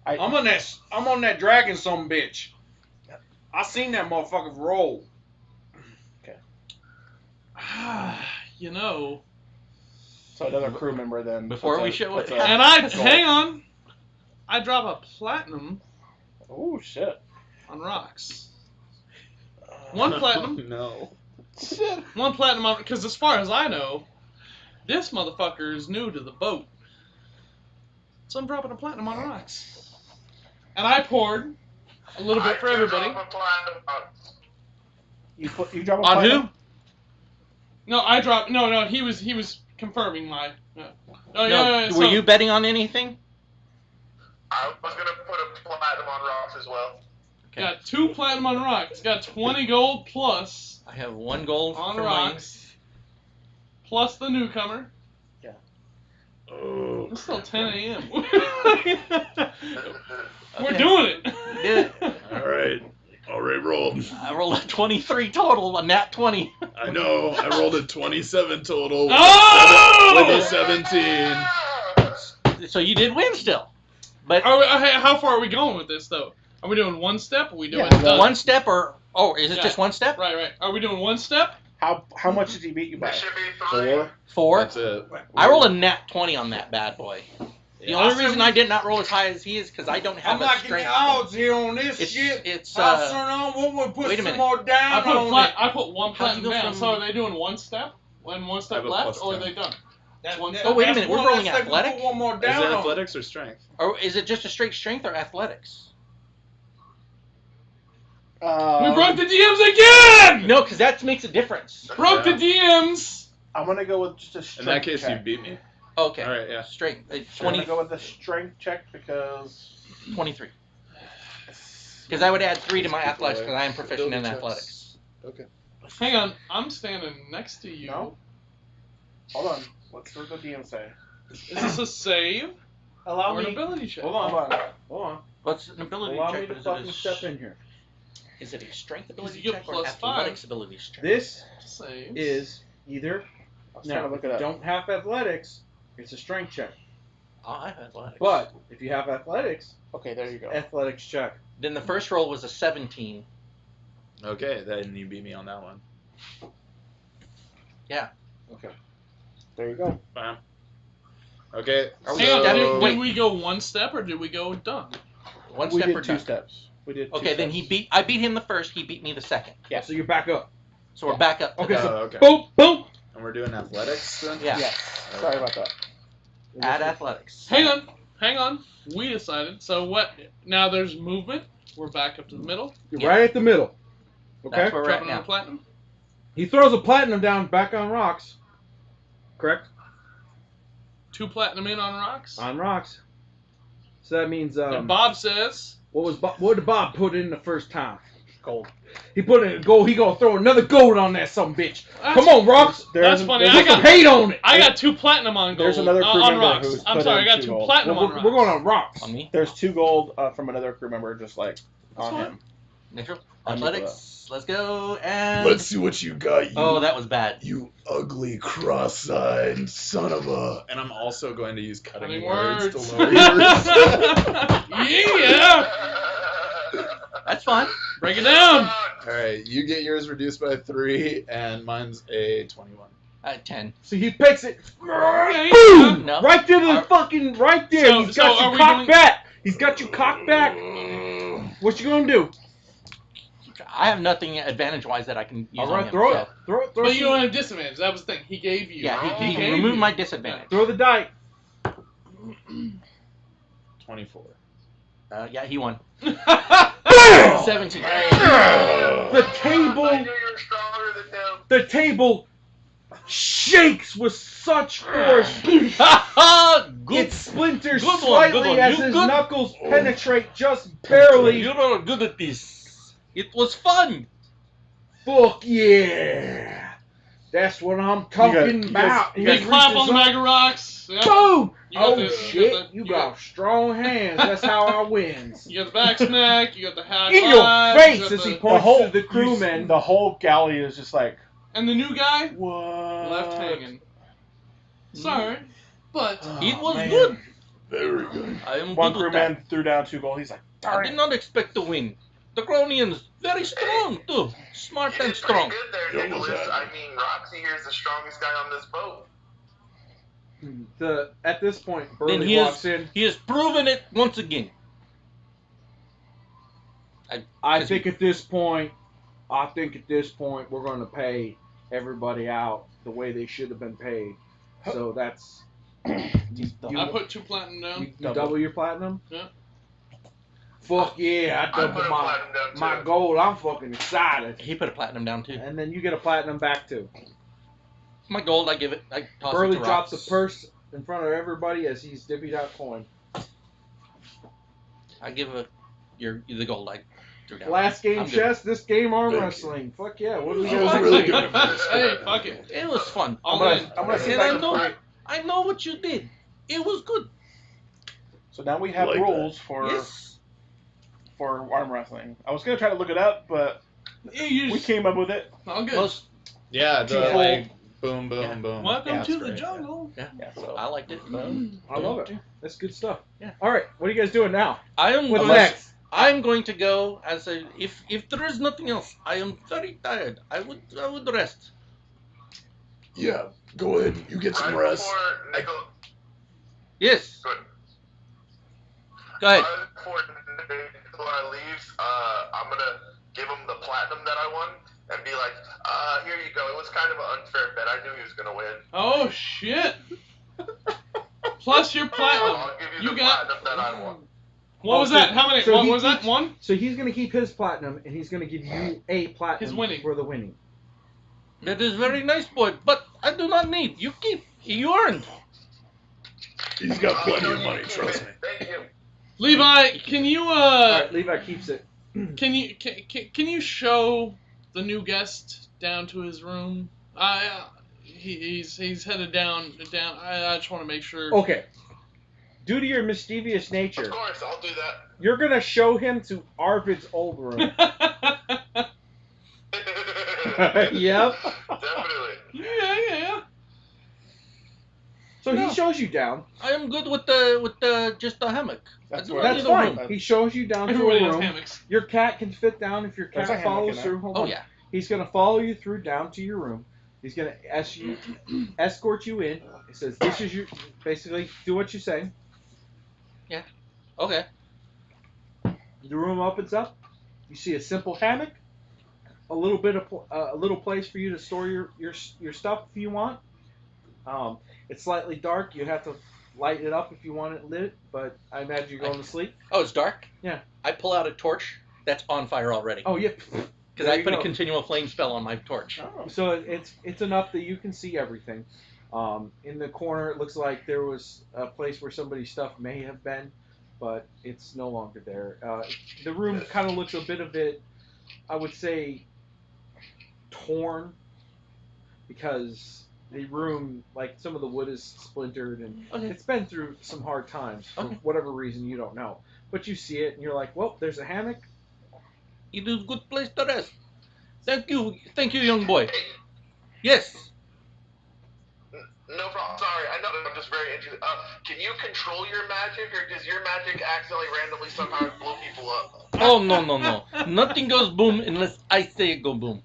I'm on that dragon some bitch. I seen that motherfucker roll. You know. So another crew member then. Before puts we a- show puts it- a- And I gold. hang on. I drop a platinum Oh shit. on Rhox. One platinum. No. Shit. One platinum on, because as far as I know, this motherfucker is new to the boat. So I'm dropping a platinum on Rhox. And I poured a little bit for everybody. You drop a On platinum? who? No, I dropped. No. He was confirming my. Oh yeah. Were you betting on anything? I was gonna put a platinum on Rocks as well. Got 2 platinum on Rhox. Got 20 gold plus I have 1 gold on for mine. Rhox. Plus the newcomer. Oh. It's still 10 a.m. We're Okay. doing it. Did it. All right. Already rolled. I rolled a 23 total, a nat 20. I know. I rolled a 27 total Oh! with a 17. So you did win still. But How far are we going with this though? Are we doing one step? Or are we doing Yeah, done? one step or is it Yeah. just one step? Right. Are we doing one step? How much did he beat you by? It should be 3. 4. That's it. I rolled a nat 20 on that bad boy. The Yeah. only reason I did not roll as high as he is because I don't have I'm a knocking strength. the odds here on this It's shit. it's Sirnon, what we put wait a some minute. more down I put on it? I put one How'd you platinum go down. from- So are they doing one step? One I step have a left, plus or are 10. they done? That- One that- step. Oh, wait a that's minute, we're one rolling less thing, athletic? Put one more Is down it on it. athletics or strength? or is it just a straight strength or athletics? We broke the DMs again. No, because that makes a difference. Broke the DMs. I'm gonna go with just a In strength that case, you check. beat me. Okay. All right, yeah. Strength. I'm 20, gonna go with the strength check because 23. Because I would add 3 to my athletics because I am proficient in athletics. Okay. Hang on, I'm standing next to you. No. Hold on. What's the DM say? Is this a save Allow or an me. ability check? Hold on. Hold on. Hold on. What's an ability Allow check? me to Is it fucking a step in here. Is it a strength you ability get check or plus athletics 5. ability check? This Saves. is either. I was trying Now, to if look it you up. don't have athletics, it's a strength check. Oh, I have athletics. But if you have athletics, Okay, there you go. athletics check. Then the first roll was a 17. Okay, then you beat me on that one. Okay. There you go. Bam. Okay. Are we Hang on, stepping? did Wait. we go one step or did we go done? One We step did or 2 done? steps. We did. 2 Okay, then steps. I beat him the first. He beat me the second. Yeah. So you're back up. So we're back up. To Okay, the- so okay. boom, boom. And we're doing athletics then? Yeah. Yes. Sorry about that. Add athletics. Hang on. We decided. So what? Now there's movement. We're back up to the middle. You're Yeah. right at the middle. Okay. That's where we're at Dropping on now. the platinum. He throws a platinum down back on rocks. Correct? 2 platinum in on Rocks. On rocks. So that means And Bob says, what did Bob put in the first time? Gold. He put in gold. He gonna throw another gold on that some bitch. That's- Come on, rocks. That's funny. Put some hate on it. I got 2 platinum on gold. There's another crew on member Rocks. who's I'm put sorry, I in got 2 2 gold. platinum on We're Rocks. going on rocks. On me? There's 2 gold from another crew member just like on fine. him. Natural. On Athletics. Let's go. And. Let's see what you got, you. Oh, that was bad. You ugly cross-eyed son of a. And I'm also going to use cutting Cutting words words. to lower yours. Yeah. That's fine. Break it down. All right, you get yours reduced by 3, and mine's a 21. 10. So he picks it. Okay, Boom! No. Right to the fucking right there. So- He's so got are you we cocked doing- back. He's got you cocked back. What you gonna do? I have nothing advantage-wise that I can use All on right, him. throw so- it. Throw But you some- don't have disadvantage. That was the thing. He gave you. Yeah, he gave removed you. my disadvantage. Throw the die. 24. Yeah, he won. Bam! 17. The I table. knew you were stronger than him. The table shakes with such force. Good. It splinters Good one, slightly good one. as You his good? knuckles penetrate just barely. You're good at this. It was fun. Fuck yeah! That's what I'm talking you guys- about. you Big He clap on reaches the up. bag of rocks. Yep. Boom! You got Oh the- shit! You got got strong hands. That's how I wins. You got the back smack. You got the high In your five, face you got as he the- points to the crewmen. The whole galley is just like, And the new guy what? left hanging. Sorry, but It was man. good. Very good. I am One good with that. crewman threw down 2 gold. He's like, I darn did it. not expect to win. The Cronians, very strong too. Smart You and did pretty strong. good there, You almost Nicholas. had I mean, Roxy here is the strongest guy on this boat. At this point, Then Burley he walks is, in. he has proven it once again. I think at this point, we're going to pay everybody out the way they should have been paid. So that's you I put 2 platinum down. double your platinum. Yeah. Fuck yeah! I I double put a my platinum down, too. my gold. I'm fucking excited. He put a platinum down too. And then you get a platinum back too. My gold, I give it. I toss Burley it to drops a Rhox. purse in front of everybody as he's divvied out coin. I give the gold. I threw down. Last game I'm good. chess, this game arm Thank you. wrestling. Fuck yeah! What do we That was got? really good. Hey, fuck it. It was fun. I'm All in. gonna see if And I I can. I know what you did. It was good. So now we have Like rules for Yes. arm wrestling. I was gonna try to look it up, but Yeah, you we just, came up with it. all good. Most, Yeah, the Twofold. like boom, boom, Yeah. boom. Welcome Yeah, to it's the great. jungle. yeah. Yeah, so I liked it. I love it. That's good stuff. Yeah. All right, what are you guys doing now? I am What's going, next? I'm going to go as a if there is nothing else. I am very tired. I would rest. Yeah, go ahead. You get some Right rest. before Nicholas, Yes. good. Go ahead. Right before Nikolai leaves, I'm gonna give him the platinum that I won and be like, here you go. It was kind of an unfair bet. I knew he was gonna win. Oh shit. Plus your So platinum. I'll give you You the got. platinum that I won. What was that? How many? So What he was that? keeps- 1? So he's gonna keep his platinum, and he's gonna give you a platinum His winning. for the winning. That is very nice, boy. But I do not need. You keep. You earned. He's got plenty No, of you money, can't. trust me. Thank you. Levi, can you All right, Levi keeps it. can you show the new guest down to his room? He's headed down. I just want to make sure. Okay. Due to your mischievous Of nature, course, I'll do that. you're gonna show him to Arvid's old room. Yep. Definitely. Yeah. So he shows you down. I am good with the just a hammock. That's I do where- not That's need a fine. room. He shows you down to Everybody a has room. hammocks. Your cat can fit down if your There's a cat hammock follows in through. Hold Oh on. yeah. He's gonna follow you through down to your room. He's gonna escort you in. He says, "This is your." Basically, do what you say. Okay. The room opens up. You see a simple hammock, a little bit of a little place for you to store your stuff if you want. It's slightly dark. You have to light it up if you want it lit, but I imagine you're going to sleep. Oh, it's dark. Yeah. I pull out a torch that's on fire already. Oh yeah. Because there I you put go. a continual flame spell on my torch. Oh. So it's enough that you can see everything. In the corner, it looks like there was a place where somebody's stuff may have been, but it's no longer there. The room kind of looks a bit, I would say, torn, because the room, like some of the wood is splintered and Okay. it's been through some hard times for Okay. whatever reason you don't know. But you see it and you're like, well, there's a hammock. It is good place to rest. Thank you, young boy. Yes. No problem. Sorry, I know I'm just very interested. Can you control your magic, or does your magic accidentally randomly somehow blow people up? Oh no. Nothing goes boom unless I say it go boom.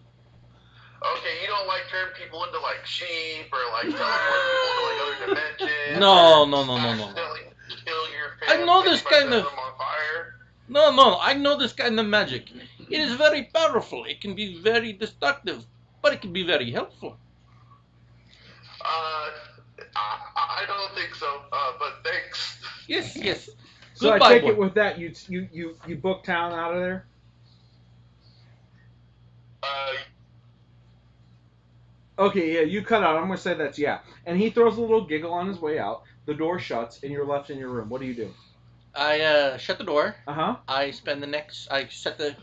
Okay, you don't like turn people into like sheep or like teleport people to like other dimensions. No. Accidentally kill your I family know this by kind setting of- them on fire. No. I know this kind of magic. It is very powerful. It can be very destructive, but it can be very helpful. I don't think so. But thanks. Yes. So Goodbye, I take boy. it with that you book town out of there. Okay, yeah, you cut out. I'm gonna say that's yeah. And he throws a little giggle on his way out. The door shuts, and you're left in your room. What do you do? I shut the door. Uh-huh. I set the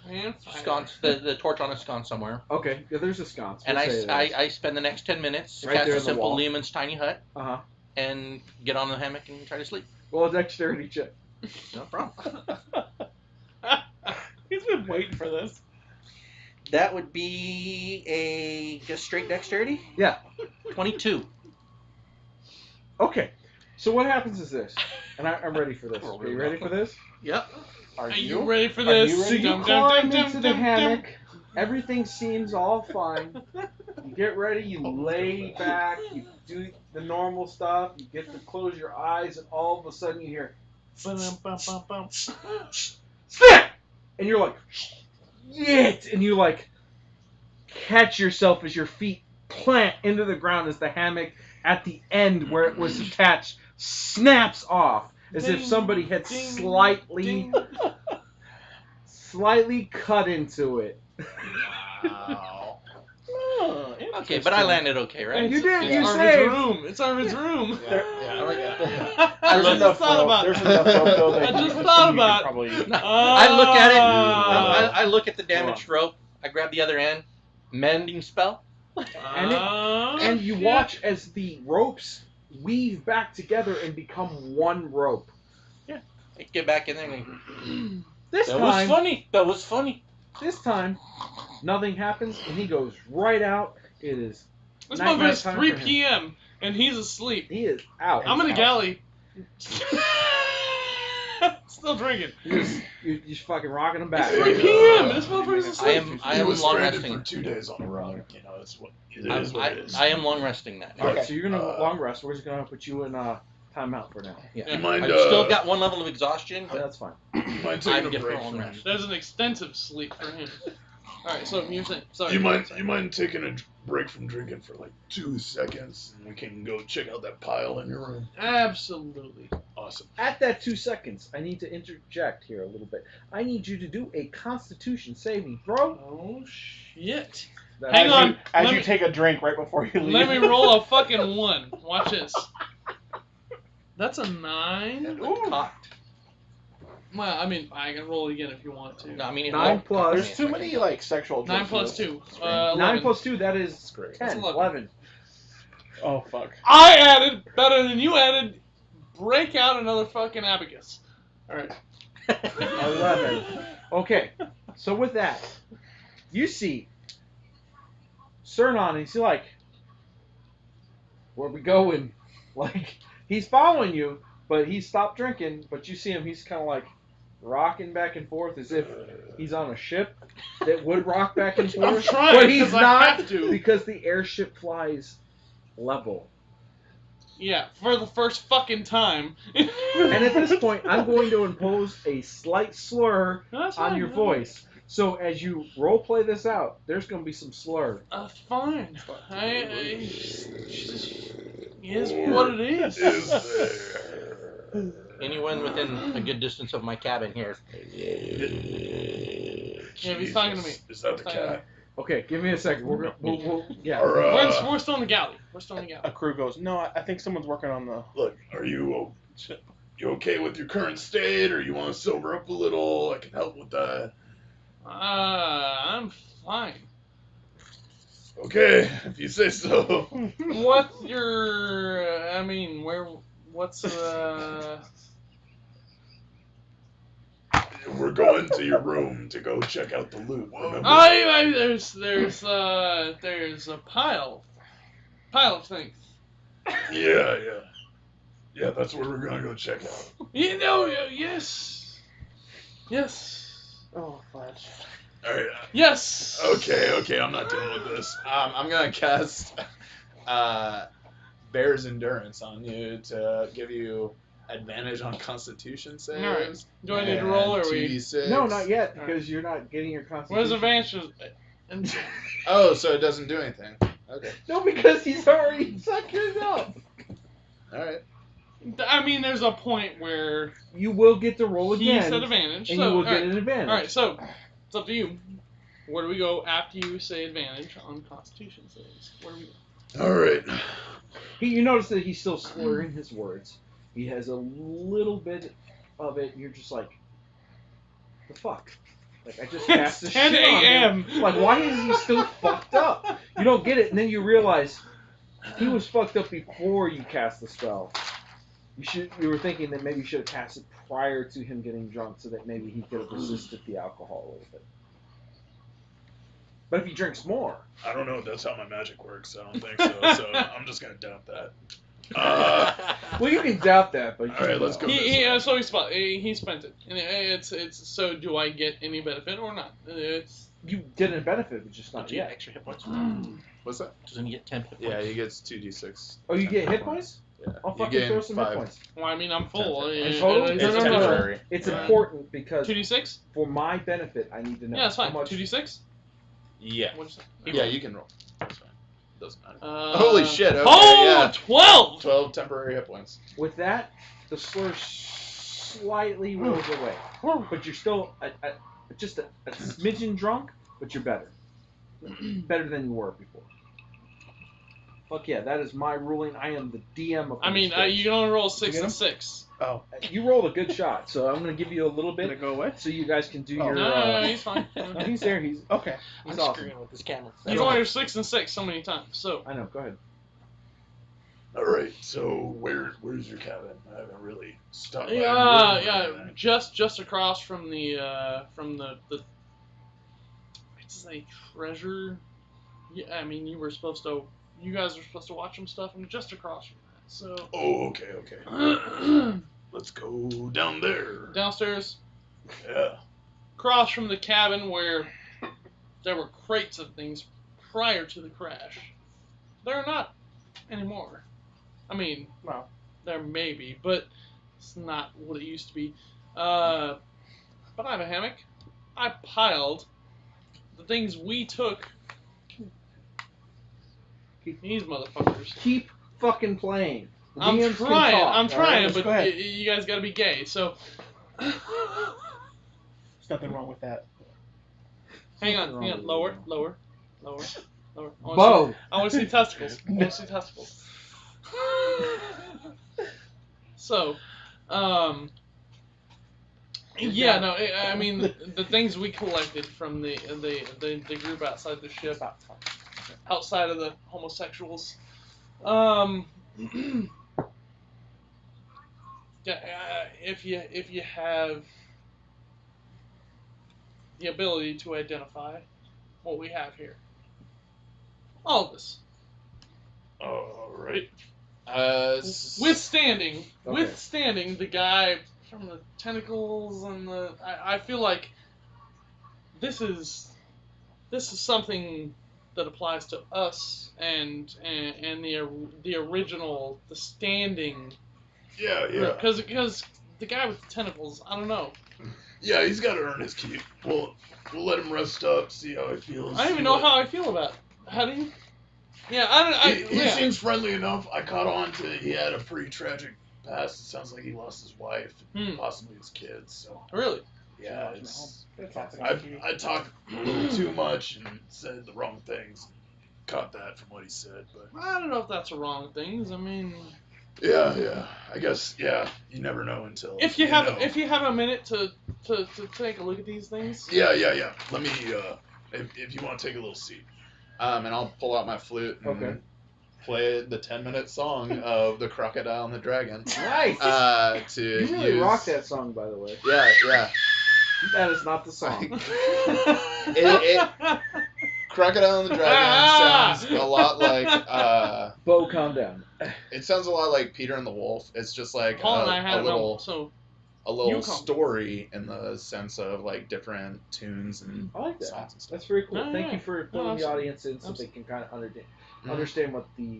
sconce, the torch on a sconce somewhere. Okay, yeah, there's a sconce. And We'll say it is. I spend the next 10 minutes, Right cast there a in the simple wall. Lehman's tiny hut, Uh-huh. and get on the hammock and try to sleep. Well, dexterity check. No problem. He's been waiting for this. That would be a just straight dexterity? Yeah. 22. Okay. So what happens is this, and I'm ready for this. Are you ready for this? Yep. Are you ready for this? So you climb into the hammock. Everything seems all fine. You get ready. You lay back. You do the normal stuff. You get to close your eyes, and all of a sudden you hear snap, and you're like, "Yet!" And you like catch yourself as your feet plant into the ground as the hammock at the end where it was attached snaps off as if somebody had slightly cut into it. Wow. Okay, but I landed okay, right? You did. You It's Arvid's saved. room. It's Arvid's room. There's enough thought rope. about- There's enough rope though that I you just can- thought you about- could probably. I look at it. Ah. I look at the damaged rope. I grab the other end. Mending spell. And you watch as the ropes weave back together and become one rope. I get back in there and This that was time, funny. That was funny. nothing happens, and he goes right out. It is. This night motherfucker's time 3 for him. p.m. and he's asleep. He is out. I'm in a He's out. galley. Still drinking. You're just fucking rocking him back. It's 3 p.m. and this motherfucker's asleep. I He am was long stranded resting. for 2 days on a run. You know, it's what it is. What it is. I am long resting that. All right, Okay. so you're gonna long rest. We're just gonna put you in timeout for now. Yeah. You mind? I've still got one level of exhaustion, but That's fine. You mind I'm taking a getting break a long from? rest. There's an extensive sleep for him. Alright, so you're saying. Sorry. You mind taking a break from drinking for like 2 seconds, and we can go check out that pile in your room. Absolutely. Awesome. At that 2 seconds, I need to interject here a little bit. I need you to do a Constitution saving throw. Oh, shit. That Hang is- on. As Let you me- take a drink right before you leave. Let me roll a fucking 1. Watch this. That's a 9. Cocked. Well, I mean, I can roll again if you want to. No, I mean, 9 plus. There's too many like sexual. 9 jokes plus in this. 2. 9 11. plus 2, that is That's great. 10. 11. 11. Oh fuck. I added better than you added. Break out another fucking abacus. Alright. 11. Okay, so with that, you see Sirnon, and he's like, where we going? Like, he's following you, but he stopped drinking, but you see him, he's kind of like rocking back and forth as if he's on a ship that would rock back and forth. I'm trying, but he's 'cause I not have to. because the airship flies level. Yeah, for the first fucking time. And at this point, I'm going to impose a slight slur That's on fine, your man. voice. So as you role play this out, there's going to be some slur. Fine. Is what it is. Is there? anyone within a good distance of my cabin here. Yeah, he's talking to me. Is that the He's talking to me. cat? Okay, give me a second. Yeah. Or, We're still in the galley. We're still in the A galley. crew goes, no, I think someone's working on the. Look, are you okay with your current state, or you want to sober up a little? I can help with that. I'm fine. Okay, if you say so. What's your? I mean, what's we're going to your room to go check out the loot. Remember? There's a pile of things. Yeah. Yeah, that's where we're gonna go check out. You know, yes. Oh, fudge. Alright. Yes. Okay, I'm not dealing with this. I'm gonna cast Bear's Endurance on you to give you advantage on Constitution saves. Alright. Do I need to roll, or are we? 2d6. No, not yet, because you're not getting your constitution. What is advantage? Oh, so it doesn't do anything. Okay. No, because he's already sucked yours up. All right. I mean, there's a point where You will get to roll he again, said advantage, and so you will get alright. an advantage. Alright, so it's up to you. Where do we go after you say advantage on Constitution saves? Where do we go? Alright. You notice that he's still slurring his words. He has a little bit of it, and you're just like, the fuck? Like, I just cast this 10 shit on a.m. him. Like, why is he still fucked up? You don't get it, and then you realize he was fucked up before you cast the spell. You were thinking that maybe you should have cast it prior to him getting drunk, so that maybe he could have resisted the alcohol a little bit. But if he drinks more, I don't know if that's how my magic works. I don't think so. So I'm just gonna doubt that. well, you can doubt that, but All right, let's go. So he spent it. And it's so do I get any benefit or not? It's You get a benefit, but just not Do you yet. get extra hit points? What's that? Doesn't he get 10 hit points? Yeah, he gets 2d6. Oh, you get hit points? Yeah. I'll You fucking gain throw some 5. hit points. well, I mean, I'm full. In total? It's No. temporary. It's Yeah. important because 2d6. for my benefit, I need to know Yeah, it's fine. how much. 2d6. Yeah. What'd you say? Yeah, you can roll. That's fine. Doesn't matter. Holy shit, okay, oh, yeah. 12! 12 temporary hit points. With that, the slur slightly rolls away, but you're still just a smidgen drunk, but you're better. Better than you were before. Fuck yeah, that is my ruling. I am the DM of I mean, this bitch. you can only roll 6 get him? and 6. Oh. You rolled a good shot, so I'm going to give you a little Did it bit go away? so you guys can do Oh. your... No, he's fine. No, he's there. He's Okay. I'm awesome. screwing with this camera. You've only heard 6 and 6 so many times, so. I know, go ahead. Alright, so where's your cabin? I haven't really stopped by. your room or Yeah, anything. just across from the it's a treasure. Yeah, I mean, you guys were supposed to watch some stuff. I'm just across from that, so. Oh, okay. Let's go down there. Downstairs, Yeah. across from the cabin where there were crates of things prior to the crash. There are not anymore. I mean, Well. there may be, but it's not what it used to be. But I have a hammock. I piled the things we took. These motherfuckers. Keep fucking playing. The I'm DMs can trying, talk, I'm all trying, right? but Go ahead. you guys gotta be gay, so. There's nothing wrong with that. Hang Something on, wrong with lower. Beau. I want to see testicles. So, yeah, no, I mean the things we collected from the group outside the ship, outside of the homosexuals. Yeah, if you have the ability to identify what we have here, all of this, Alright. withstanding Okay. the guy from the tentacles and the, I feel like this is something that applies to us and the original, the standing. Yeah. Because the guy with the tentacles, I don't know. Yeah, he's got to earn his keep. We'll let him rest up, see how he feels. I don't even know how I feel about it. How do you? Yeah, He yeah. seems friendly enough. I caught on to he had a pretty tragic past. It sounds like he lost his wife and possibly his kids. So Really? yeah, That's I talked a little too much and said the wrong things. Caught that from what he said, but I don't know if that's the wrong things. I mean, yeah. I guess you never know until if you have know. a minute to take a look at these things. Yeah. Let me if you want to take a little seat. And I'll pull out my flute and Okay. play the 10-minute song of the Crocodile and the Dragon. Nice. To You really use... rock that song, by the way. Yeah. That is not the song. Crocodile and the Dragon sounds a lot like. Beau, calm down. It sounds a lot like Peter and the Wolf. It's just like Paul and I had a little, so a little you calm. story in the sense of like different tunes and I like that. songs and stuff. That's very cool. Oh, Thank yeah. you for No, filling the absolutely. audience in so they Absolutely. can kind of understand what the.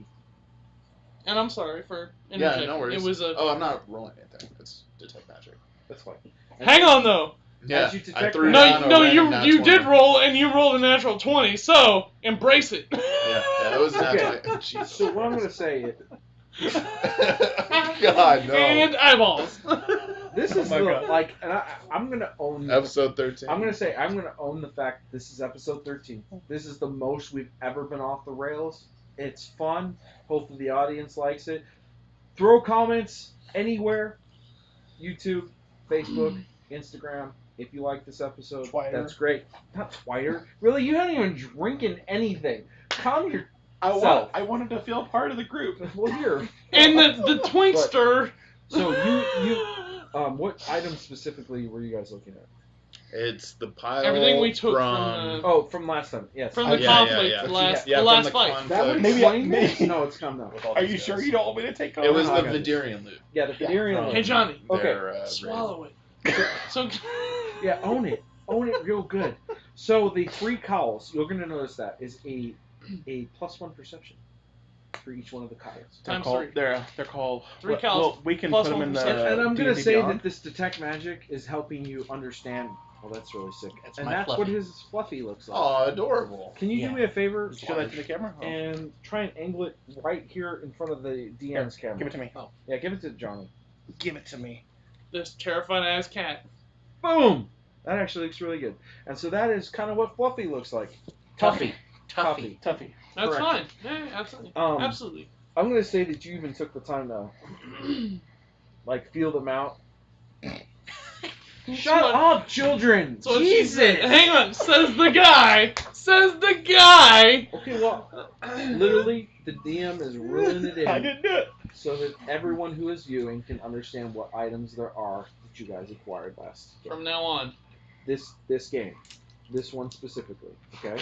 and I'm sorry for Yeah, interjecting. no worries. It was a. Oh, I'm not rolling anything. It's detect magic. That's fine. Hang on though. Yeah, you detect I threw magic- down a No, random nat you 20. did roll, and you rolled a natural 20. So embrace it. Yeah, it was a nat Okay. 20. Jesus. So what I'm gonna say is, God, no. And eyeballs. this is my the, God. like, and I'm gonna own. Episode 13. I'm gonna own the fact that this is episode 13. This is the most we've ever been off the rails. It's fun. Hopefully the audience likes it. Throw comments anywhere. YouTube, Facebook, Instagram. If you like this episode, Twitter. that's great. Not Twitter. Really, you haven't even drinking anything. Calm your. I So- wanted to feel part of the group. Well, here. And the twinkster. So you what item specifically were you guys looking at? It's the pile Everything we took from Oh, from last time. Yes. From the Yeah, conflict, yeah, yeah. the last, Yeah, the from last the fight. conflict. That would Maybe- explain this? maybe- No, it's come now. With all Are these you guys. sure you don't want me to take over? It was No, the I got it. Vidirian loot. Yeah, the Vidirian. Hey Johnny, Okay. Their, swallow it. So Yeah, own it. Own it real good. So the 3 cowls, you're gonna notice that is a +1 perception for each one of the cowls. They're Times called, 3. they're called. 3 cows, Well, we can plus put them in 1%. the. And I'm gonna D&D say Beyond. that this detect magic is helping you understand. Well, that's really sick. It's And my that's what Fluffy. his Fluffy looks like. Oh, adorable. Can you Yeah. do me a favor Show that to the camera. Oh. and try and angle it right here in front of the DM's camera? Give it to me. Yeah, give it to Johnny. Give it to me. this terrified ass cat. Boom! That actually looks really good. And so that is kind of what Fluffy looks like. Tuffy. Tuffy. Tuffy. That's Correct. fine. Yeah, absolutely. Absolutely. I'm gonna say that you even took the time to like feel them out. Shut What? up, children! So she Jesus! said, hang on, says the guy. Says the guy. Okay, well, literally, the DM is reeling it I in didn't do it. so that everyone who is viewing can understand what items there are that you guys acquired last game. From now on. This game. This one specifically, okay?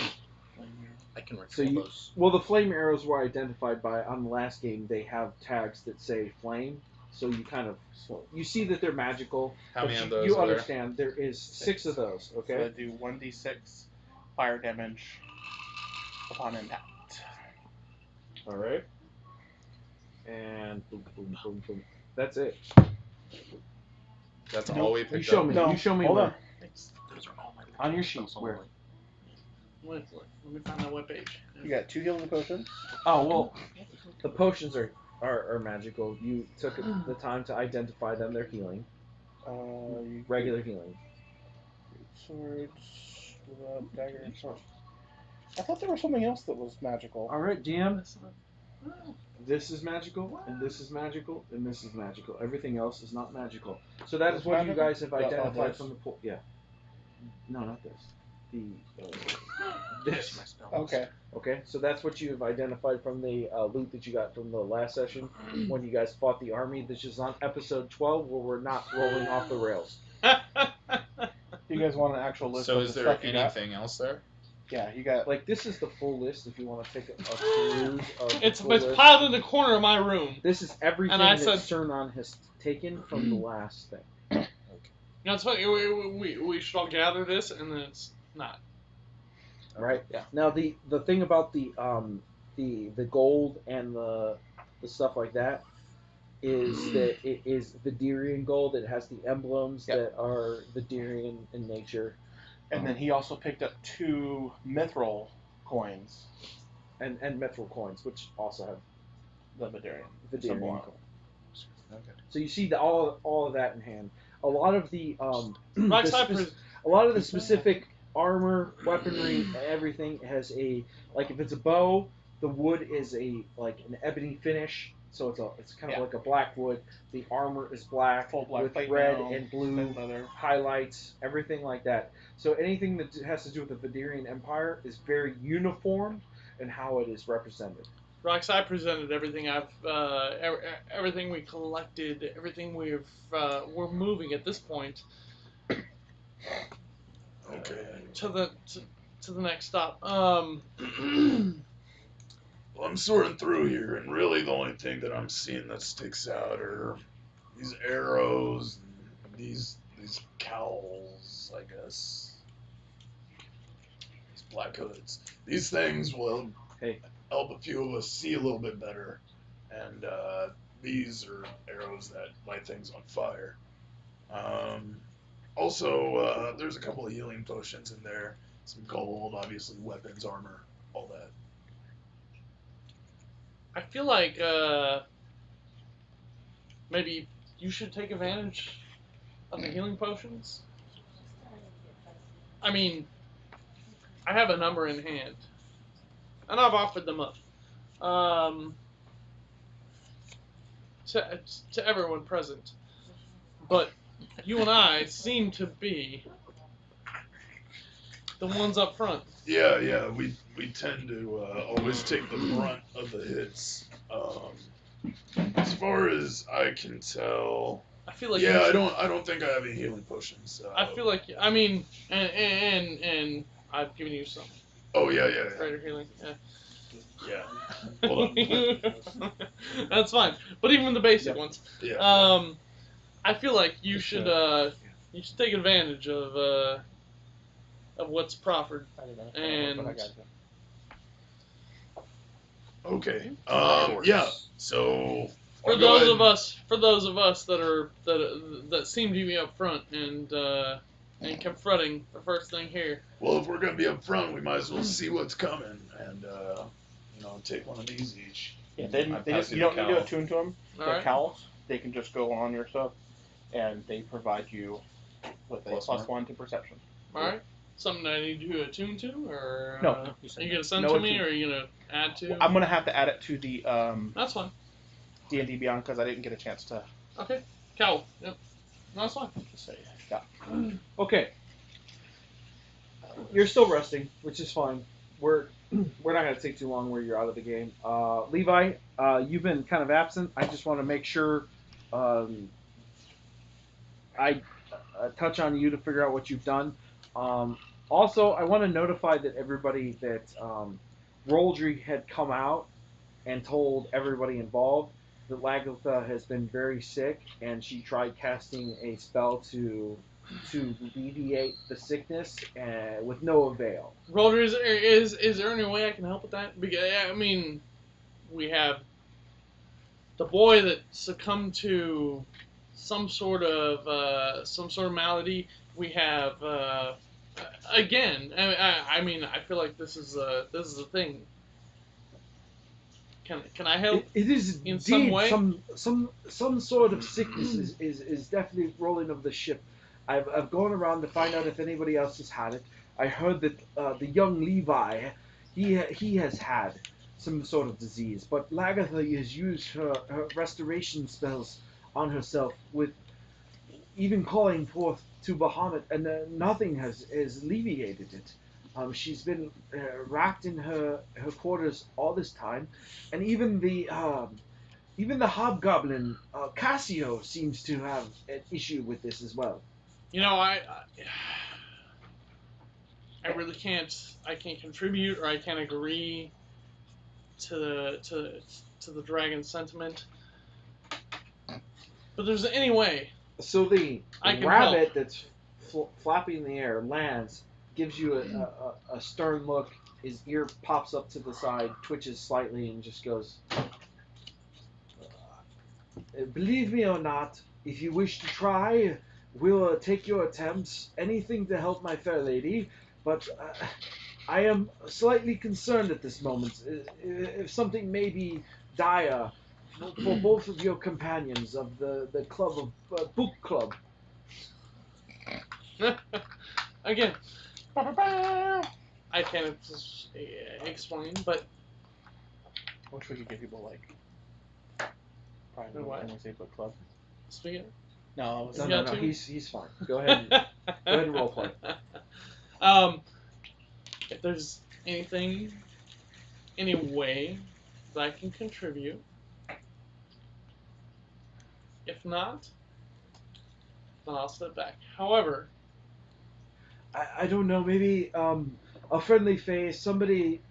I can So recall you- those. Well, the flame arrows were identified by, on the last game, they have tags that say flame, so you kind of, you see that they're magical. How but many you, of those you are there? understand there is 6 of those, So I okay? do 1d6 fire damage upon impact. Alright. And boom, boom, boom, boom. That's it. That's No, all we You picked show up. me. No, You show me hold where. on. Those are all my On your spells sheet, where? only. Let me find that webpage. You got 2 healing potions. Oh, well, the potions are magical. You took the time to identify them. They're healing. You Regular healing. swords, dagger, and sword. I thought there was something else that was magical. Alright, DM. That's not- oh. This is magical, and this is magical, and this is magical. Everything else is not magical. So that is What's what you magical? guys have Yeah, identified this. from the pool. Yeah. No, not this. The That's this. my spells. Okay. Okay, so that's what you have identified from the loot that you got from the last session when you guys fought the army. This is on episode 12 where we're not rolling off the rails. Do you guys want an actual list So of is the there stuff you got? anything else there? Yeah, you got. Like, this is the full list if you want to take a cruise of the It's full it's list. piled in the corner of my room. This is everything And I that said- Sirnon has taken from the last thing. You know, it's funny, we should all gather this, and then it's not. Right. Yeah. Now the thing about the gold and the stuff like that is that it is Vidirian gold. It has the emblems Yep. that are Vidirian in nature, And then he also picked up 2 mithril coins, and mithril coins, which also have the Vidirian. Vidirian symbol on coins. it. Okay. So you see all of that in hand. A lot of the Rock the Cypress. a lot of the specific armor, weaponry, everything has a, like, if it's a bow, the wood is an ebony finish, so it's kind of Yeah. like a black wood. The armor is black Full black with plate red mail, and blue leather. highlights, everything like that. So anything that has to do with the Vidirian Empire is very uniform in how it is represented. Rox, I presented everything everything we collected, everything we're moving at this point. Okay. To the next stop. Well, I'm sorting through here, and really the only thing that I'm seeing that sticks out are these arrows, and these cowls, I guess. These black hoods. These things will help a few of us see a little bit better, and these are arrows that light things on fire. Also, there's a couple of healing potions in there, some gold, obviously weapons, armor, all that. I feel like maybe you should take advantage of the healing potions. I mean, I have a number in hand, and I've offered them up to everyone present. But you and I seem to be the ones up front. Yeah, we tend to always take the brunt of the hits. As far as I can tell, I feel like I don't think I have any healing potions. I feel like and I've given you some. Oh yeah. Greater healing. Yeah. Hold on. That's fine. But even the basic ones. Yeah. I feel like you should take advantage of what's proffered. And okay. Yeah. So for those of us that seem to be up front and confronting the first thing here. Well, if we're gonna be up front, we might as well see what's coming and take one of these each. Yeah, they just, you don't need to attune to them. They're cowls. They can just go on your stuff, and they provide you with a +1 to perception. All right. Something I need to attune to, or no? Are you gonna send to me, or are you gonna add to? I'm gonna have to add it to the That's fine. D&D Beyond because I didn't get a chance to. Okay. Cowl. Yep. That's fine. Just say yeah. Okay. You're still resting, which is fine. We're not going to take too long where you're out of the game. Levi, you've been kind of absent. I just want to make sure I touch on you to figure out what you've done. Also, I want to notify that everybody that Roldry had come out and told everybody involved that Lagaitha has been very sick, and she tried casting a spell to alleviate the sickness, with no avail. Roller, is there any way I can help with that? Because I mean, we have the boy that succumbed to some sort of malady. We have again. I mean, I feel like this is a thing. Can I help? It is in indeed some way. Some sort of sickness is definitely rolling over the ship. I've gone around to find out if anybody else has had it. I heard that the young Levi, he has had some sort of disease, but Lagaitha has used her restoration spells on herself, with even calling forth to Bahamut, and nothing has alleviated it. She's been wrapped in her quarters all this time, and even the hobgoblin Cassio seems to have an issue with this as well. You know, I really can't. I can't contribute, or I can't agree to the dragon's sentiment. But there's any way. So the I can rabbit help. that's flapping in the air lands, gives you a stern look. His ear pops up to the side, twitches slightly, and just goes, "Believe me or not, if you wish to try, we'll take your attempts. Anything to help my fair lady, but I am slightly concerned at this moment. If something may be dire for both of your companions of the club of book club." Again, I can't explain, but I wish we could give people like. Probably What? when we say book club. speaking. No, No, he's fine. Go ahead. Go ahead and roleplay. If there's anything, any way that I can contribute, if not, then I'll step back. However, I don't know, maybe a friendly face, somebody.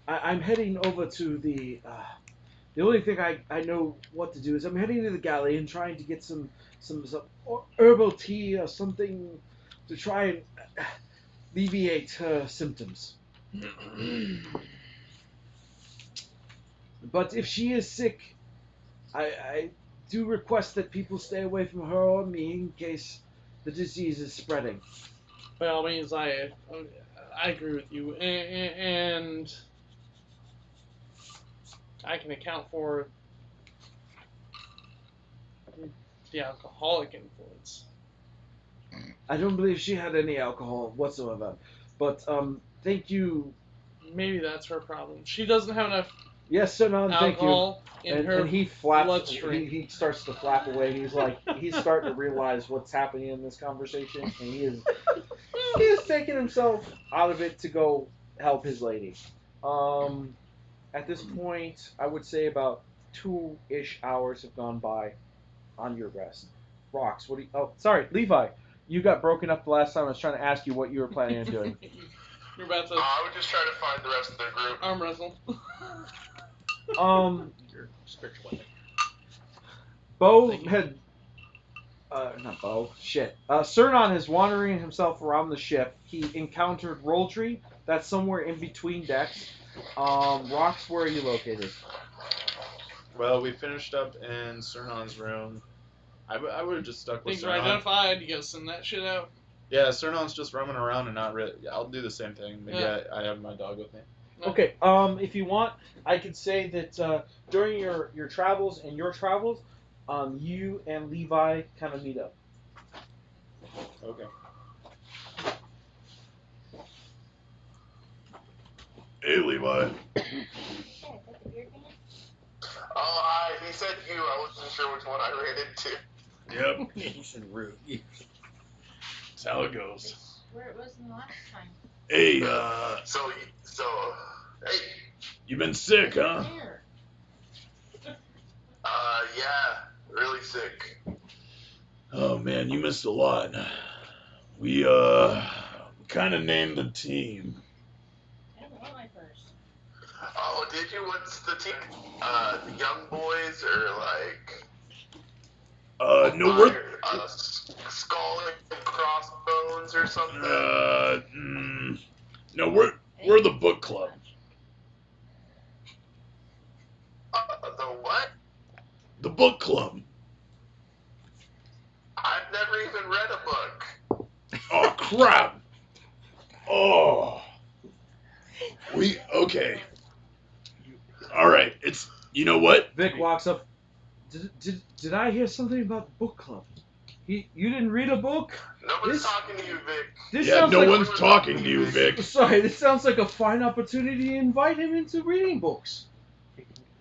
I'm heading over to the. The only thing I know what to do is I'm heading to the galley and trying to get some herbal tea or something to try and alleviate her symptoms. But if she is sick, I do request that people stay away from her or me in case the disease is spreading. By all means, I agree with you, and I can account for the alcoholic influence. I don't believe she had any alcohol whatsoever. But thank you. Maybe that's her problem. She doesn't have enough Yes, Sirnon, thank you. alcohol in her And he flaps. bloodstream. He starts to flap away. He's starting to realize what's happening in this conversation, and he is taking himself out of it to go help his lady. At this point, I would say about 2-ish hours have gone by on your rest. Rhox, what do you? Oh, sorry, Levi. You got broken up the last time. I was trying to ask you what you were planning on doing. You're about to I would just try to find the rest of the group. arm wrestle. Your spiritual weapon. Beau had. Not Beau. Shit. Sirnon is wandering himself around the ship. He encountered Roleplay. That's somewhere in between decks. Rhox, where are you located? Well, we finished up in Sirnon's room. I would have just stuck with Things are Sirnon. identified. You gotta send that shit out. Yeah, Sirnon's just roaming around and not really. Yeah, I'll do the same thing. Maybe Yeah. I have my dog with me. Okay. If you want, I could say that during your travels and your travels, you and Levi kind of meet up. Okay. Hey, Levi. Oh, hi. He said you. I wasn't sure which one I ran into. Yep, He said rude. that's how it goes. Where it was in the last time. Hey, So, hey. you been sick, huh? There. Yeah, really sick. Oh man, you missed a lot. We kind of named the team. I don't want my purse. Oh, did you? What's the team? The young boys or like? No, we're Skull and Crossbones or something. no, we're the book club. The what? The book club. I've never even read a book. Oh crap. Oh. Okay. All right. It's, you know what? Vic walks up. Did I hear something about the book club? You didn't read a book? Nobody's talking to you, Vic. This Yeah, sounds no like, one's talking to you, Vic. Sorry, this sounds like a fine opportunity to invite him into reading books.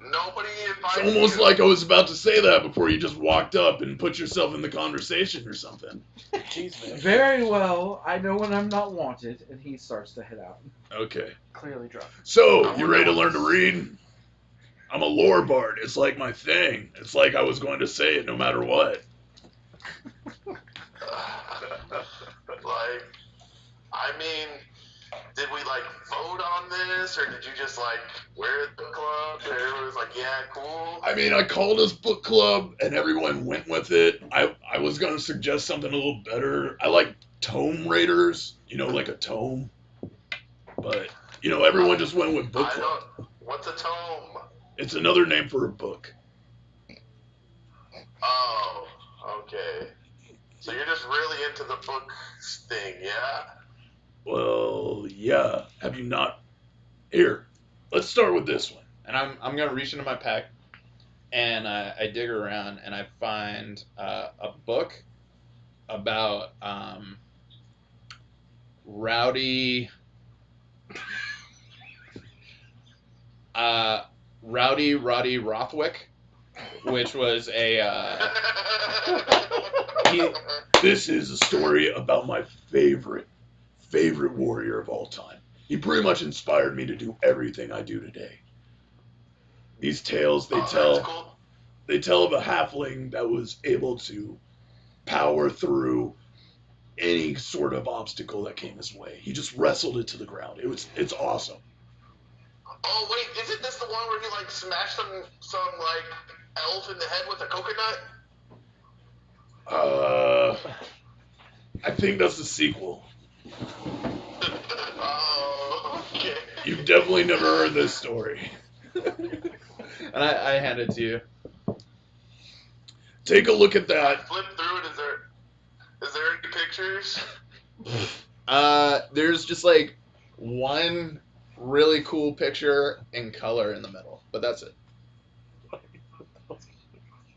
Nobody It's invited almost you. like I was about to say that before you just walked up and put yourself in the conversation or something. Jeez, Vic. Very well, I know when I'm not wanted, and he starts to head out. Okay. Clearly drunk. So, you ready to learn to read? I'm a lore bard. It's like my thing. It's like I was going to say it no matter what. Like, I mean, did we like vote on this, or did you just like wear the club? And everyone was like, yeah, cool. I mean, I called us book club and everyone went with it. I was going to suggest something a little better. I like tome raiders, like a tome. But, everyone just went with book club. What's a tome? It's another name for a book. Oh, okay. So you're just really into the book thing, yeah? Well, yeah. Have you not? Here, let's start with this one. And I'm gonna reach into my pack, and I dig around, and I find a book about Rowdy Roddy Rothwick, which was a This is a story about my favorite warrior of all time. He pretty much inspired me to do everything I do today. These tales, they tell of a halfling that was able to power through any sort of obstacle that came his way. He just wrestled it to the ground. It's awesome. Oh wait, isn't this the one where he like smashed some like elf in the head with a coconut? I think that's the sequel. Oh, okay. You've definitely never heard this story. And I hand it to you. Take a look at I that. flipped through it. Is there any pictures? There's just like one really cool picture in color in the middle, but that's it.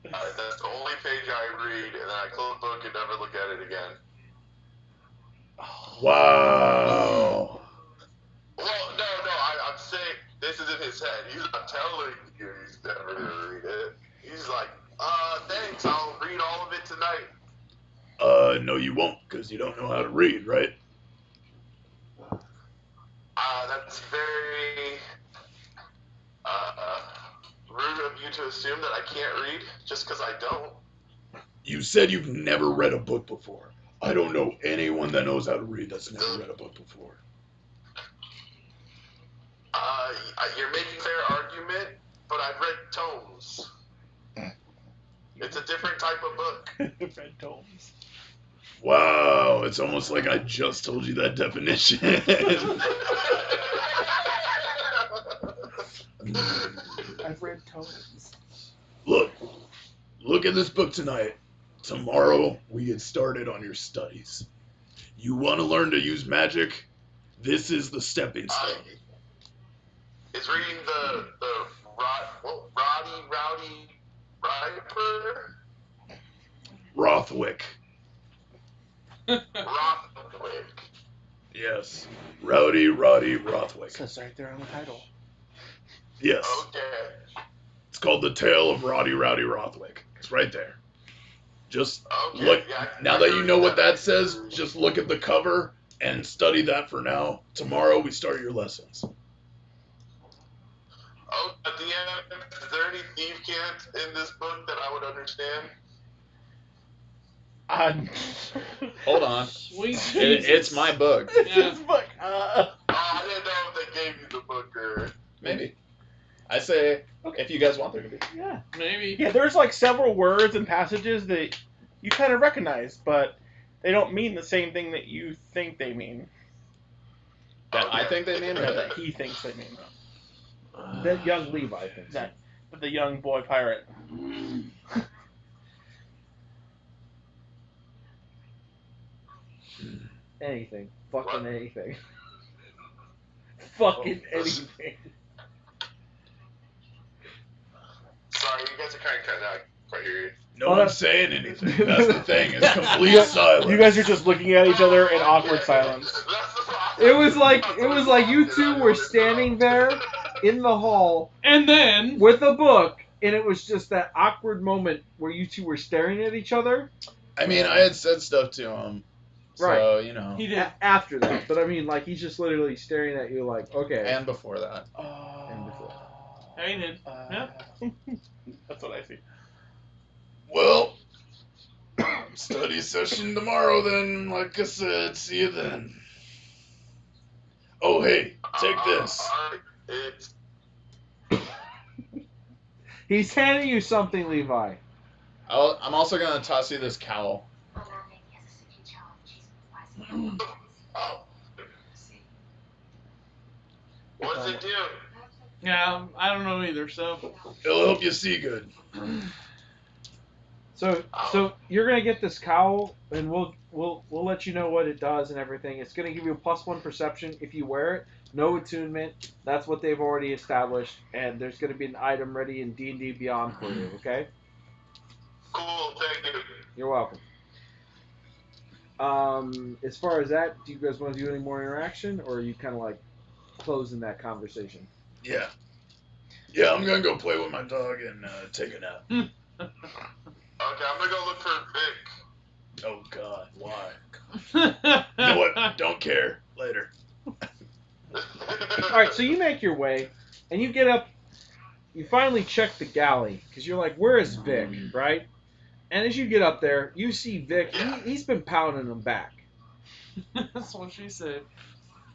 That's the only page I read, and then I close the book and never look at it again. Wow. Well, no, I'm saying this is in his head. He's not telling you he's never gonna read it. He's like, thanks, I'll read all of it tonight. No, you won't, because you don't know how to read, right? That's very rude of you to assume that I can't read just because I don't. You said you've never read a book before. I don't know anyone that knows how to read that's never read a book before. You're making a fair argument, but I've read tomes. It's a different type of book. Red tomes. Wow, it's almost like I just told you that definition. I've read tomes. Look at this book tonight. Tomorrow, we get started on your studies. You want to learn to use magic? This is the stepping stone. Is reading the Rowdy Riper? Rothwick. Rothwick. Yes. Rowdy Roddy Rothwick. Says right there on the title. Yes. Okay. It's called The Tale of Rowdy Rothwick. It's right there. Just Okay. look. Yeah, Now that you know what that says, just look at the cover and study that for now. Tomorrow, we start your lessons. Oh, at the end, is there any thief cant in this book that I would understand? Hold on. Sweet It's Jesus. my book. Yeah. This book. Oh, I didn't know if they gave you the book or... Maybe. I say, if you guys want there to be. Yeah. Maybe. Yeah, there's like several words and passages that you kind of recognize, but they don't mean the same thing that you think they mean. That I think they mean, Or or that he thinks they mean. That young Levi thinks. That the young boy pirate. Anything. Fucking anything. Fucking anything. Sorry, you guys are kind of cutting out. I can't hear you. No Oh, one's saying anything. That's the thing. It's complete silence. You guys are just looking at each other in awkward silence. It was like you two were standing there in the hall And then with a book, and it was just that awkward moment where you two were staring at each other. I mean, I had said stuff to him. So, Right. you know. he did. After that, but I mean, like he's just literally staring at you, like, okay. And before that. And before. Yeah, he did. Yeah. That's what I see. Well, study session tomorrow then. Like I said, see you then. Oh, hey, take this. It's... He's handing you something, Levi. I'm also going to toss you this cowl. Oh. What's it do? Yeah, I don't know either. So It'll help you see good. So you're gonna get this cowl, and we'll let you know what it does and everything. It's gonna give you a +1 perception if you wear it. No attunement. That's what they've already established, and there's gonna be an item ready in D&D Beyond for you. Okay? Cool, thank you. You're welcome. As far as that, do you guys want to do any more interaction, or are you kind of like closing that conversation? Yeah. Yeah, I'm gonna go play with my dog and take a nap. Okay, I'm gonna go look for Vic. Oh, God, why? You know what? Don't care. Later. All right, so you make your way, and you get up. You finally check the galley because you're like, "Where is Vic?" Right? And as you get up there, you see Vic. He's been pounding them back. That's what she said.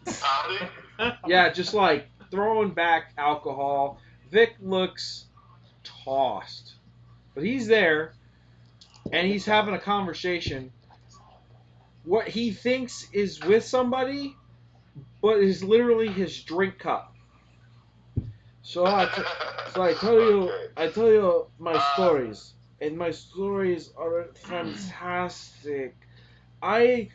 Howdy. Yeah, just like throwing back alcohol. Vic looks tossed. But he's there, and he's having a conversation. What he thinks is with somebody, but is literally his drink cup. So I tell you my stories, and my stories are fantastic. I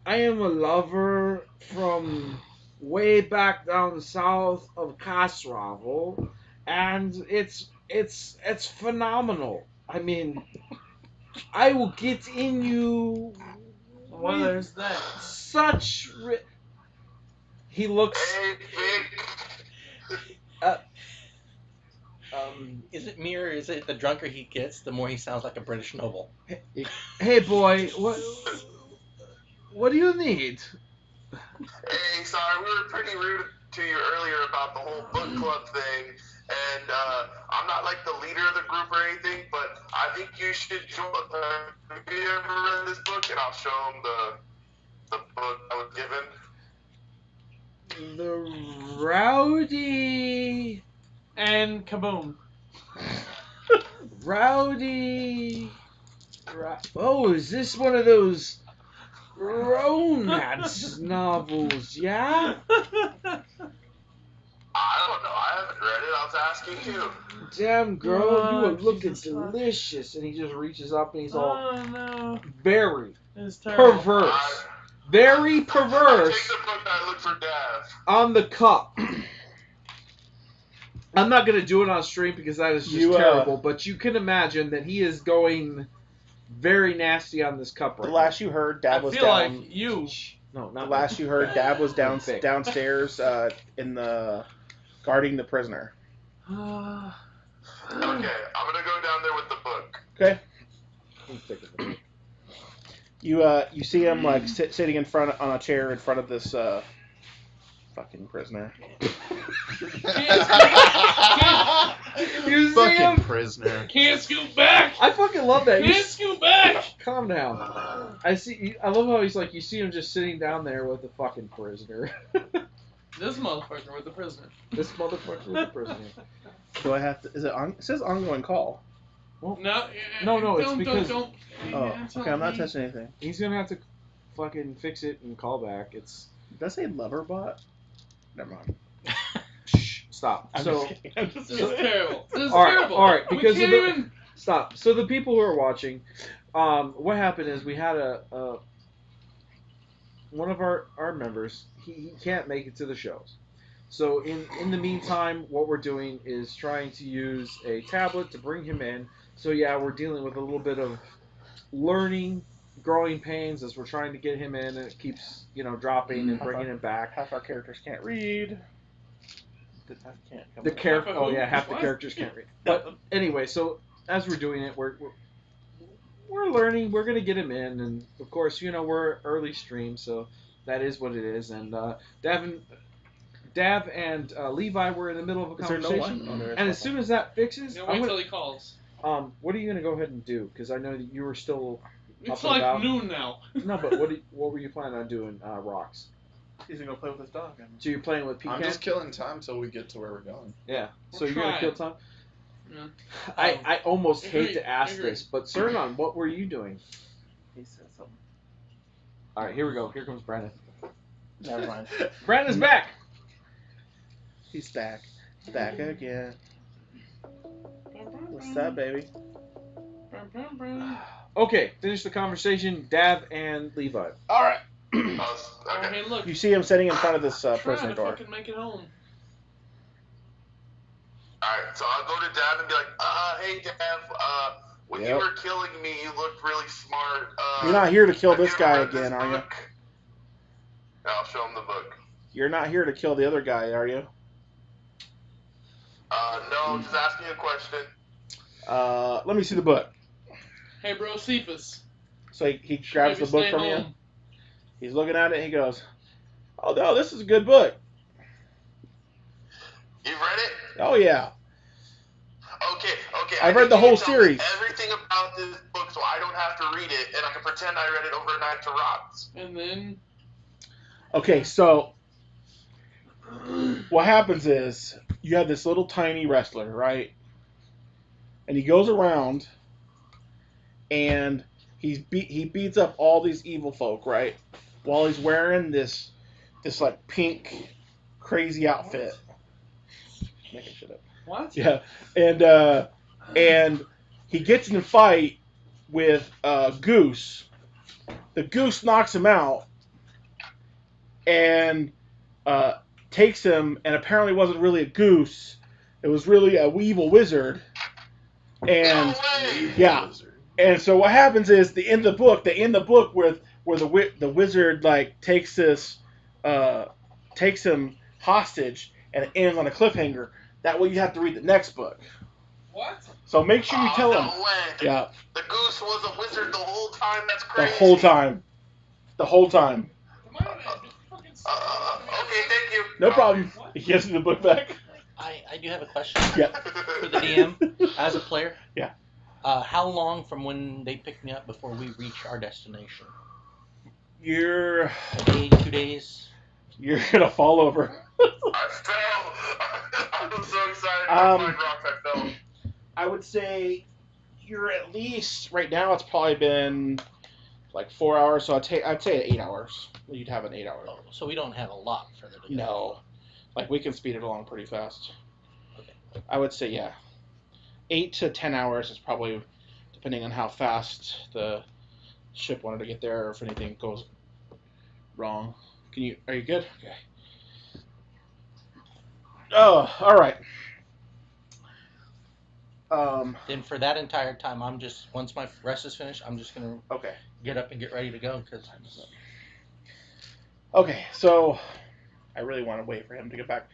am a lover from way back down south of Casravel, and it's phenomenal. I mean, I will get in you. Well, with there's that. such. He looks. Hey, Vic. Is it me or is it the drunker he gets, the more he sounds like a British noble? Hey boy, what do you need? Hey, sorry, we were pretty rude to you earlier about the whole book club thing, and I'm not like the leader of the group or anything, but I think you should join. Have you ever read this book? And I'll show him the book I was given. The Rowdy. And kaboom. Rowdy. Oh, is this one of those romance novels? Yeah. I don't know. I haven't read it. I was asking you. Damn girl, you are looking Jesus Christ. delicious. And he just reaches up and he's all Oh no. very It's terrible. perverse. Very Take perverse the book I look for Dav. on the cup. I'm not going to do it on stream because that is just terrible, but you can imagine that he is going very nasty on this cup right The last you heard, Dad I was feel down. like you. now. No, The not last you heard, Dad was Vic. downstairs in the guarding the prisoner. Okay, I'm gonna go down there with the book. Okay. me. You see him like sitting in front on a chair in front of this fucking prisoner. You see Fucking him? prisoner. Can't scoot back. I fucking love that. Can't scoot back. Calm down. I love how he's like, you see him just sitting down there with the fucking prisoner. This motherfucker with the prisoner. This motherfucker with the prisoner. Do I have to? Is it on? It says ongoing call. No, No, it's because- don't. Oh, okay. I'm not touching anything. He's gonna have to fucking fix it and call back. It's Did I say lover bot? Never mind. shh. Stop. I'm So just kidding. I'm just This is kidding. terrible. This is All right, terrible. all right, because we of can't the- even. stop. So the people who are watching, what happened is we had a one of our members. He can't make it to the shows. So in the meantime, what we're doing is trying to use a tablet to bring him in. So yeah, we're dealing with a little bit of learning, growing pains as we're trying to get him in, and it keeps dropping and bringing him back. Half our characters can't read. Can't come The up. character, Half of oh yeah, who? half the What? characters can't read. But anyway, so as we're doing it, we're learning. We're gonna get him in, and of course, we're early stream, so that is what it is. And Dav and Levi were in the middle of a Is there no conversation, one? Oh, there is and one. as soon as that fixes, Yeah, I'm wait gonna, till he calls. what are you gonna go ahead and do? Because I know that you were still It's Up and like about. noon now. no, but what were you planning on doing, Rhox? He's gonna go play with his dog. So you're playing with I'm Pecan? just killing time till we get to where we're going. Yeah. So We're you're gonna trying. kill time. Yeah. I almost hate Agreed, to ask agreed. this, but Sirnon, what were you doing? He said something. All right, here we go. Here comes Branden. Never mind. Brandon's back. He's back. Back again. What's up, baby? Okay, finish the conversation. Dav and Levi. All right. Oh, Okay. hey, look. You see him sitting in front of this Try prisoner to door. fucking make it home. Alright, so I'll go to Dav and be like, hey Dav, when you Yep. were killing me, you looked really smart. You're not here to kill have you this ever guy read this again, are you? book? I'll show him the book. You're not here to kill the other guy, are you? No, just asking a question. Let me see the book. Hey, bro, Cephas. So he grabs the Maybe book stay from you. home. He's looking at it. And he goes, "Oh no, this is a good book. You've read it? Oh yeah." Okay. I've I read need the you whole to tell me series. Everything about this book so I don't have to read it, and I can pretend I read it overnight to Rhodes. And then Okay, so what happens is you have this little tiny wrestler, right? And he goes around and he beats up all these evil folk, right? While he's wearing this like pink crazy outfit. Making shit up. what? Yeah, and he gets in a fight with Goose. The Goose knocks him out and takes him, and apparently wasn't really a goose. It was really a evil wizard. And No way! yeah, and so what happens is they end the book where the wizard like takes him hostage, and it ends on a cliffhanger. That way you have to read the next book. What? So make sure you tell him. No way. Yeah, The goose was a wizard the whole time. That's the crazy. whole time. The whole time. Am I fucking Okay, thank you. No problem. He gives me the book back. I do have a question Yeah. for the DM as a player. Yeah. How long from when they pick me up before we reach our destination? You're A day, 2 days? gonna fall over. I fell. I'm so excited to find Rhox. I fell. I would say you're at least right now. It's probably been like 4 hours, so I'd say 8 hours. You'd have an 8 hour. Oh, so we don't have a lot further to go. No, like we can speed it along pretty fast. I would say 8 to 10 hours is probably depending on how fast the ship wanted to get there, or if anything goes wrong. Are you good? Okay. Oh, all right. Then for that entire time, once my rest is finished, I'm just gonna Okay. get up and get ready to go because. Okay, so I really want to wait for him to get back.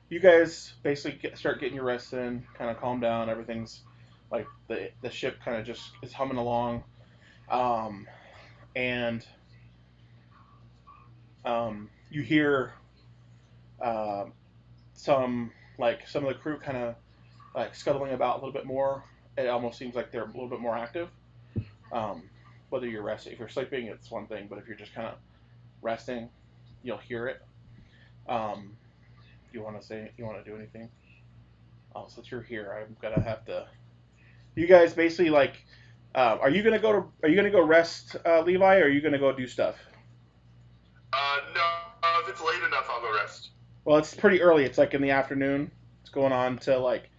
You guys basically start getting your rest in, kind of calm down. Everything's like the ship kind of just is humming along, and you hear some of the crew kind of like scuttling about a little bit more. It almost seems like they're a little bit more active. Whether you're resting, if you're sleeping, it's one thing, but if you're just kind of resting, you'll hear it. You want to do anything? Oh, since you're here, I'm gonna have to. You guys basically like, are you gonna go rest, Levi, or are you gonna go do stuff? No. If it's late enough, I'll go rest. Well, it's pretty early. It's like in the afternoon. It's going on to like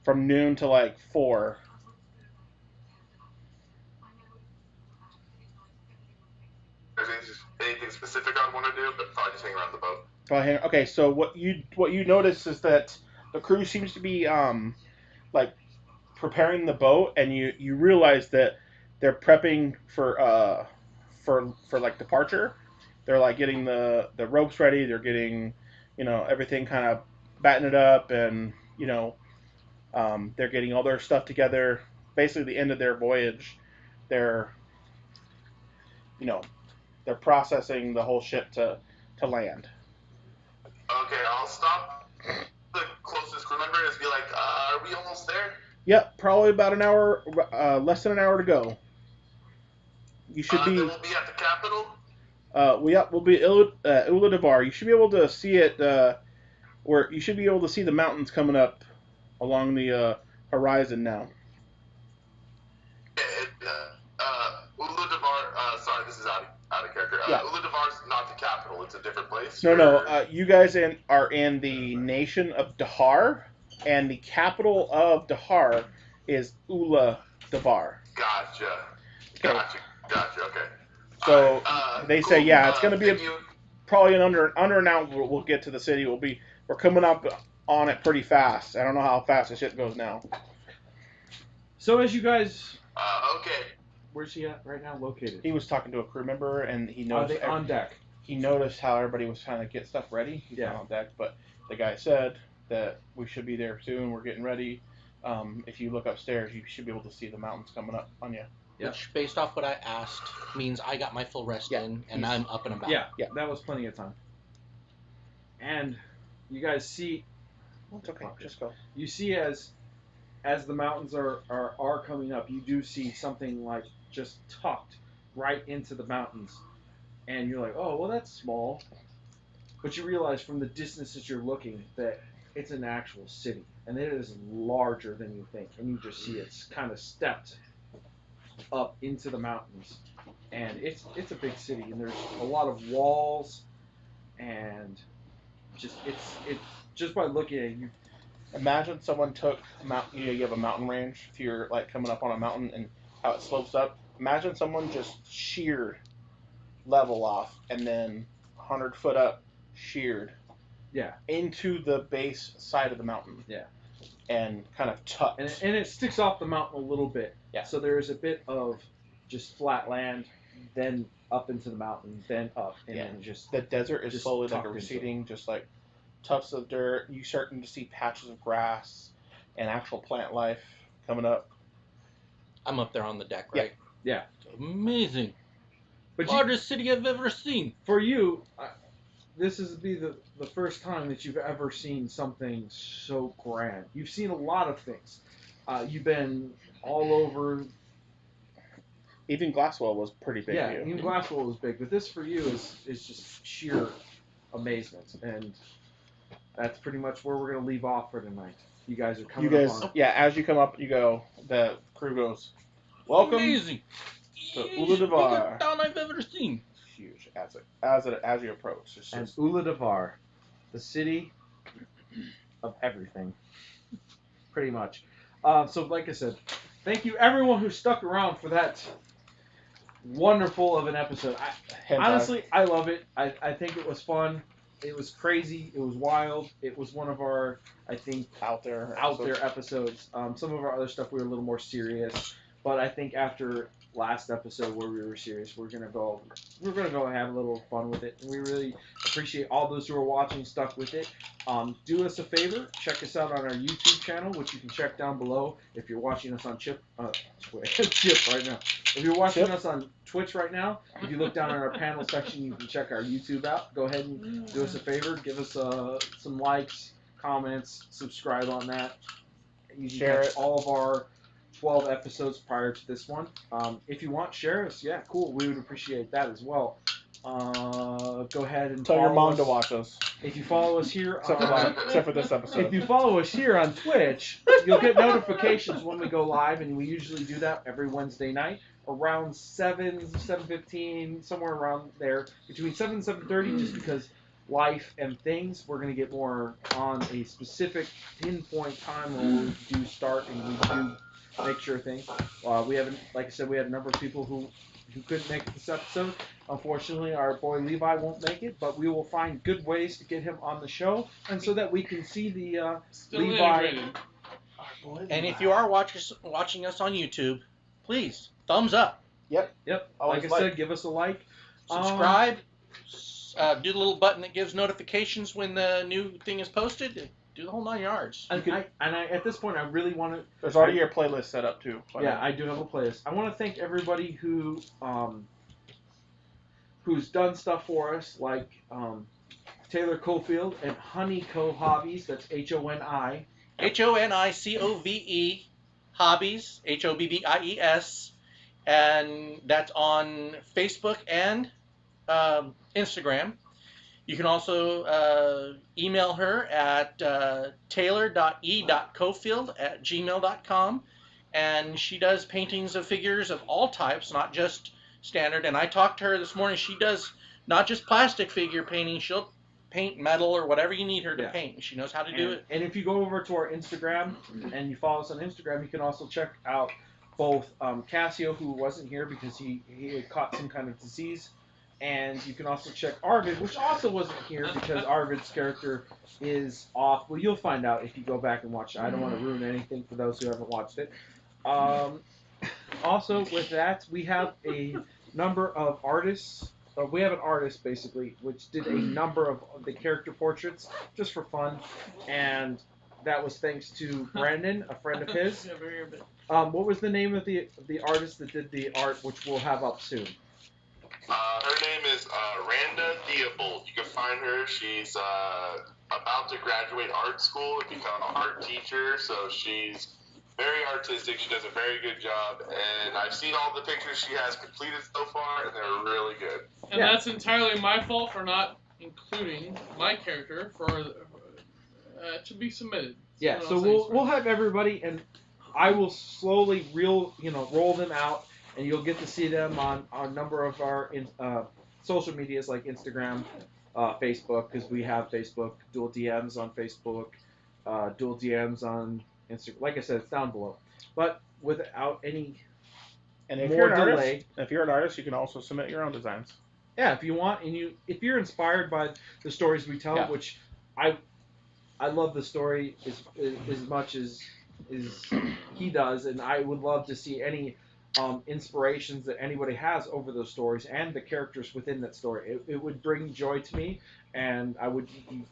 from noon to like 4. Anything specific I'd want to do, but probably just hang around the boat. Okay, so what you notice is that the crew seems to be like preparing the boat, and you realize that they're prepping for like departure. They're like getting the ropes ready. They're getting everything kind of batting it up, and they're getting all their stuff together. Basically, the end of their voyage, they're processing the whole ship to land. Okay, I'll stop the closest crew member and just be like, are we almost there? Yep, probably about an hour, less than an hour to go. You should be. Then we'll be at the capital? We'll be Ula Devar. You should be able to see it, where you should be able to see the mountains coming up along the horizon now. Ula Devar, sorry, this is out of character. Yeah. Ula Devar's not the capital, it's a different place? No, you guys are in the nation of Dahar, and the capital of Dahar is Ula Devar. Gotcha, okay. So they say, cool. it's going to be probably in under an hour we'll get to the city. We're coming up on it pretty fast. I don't know how fast the ship goes now. So as you guys, okay. Where's he at right now? Located. He was talking to a crew member, and he Are noticed they on deck? He noticed how everybody was trying to get stuff ready. He's not on deck, but the guy said that we should be there soon. We're getting ready. If you look upstairs, you should be able to see the mountains coming up on you. Yeah. Which, based off what I asked, means I got my full rest in, and I'm up and about. Yeah, that was plenty of time. And you guys see... It's okay, just go. You see as as the mountains are coming up, you do see something like just tucked right into the mountains, and you're like, oh well, that's small. But you realize from the distance that you're looking that it's an actual city, and it is larger than you think, and you just see it's kind of stepped up into the mountains, and it's a big city, and there's a lot of walls, and it's just by looking at it, you Imagine someone took a mountain. You have a mountain range. If you're like coming up on a mountain and how it slopes up, imagine someone just sheared level off and then 100 foot up sheared yeah, into the base side of the mountain. Yeah. And kind of tucked. and it sticks off the mountain a little bit. Yeah. So there's a bit of just flat land, then up into the mountain, then up, and then just the desert is just slowly like tucked into receding, just like tufts of dirt. You starting to see patches of grass and actual plant life coming up. I'm up there on the deck, right? Yeah. Amazing. But Largest city I've ever seen. for you, this is the first time that you've ever seen something so grand. You've seen a lot of things. You've been all over. Even Glasswell was pretty big. Yeah, to you. even Glasswell was big, but this for you is just sheer amazement, and that's pretty much where we're gonna leave off for tonight. You guys are coming up on. Yeah, as you come up, you go. The crew goes, "Welcome Amazing. to Uladevar." Biggest town I've ever seen. Huge as you approach. It's And just Uladevar, the city of everything, pretty much. So, like I said, thank you everyone who stuck around for that wonderful of an episode. Honestly, I love it. I think it was fun. It was crazy. It was wild. It was one of our, I think, out there episodes. Some of our other stuff we were a little more serious, but I think after last episode where we were serious, we're gonna go and have a little fun with it. And we really appreciate all those who are watching, stuck with it. Do us a favor, check us out on our YouTube channel, which you can check down below if you're watching us on Chip right now. If you're watching us on Twitch right now, if you look down in our panel section, you can check our YouTube out. Go ahead and do us a favor, give us some likes, comments, subscribe on that. You can Share catch it. all of our 12 episodes prior to this one. If you want, share us. Yeah, cool. We would appreciate that as well. Go ahead and tell your follow mom us. to watch us. If you follow us here Except for this episode. if you follow us here on Twitch, you'll get notifications when we go live, and we usually do that every Wednesday night around 7:15, somewhere around there, between 7 and 7:30, just because life and things. We're going to get more on a specific pinpoint time when we do start and we do make sure things. We haven't, like I said, we had a number of people who couldn't make it this episode. Unfortunately, our boy Levi won't make it, but we will find good ways to get him on the show, and so that we can see the Still Levi. integrated. And if you are watching us on YouTube, please thumbs up, Yep. Always Like I said, give us a like. subscribe, do the little button that gives notifications when the new thing is posted. Do the whole 9 yards. And I at this point, I really want to. There's already your playlist set up too. Yeah, I do have a playlist. I want to thank everybody who's done stuff for us, like Taylor Cofield and Honey Co Hobbies. That's HONI. HONICOVE Hobbies, HOBBIES, and that's on Facebook and Instagram. You can also email her at taylor.e.cofield@gmail.com, and she does paintings of figures of all types, not just standard. And I talked to her this morning. She does not just plastic figure painting. She'll paint metal or whatever you need her to paint. She knows how to do it. And if you go over to our Instagram and you follow us on Instagram, you can also check out both Cassio, who wasn't here because he had caught some kind of disease. And you can also check Arvid, which also wasn't here because Arvid's character is off. Well, you'll find out if you go back and watch it. I don't want to ruin anything for those who haven't watched it. Also, with that, we have a number of artists. We have an artist, basically, which did a number of the character portraits just for fun. And that was thanks to Branden, a friend of his. What was the name of the artist that did the art, which we'll have up soon? Her name is Randa Theobald. You can find her. She's about to graduate art school and become an art teacher. So she's very artistic. She does a very good job, and I've seen all the pictures she has completed so far, and they're really good. And Yeah. that's entirely my fault for not including my character for to be submitted. Yeah, Someone so else we'll thinks we'll first. have everybody, and I will slowly roll them out, and you'll get to see them on a number of our social medias like Instagram, Facebook, because we have Facebook, dual DMs on Facebook, dual DMs on Instagram. Like I said, it's down below. But without any And if more you're an delay, artist, you can also submit your own designs. yeah, if you want, and if you're inspired by the stories we tell, Yeah. which I love the story as much as he does, and I would love to see any inspirations that anybody has over those stories and the characters within that story. It would bring joy to me, and I would be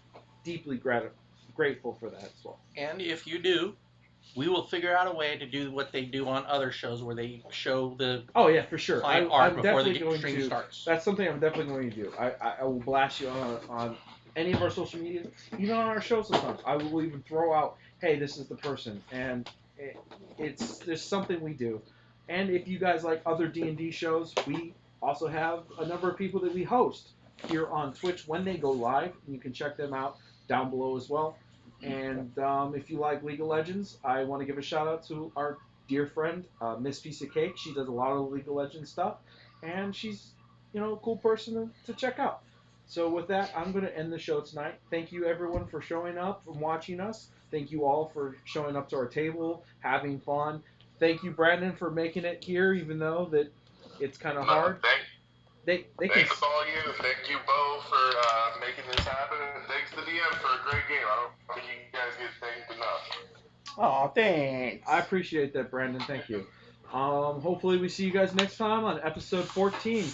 deeply grateful for that as well. And if you do, we will figure out a way to do what they do on other shows where they show the Oh yeah, for sure. client I'm art before the definitely going stream to. starts. That's something I'm definitely going to do. I will blast you on any of our social media, even on our shows sometimes. I will even throw out, hey, this is the person, and there's something we do. And if you guys like other D&D shows, we also have a number of people that we host here on Twitch when they go live, and you can check them out down below as well. And if you like League of Legends, I want to give a shout out to our dear friend, Miss Piece of Cake. She does a lot of League of Legends stuff, and she's a cool person to check out. So with that, I'm going to end the show tonight. Thank you everyone for showing up and watching us. Thank you all for showing up to our table, having fun. Thank you, Branden, for making it here, even though that it's kind of hard. They can. Thanks all you. Thank you, Beau, for making this happen, and thanks to DM for a great game. I don't think you guys get thanked enough. Aw, thanks. I appreciate that, Branden. Thank you. Hopefully we see you guys next time on episode 14.